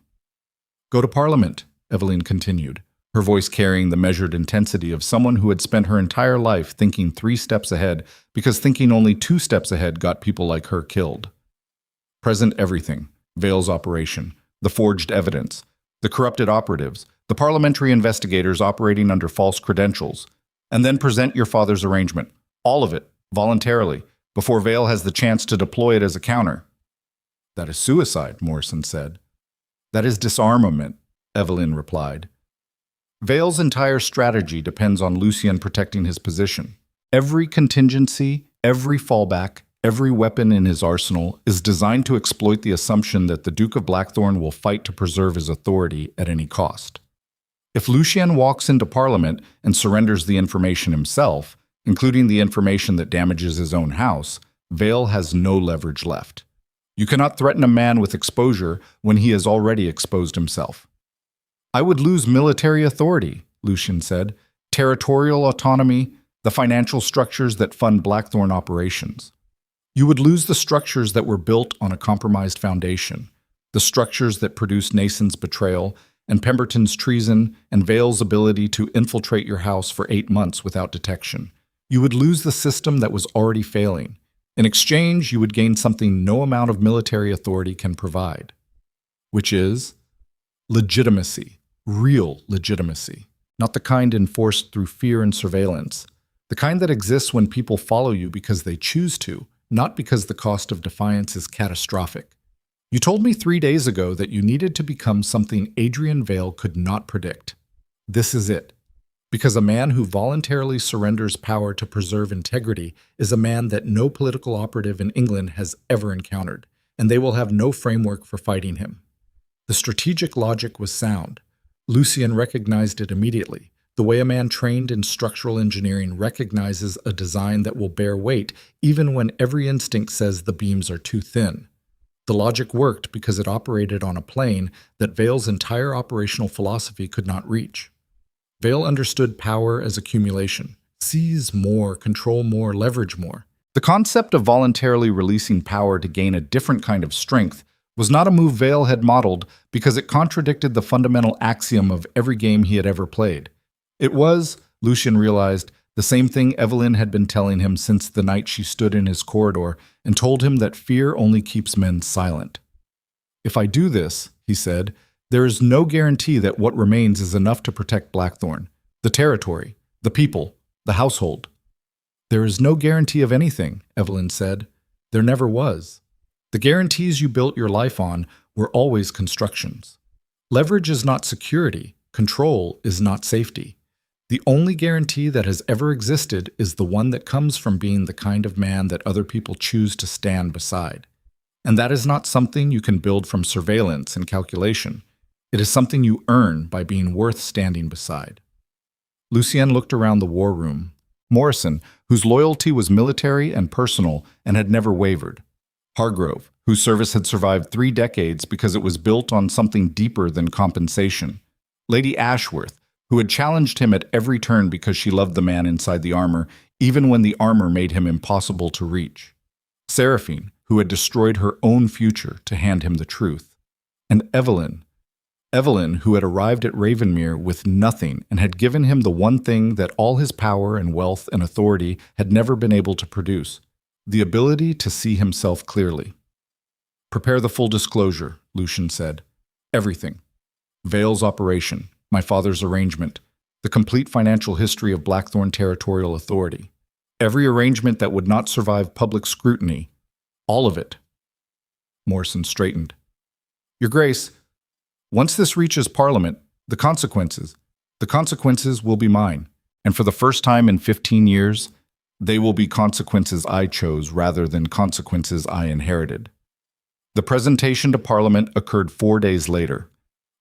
[SPEAKER 1] Go to Parliament, Evelyn continued, her voice carrying the measured intensity of someone who had spent her entire life thinking 3 steps ahead because thinking only 2 steps ahead got people like her killed. Present everything: Vale's operation, the forged evidence, the corrupted operatives, the parliamentary investigators operating under false credentials, and then present your father's arrangement, all of it, voluntarily, before Vale has the chance to deploy it as a counter. That is suicide, Morrison said. That is disarmament, Evelyn replied. Vale's entire strategy depends on Lucien protecting his position. Every contingency, every fallback, every weapon in his arsenal is designed to exploit the assumption that the Duke of Blackthorne will fight to preserve his authority at any cost. If Lucien walks into Parliament and surrenders the information himself, including the information that damages his own house, Vale has no leverage left. You cannot threaten a man with exposure when he has already exposed himself. I would lose military authority, Lucien said, territorial autonomy, the financial structures that fund Blackthorne operations. You would lose the structures that were built on a compromised foundation, the structures that produced Nason's betrayal and Pemberton's treason and Vale's ability to infiltrate your house for 8 months without detection. You would lose the system that was already failing. In exchange, you would gain something no amount of military authority can provide, which is legitimacy, real legitimacy, not the kind enforced through fear and surveillance, the kind that exists when people follow you because they choose to, not because the cost of defiance is catastrophic. You told me 3 days ago that you needed to become something Adrian Vale could not predict. This is it. Because a man who voluntarily surrenders power to preserve integrity is a man that no political operative in England has ever encountered, and they will have no framework for fighting him. The strategic logic was sound. Lucien recognized it immediately, the way a man trained in structural engineering recognizes a design that will bear weight even when every instinct says the beams are too thin. The logic worked because it operated on a plane that Vale's entire operational philosophy could not reach. Vale understood power as accumulation. Seize more, control more, leverage more. The concept of voluntarily releasing power to gain a different kind of strength was not a move Vale had modeled because it contradicted the fundamental axiom of every game he had ever played. It was, Lucien realized, the same thing Evelyn had been telling him since the night she stood in his corridor and told him that fear only keeps men silent. If I do this, he said, there is no guarantee that what remains is enough to protect Blackthorne, the territory, the people, the household. There is no guarantee of anything, Evelyn said. There never was. The guarantees you built your life on were always constructions. Leverage is not security. Control is not safety. The only guarantee that has ever existed is the one that comes from being the kind of man that other people choose to stand beside. And that is not something you can build from surveillance and calculation. It is something you earn by being worth standing beside. Lucien looked around the war room. Morrison, whose loyalty was military and personal and had never wavered. Hargrove, whose service had survived 3 decades because it was built on something deeper than compensation. Lady Ashworth, who had challenged him at every turn because she loved the man inside the armor, even when the armor made him impossible to reach. Seraphine, who had destroyed her own future to hand him the truth. And Evelyn, who had arrived at Ravenmere with nothing and had given him the one thing that all his power and wealth and authority had never been able to produce, the ability to see himself clearly. Prepare the full disclosure, Lucien said. Everything. Vale's operation, my father's arrangement, the complete financial history of Blackthorne territorial authority. Every arrangement that would not survive public scrutiny. All of it. Morrison straightened. Your Grace, once this reaches Parliament, the consequences will be mine. And for the first time in 15 years, they will be consequences I chose rather than consequences I inherited. The presentation to Parliament occurred 4 days later.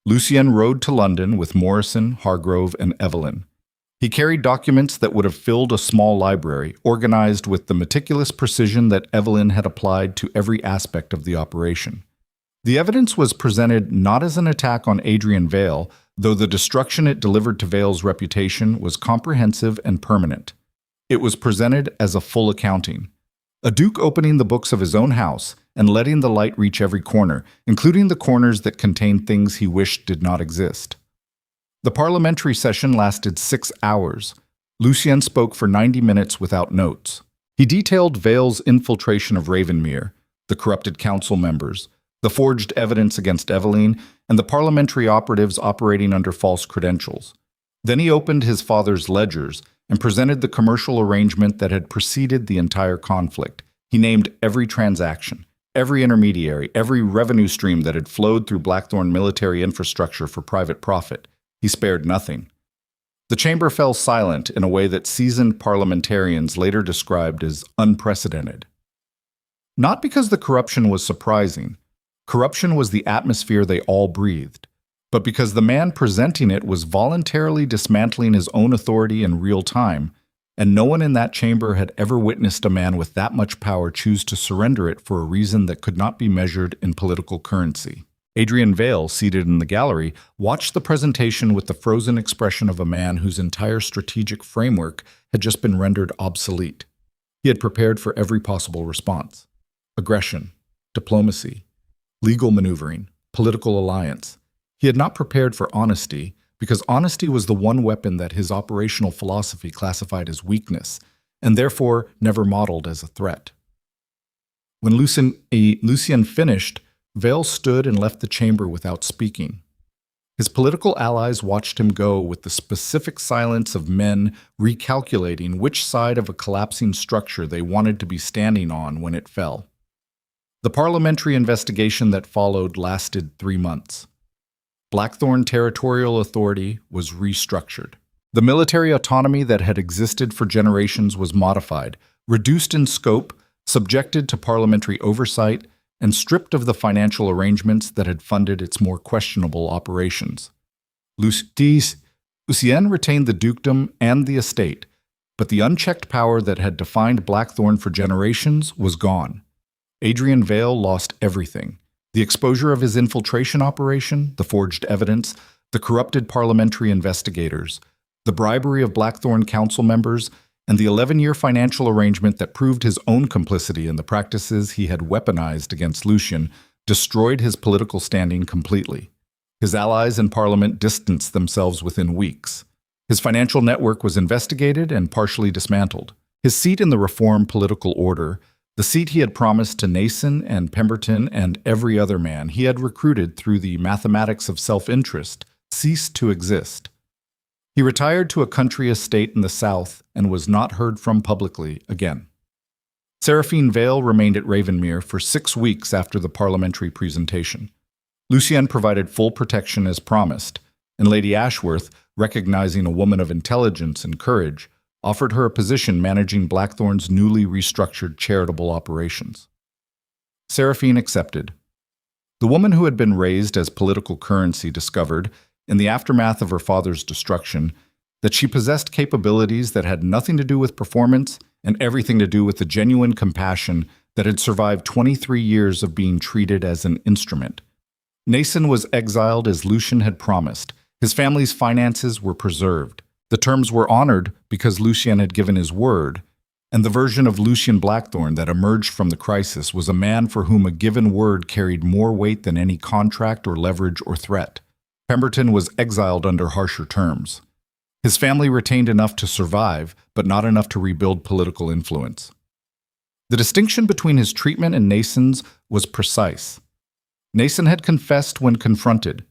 [SPEAKER 1] Lucien rode to London with Morrison, Hargrove, and Evelyn. He carried documents that would have filled a small library, organized with the meticulous precision that Evelyn had applied to every aspect of the operation. The evidence was presented not as an attack on Adrian Vale, though the destruction it delivered to Vale's reputation was comprehensive and permanent. It was presented as a full accounting. A duke opening the books of his own house and letting the light reach every corner, including the corners that contained things he wished did not exist. The parliamentary session lasted 6 hours. Lucien spoke for 90 minutes without notes. He detailed Vale's infiltration of Ravenmere, the corrupted council members, the forged evidence against Eveline, and the parliamentary operatives operating under false credentials. Then he opened his father's ledgers and presented the commercial arrangement that had preceded the entire conflict. He named every transaction, every intermediary, every revenue stream that had flowed through Blackthorne military infrastructure for private profit. He spared nothing. The chamber fell silent in a way that seasoned parliamentarians later described as unprecedented. Not because the corruption was surprising. Corruption was the atmosphere they all breathed, but because the man presenting it was voluntarily dismantling his own authority in real time, and no one in that chamber had ever witnessed a man with that much power choose to surrender it for a reason that could not be measured in political currency. Adrian Vale, seated in the gallery, watched the presentation with the frozen expression of a man whose entire strategic framework had just been rendered obsolete. He had prepared for every possible response: aggression, diplomacy, legal maneuvering, political alliance. He had not prepared for honesty, because honesty was the one weapon that his operational philosophy classified as weakness, and therefore never modeled as a threat. When Lucien finished, Vale stood and left the chamber without speaking. His political allies watched him go with the specific silence of men recalculating which side of a collapsing structure they wanted to be standing on when it fell. The parliamentary investigation that followed lasted 3 months. Blackthorne territorial authority was restructured. The military autonomy that had existed for generations was modified, reduced in scope, subjected to parliamentary oversight, and stripped of the financial arrangements that had funded its more questionable operations. Lucien retained the dukedom and the estate, but the unchecked power that had defined Blackthorne for generations was gone. Adrian Vale lost everything: the exposure of his infiltration operation, the forged evidence, the corrupted parliamentary investigators, the bribery of Blackthorne council members, and the 11-year financial arrangement that proved his own complicity in the practices he had weaponized against Lucien destroyed his political standing completely. His allies in Parliament distanced themselves within weeks. His financial network was investigated and partially dismantled. His seat in the reform political order, the seat he had promised to Nason and Pemberton and every other man he had recruited through the mathematics of self-interest, ceased to exist. He retired to a country estate in the south and was not heard from publicly again. Seraphine Vale remained at Ravenmere for 6 weeks after the parliamentary presentation. Lucien provided full protection as promised, and Lady Ashworth, recognizing a woman of intelligence and courage, offered her a position managing Blackthorne's newly restructured charitable operations. Seraphine accepted. The woman who had been raised as political currency discovered, in the aftermath of her father's destruction, that she possessed capabilities that had nothing to do with performance and everything to do with the genuine compassion that had survived 23 years of being treated as an instrument. Nason was exiled as Lucien had promised. His family's finances were preserved. The terms were honored because Lucien had given his word, and the version of Lucien Blackthorne that emerged from the crisis was a man for whom a given word carried more weight than any contract or leverage or threat. Pemberton was exiled under harsher terms. His family retained enough to survive, but not enough to rebuild political influence. The distinction between his treatment and Nason's was precise. Nason had confessed when confronted.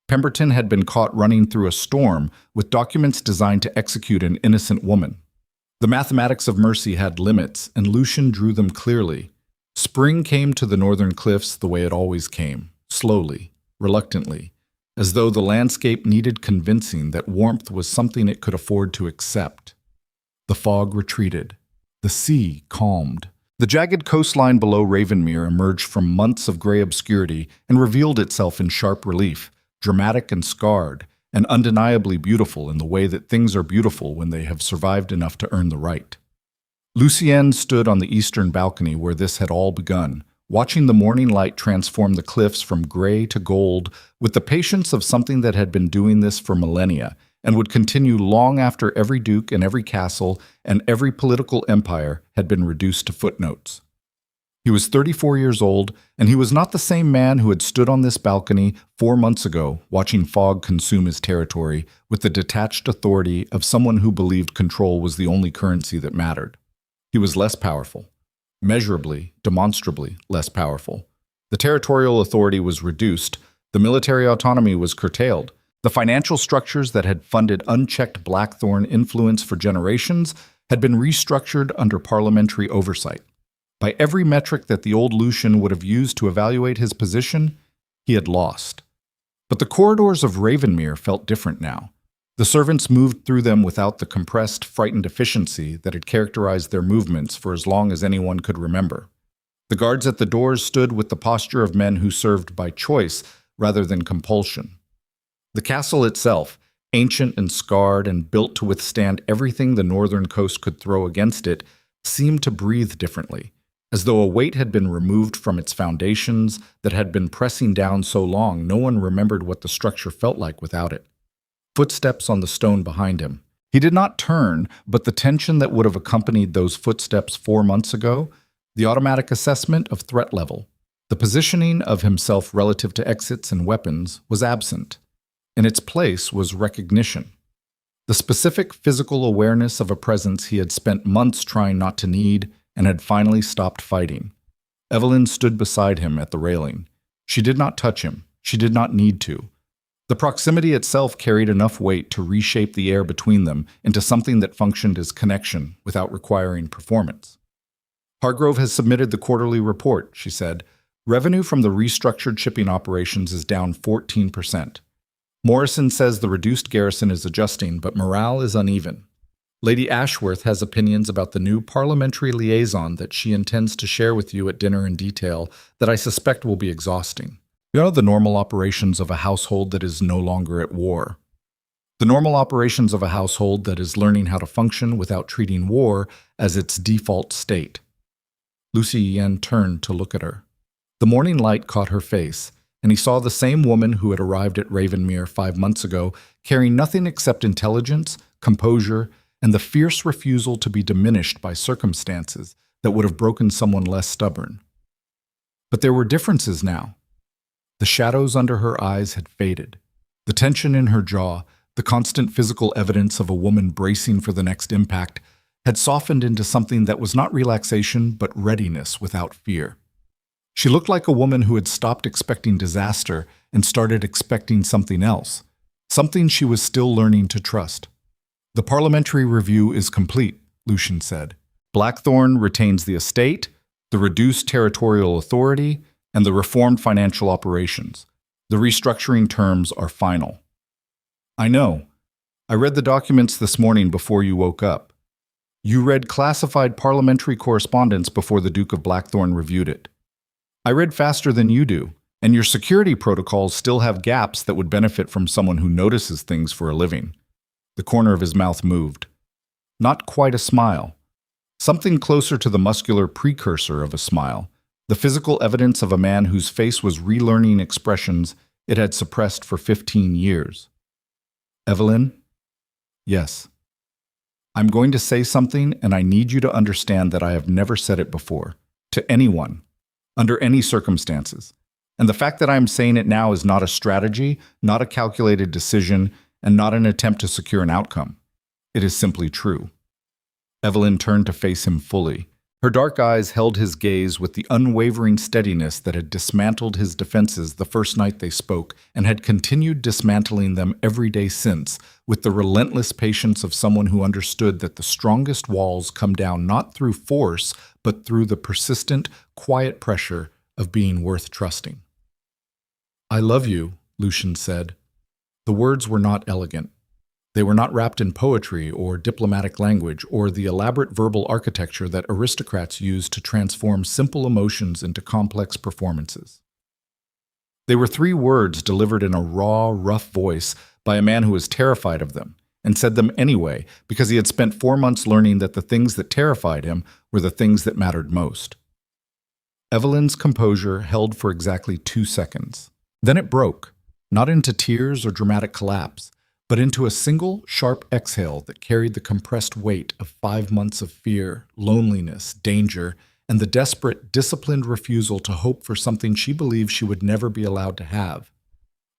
[SPEAKER 1] Pemberton had been caught running through a storm with documents designed to execute an innocent woman. The mathematics of mercy had limits, and Lucien drew them clearly. Spring came to the northern cliffs the way it always came, slowly, reluctantly, as though the landscape needed convincing that warmth was something it could afford to accept. The fog retreated. The sea calmed. The jagged coastline below Ravenmere emerged from months of gray obscurity and revealed itself in sharp relief, dramatic and scarred, and undeniably beautiful in the way that things are beautiful when they have survived enough to earn the right. Lucien stood on the eastern balcony where this had all begun, watching the morning light transform the cliffs from gray to gold with the patience of something that had been doing this for millennia and would continue long after every duke and every castle and every political empire had been reduced to footnotes. He was 34 years old, and he was not the same man who had stood on this balcony 4 months ago watching fog consume his territory with the detached authority of someone who believed control was the only currency that mattered. He was less powerful, measurably, demonstrably less powerful. The territorial authority was reduced, the military autonomy was curtailed, the financial structures that had funded unchecked Blackthorne influence for generations had been restructured under parliamentary oversight. By every metric that the old Lucian would have used to evaluate his position, he had lost. But the corridors of Ravenmere felt different now. The servants moved through them without the compressed, frightened efficiency that had characterized their movements for as long as anyone could remember. The guards at the doors stood with the posture of men who served by choice rather than compulsion. The castle itself, ancient and scarred and built to withstand everything the northern coast could throw against it, seemed to breathe differently, as though a weight had been removed from its foundations that had been pressing down so long no one remembered what the structure felt like without it. Footsteps on the stone behind him. He did not turn, but the tension that would have accompanied those footsteps 4 months ago, the automatic assessment of threat level, the positioning of himself relative to exits and weapons was absent. In its place was recognition. The specific physical awareness of a presence he had spent months trying not to need and had finally stopped fighting. Evelyn stood beside him at the railing. She did not touch him. She did not need to. The proximity itself carried enough weight to reshape the air between them into something that functioned as connection without requiring performance. Hargrove has submitted the quarterly report, she said. Revenue from the restructured shipping operations is down 14%. Morrison says the reduced garrison is adjusting, but morale is uneven. Lady Ashworth has opinions about the new parliamentary liaison that she intends to share with you at dinner in detail that I suspect will be exhausting. You know the normal operations of a household that is no longer at war. The normal operations of a household that is learning how to function without treating war as its default state. Lucy Yen turned to look at her. The morning light caught her face, and he saw the same woman who had arrived at Ravenmere 5 months ago, carrying nothing except intelligence, composure, and the fierce refusal to be diminished by circumstances that would have broken someone less stubborn. But there were differences now. The shadows under her eyes had faded. The tension in her jaw, the constant physical evidence of a woman bracing for the next impact, had softened into something that was not relaxation but readiness without fear. She looked like a woman who had stopped expecting disaster and started expecting something else, something she was still learning to trust. The parliamentary review is complete, Lucian said. Blackthorne retains the estate, the reduced territorial authority, and the reformed financial operations. The restructuring terms are final. I know. I read the documents this morning before you woke up. You read classified parliamentary correspondence before the Duke of Blackthorne reviewed it. I read faster than you do, and your security protocols still have gaps that would benefit from someone who notices things for a living. The corner of his mouth moved. Not quite a smile. Something closer to the muscular precursor of a smile, the physical evidence of a man whose face was relearning expressions it had suppressed for 15 years. Evelyn? Yes. I'm going to say something, and I need you to understand that I have never said it before. To anyone. Under any circumstances. And the fact that I am saying it now is not a strategy, not a calculated decision, and not an attempt to secure an outcome. It is simply true. Evelyn turned to face him fully. Her dark eyes held his gaze with the unwavering steadiness that had dismantled his defenses the first night they spoke and had continued dismantling them every day since, with the relentless patience of someone who understood that the strongest walls come down not through force, but through the persistent, quiet pressure of being worth trusting. I love you, Lucian said. The words were not elegant. They were not wrapped in poetry or diplomatic language or the elaborate verbal architecture that aristocrats use to transform simple emotions into complex performances. They were 3 words delivered in a raw, rough voice by a man who was terrified of them, and said them anyway because he had spent 4 months learning that the things that terrified him were the things that mattered most. Evelyn's composure held for exactly 2 seconds. Then it broke, not into tears or dramatic collapse, but into a single, sharp exhale that carried the compressed weight of 5 months of fear, loneliness, danger, and the desperate, disciplined refusal to hope for something she believed she would never be allowed to have.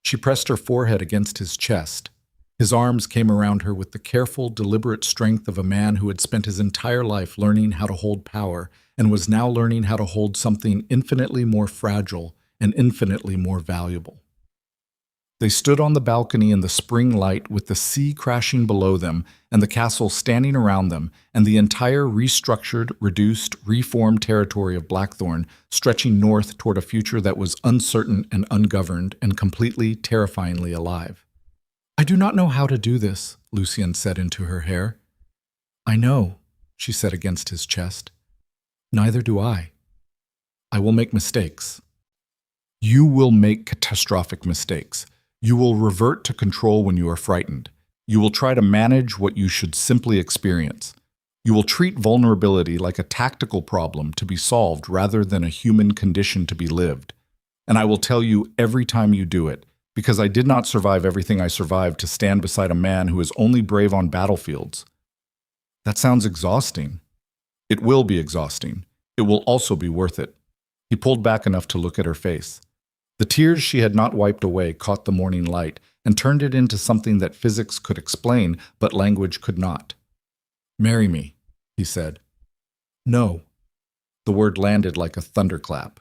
[SPEAKER 1] She pressed her forehead against his chest. His arms came around her with the careful, deliberate strength of a man who had spent his entire life learning how to hold power and was now learning how to hold something infinitely more fragile and infinitely more valuable. They stood on the balcony in the spring light with the sea crashing below them and the castle standing around them and the entire restructured, reduced, reformed territory of Blackthorne stretching north toward a future that was uncertain and ungoverned and completely, terrifyingly alive. "I do not know how to do this," Lucien said into her hair. "I know," she said against his chest. "Neither do I. I will make mistakes." "You will make catastrophic mistakes. You will revert to control when you are frightened. You will try to manage what you should simply experience. You will treat vulnerability like a tactical problem to be solved rather than a human condition to be lived. And I will tell you every time you do it, because I did not survive everything I survived to stand beside a man who is only brave on battlefields." That sounds exhausting. It will be exhausting. It will also be worth it. He pulled back enough to look at her face. The tears she had not wiped away caught the morning light and turned it into something that physics could explain, but language could not. "Marry me," he said. "No." The word landed like a thunderclap.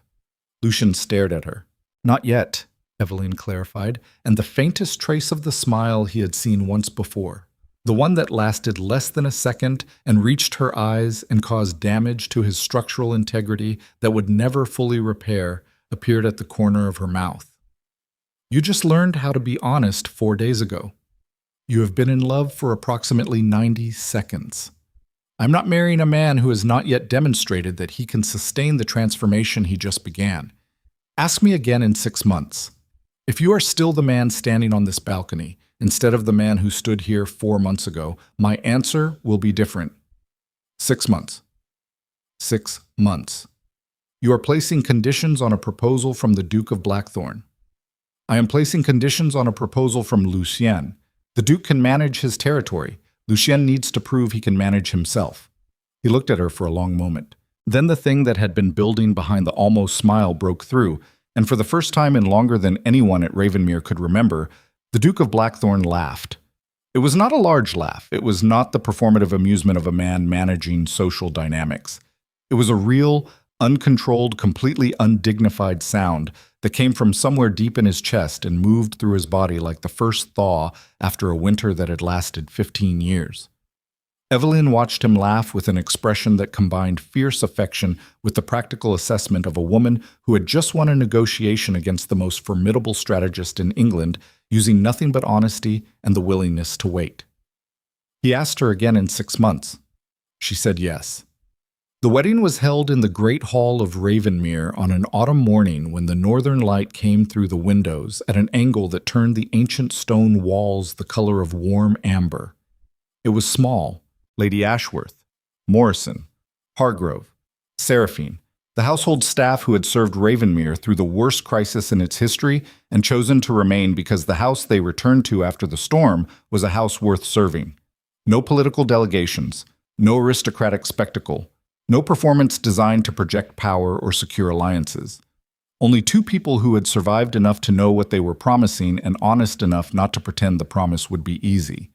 [SPEAKER 1] Lucien stared at her. "Not yet," Evelyn clarified, and the faintest trace of the smile he had seen once before, the one that lasted less than a second and reached her eyes and caused damage to his structural integrity that would never fully repair, appeared at the corner of her mouth. "You just learned how to be honest 4 days ago. You have been in love for approximately 90 seconds. I'm not marrying a man who has not yet demonstrated that he can sustain the transformation he just began. Ask me again in 6 months. If you are still the man standing on this balcony, instead of the man who stood here 4 months ago, my answer will be different. 6 months. 6 months. You are placing conditions on a proposal from the Duke of Blackthorne. I am placing conditions on a proposal from Lucien. The Duke can manage his territory. Lucien needs to prove he can manage himself." He looked at her for a long moment. Then the thing that had been building behind the almost smile broke through, and for the first time in longer than anyone at Ravenmere could remember, the Duke of Blackthorne laughed. It was not a large laugh. It was not the performative amusement of a man managing social dynamics. It was a real, uncontrolled, completely undignified sound that came from somewhere deep in his chest and moved through his body like the first thaw after a winter that had lasted 15 years. Evelyn watched him laugh with an expression that combined fierce affection with the practical assessment of a woman who had just won a negotiation against the most formidable strategist in England, using nothing but honesty and the willingness to wait. He asked her again in 6 months. She said yes. The wedding was held in the great hall of Ravenmere on an autumn morning when the northern light came through the windows at an angle that turned the ancient stone walls the color of warm amber. It was small. Lady Ashworth, Morrison, Hargrove, Seraphine, the household staff who had served Ravenmere through the worst crisis in its history and chosen to remain because the house they returned to after the storm was a house worth serving. No political delegations, no aristocratic spectacle, no performance designed to project power or secure alliances. Only 2 people who had survived enough to know what they were promising and honest enough not to pretend the promise would be easy.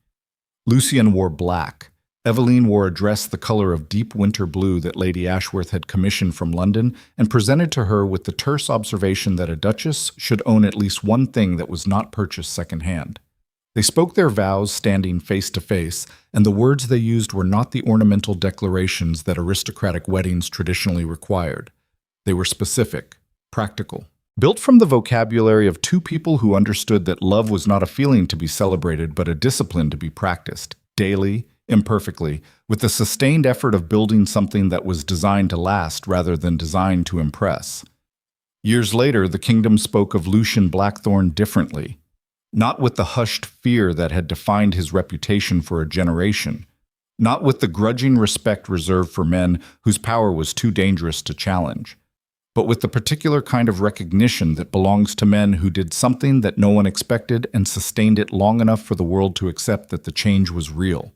[SPEAKER 1] Lucien wore black. Evelyn wore a dress the color of deep winter blue that Lady Ashworth had commissioned from London and presented to her with the terse observation that a duchess should own at least one thing that was not purchased second-hand. They spoke their vows standing face to face, and the words they used were not the ornamental declarations that aristocratic weddings traditionally required. They were specific, practical, built from the vocabulary of 2 people who understood that love was not a feeling to be celebrated but a discipline to be practiced, daily, imperfectly, with the sustained effort of building something that was designed to last rather than designed to impress. Years later, the kingdom spoke of Lucien Blackthorne differently. Not with the hushed fear that had defined his reputation for a generation, not with the grudging respect reserved for men whose power was too dangerous to challenge. but with the particular kind of recognition that belongs to men who did something that no one expected and sustained it long enough for the world to accept that the change was real.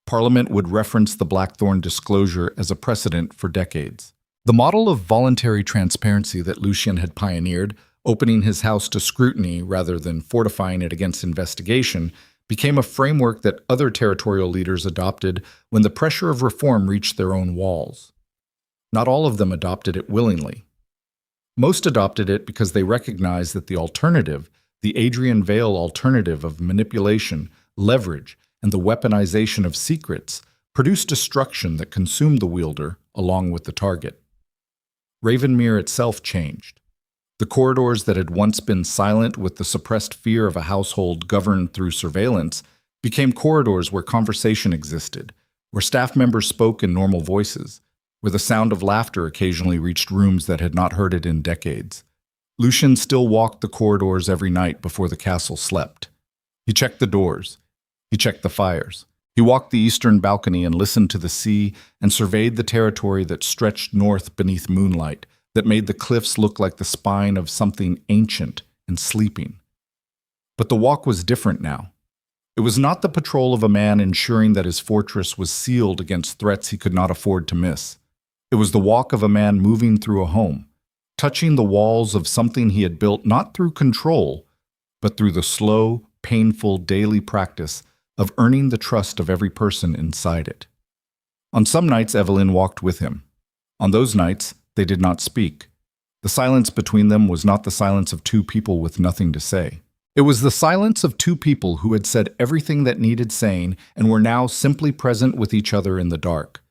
[SPEAKER 1] Parliament would reference the Blackthorne disclosure as a precedent for decades. The model of voluntary transparency that Lucian had pioneered, opening his house to scrutiny rather than fortifying it against investigation, became a framework that other territorial leaders adopted when the pressure of reform reached their own walls. Not all of them adopted it willingly. Most adopted it because they recognized that the alternative, the Adrian Vale alternative of manipulation, leverage, and the weaponization of secrets, produced destruction that consumed the wielder along with the target. Ravenmere itself changed. The corridors that had once been silent with the suppressed fear of a household governed through surveillance became corridors where conversation existed, where staff members spoke in normal voices, where the sound of laughter occasionally reached rooms that had not heard it in decades. Lucian still walked the corridors every night before the castle slept. He checked the doors. He checked the fires. He walked the eastern balcony and listened to the sea and surveyed the territory that stretched north beneath moonlight, that made the cliffs look like the spine of something ancient and sleeping. But the walk was different now. It was not the patrol of a man ensuring that his fortress was sealed against threats he could not afford to miss. It was the walk of a man moving through a home, touching the walls of something he had built not through control, but through the slow, painful daily practice of earning the trust of every person inside it. On some nights, Evelyn walked with him. On those nights, they did not speak. The silence between them was not the silence of two people with nothing to say. It was the silence of two people who had said everything that needed saying and were now simply present with each other in the dark,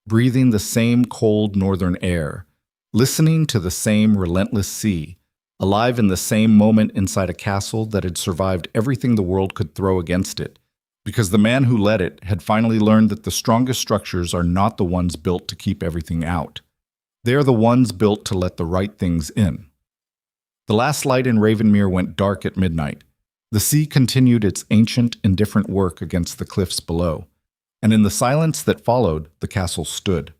[SPEAKER 1] breathing the same cold northern air, listening to the same relentless sea, alive in the same moment inside a castle that had survived everything the world could throw against it, because the man who led it had finally learned that the strongest structures are not the ones built to keep everything out. They are the ones built to let the right things in. The last light in Ravenmere went dark at midnight. The sea continued its ancient, indifferent work against the cliffs below, and in the silence that followed, the castle stood.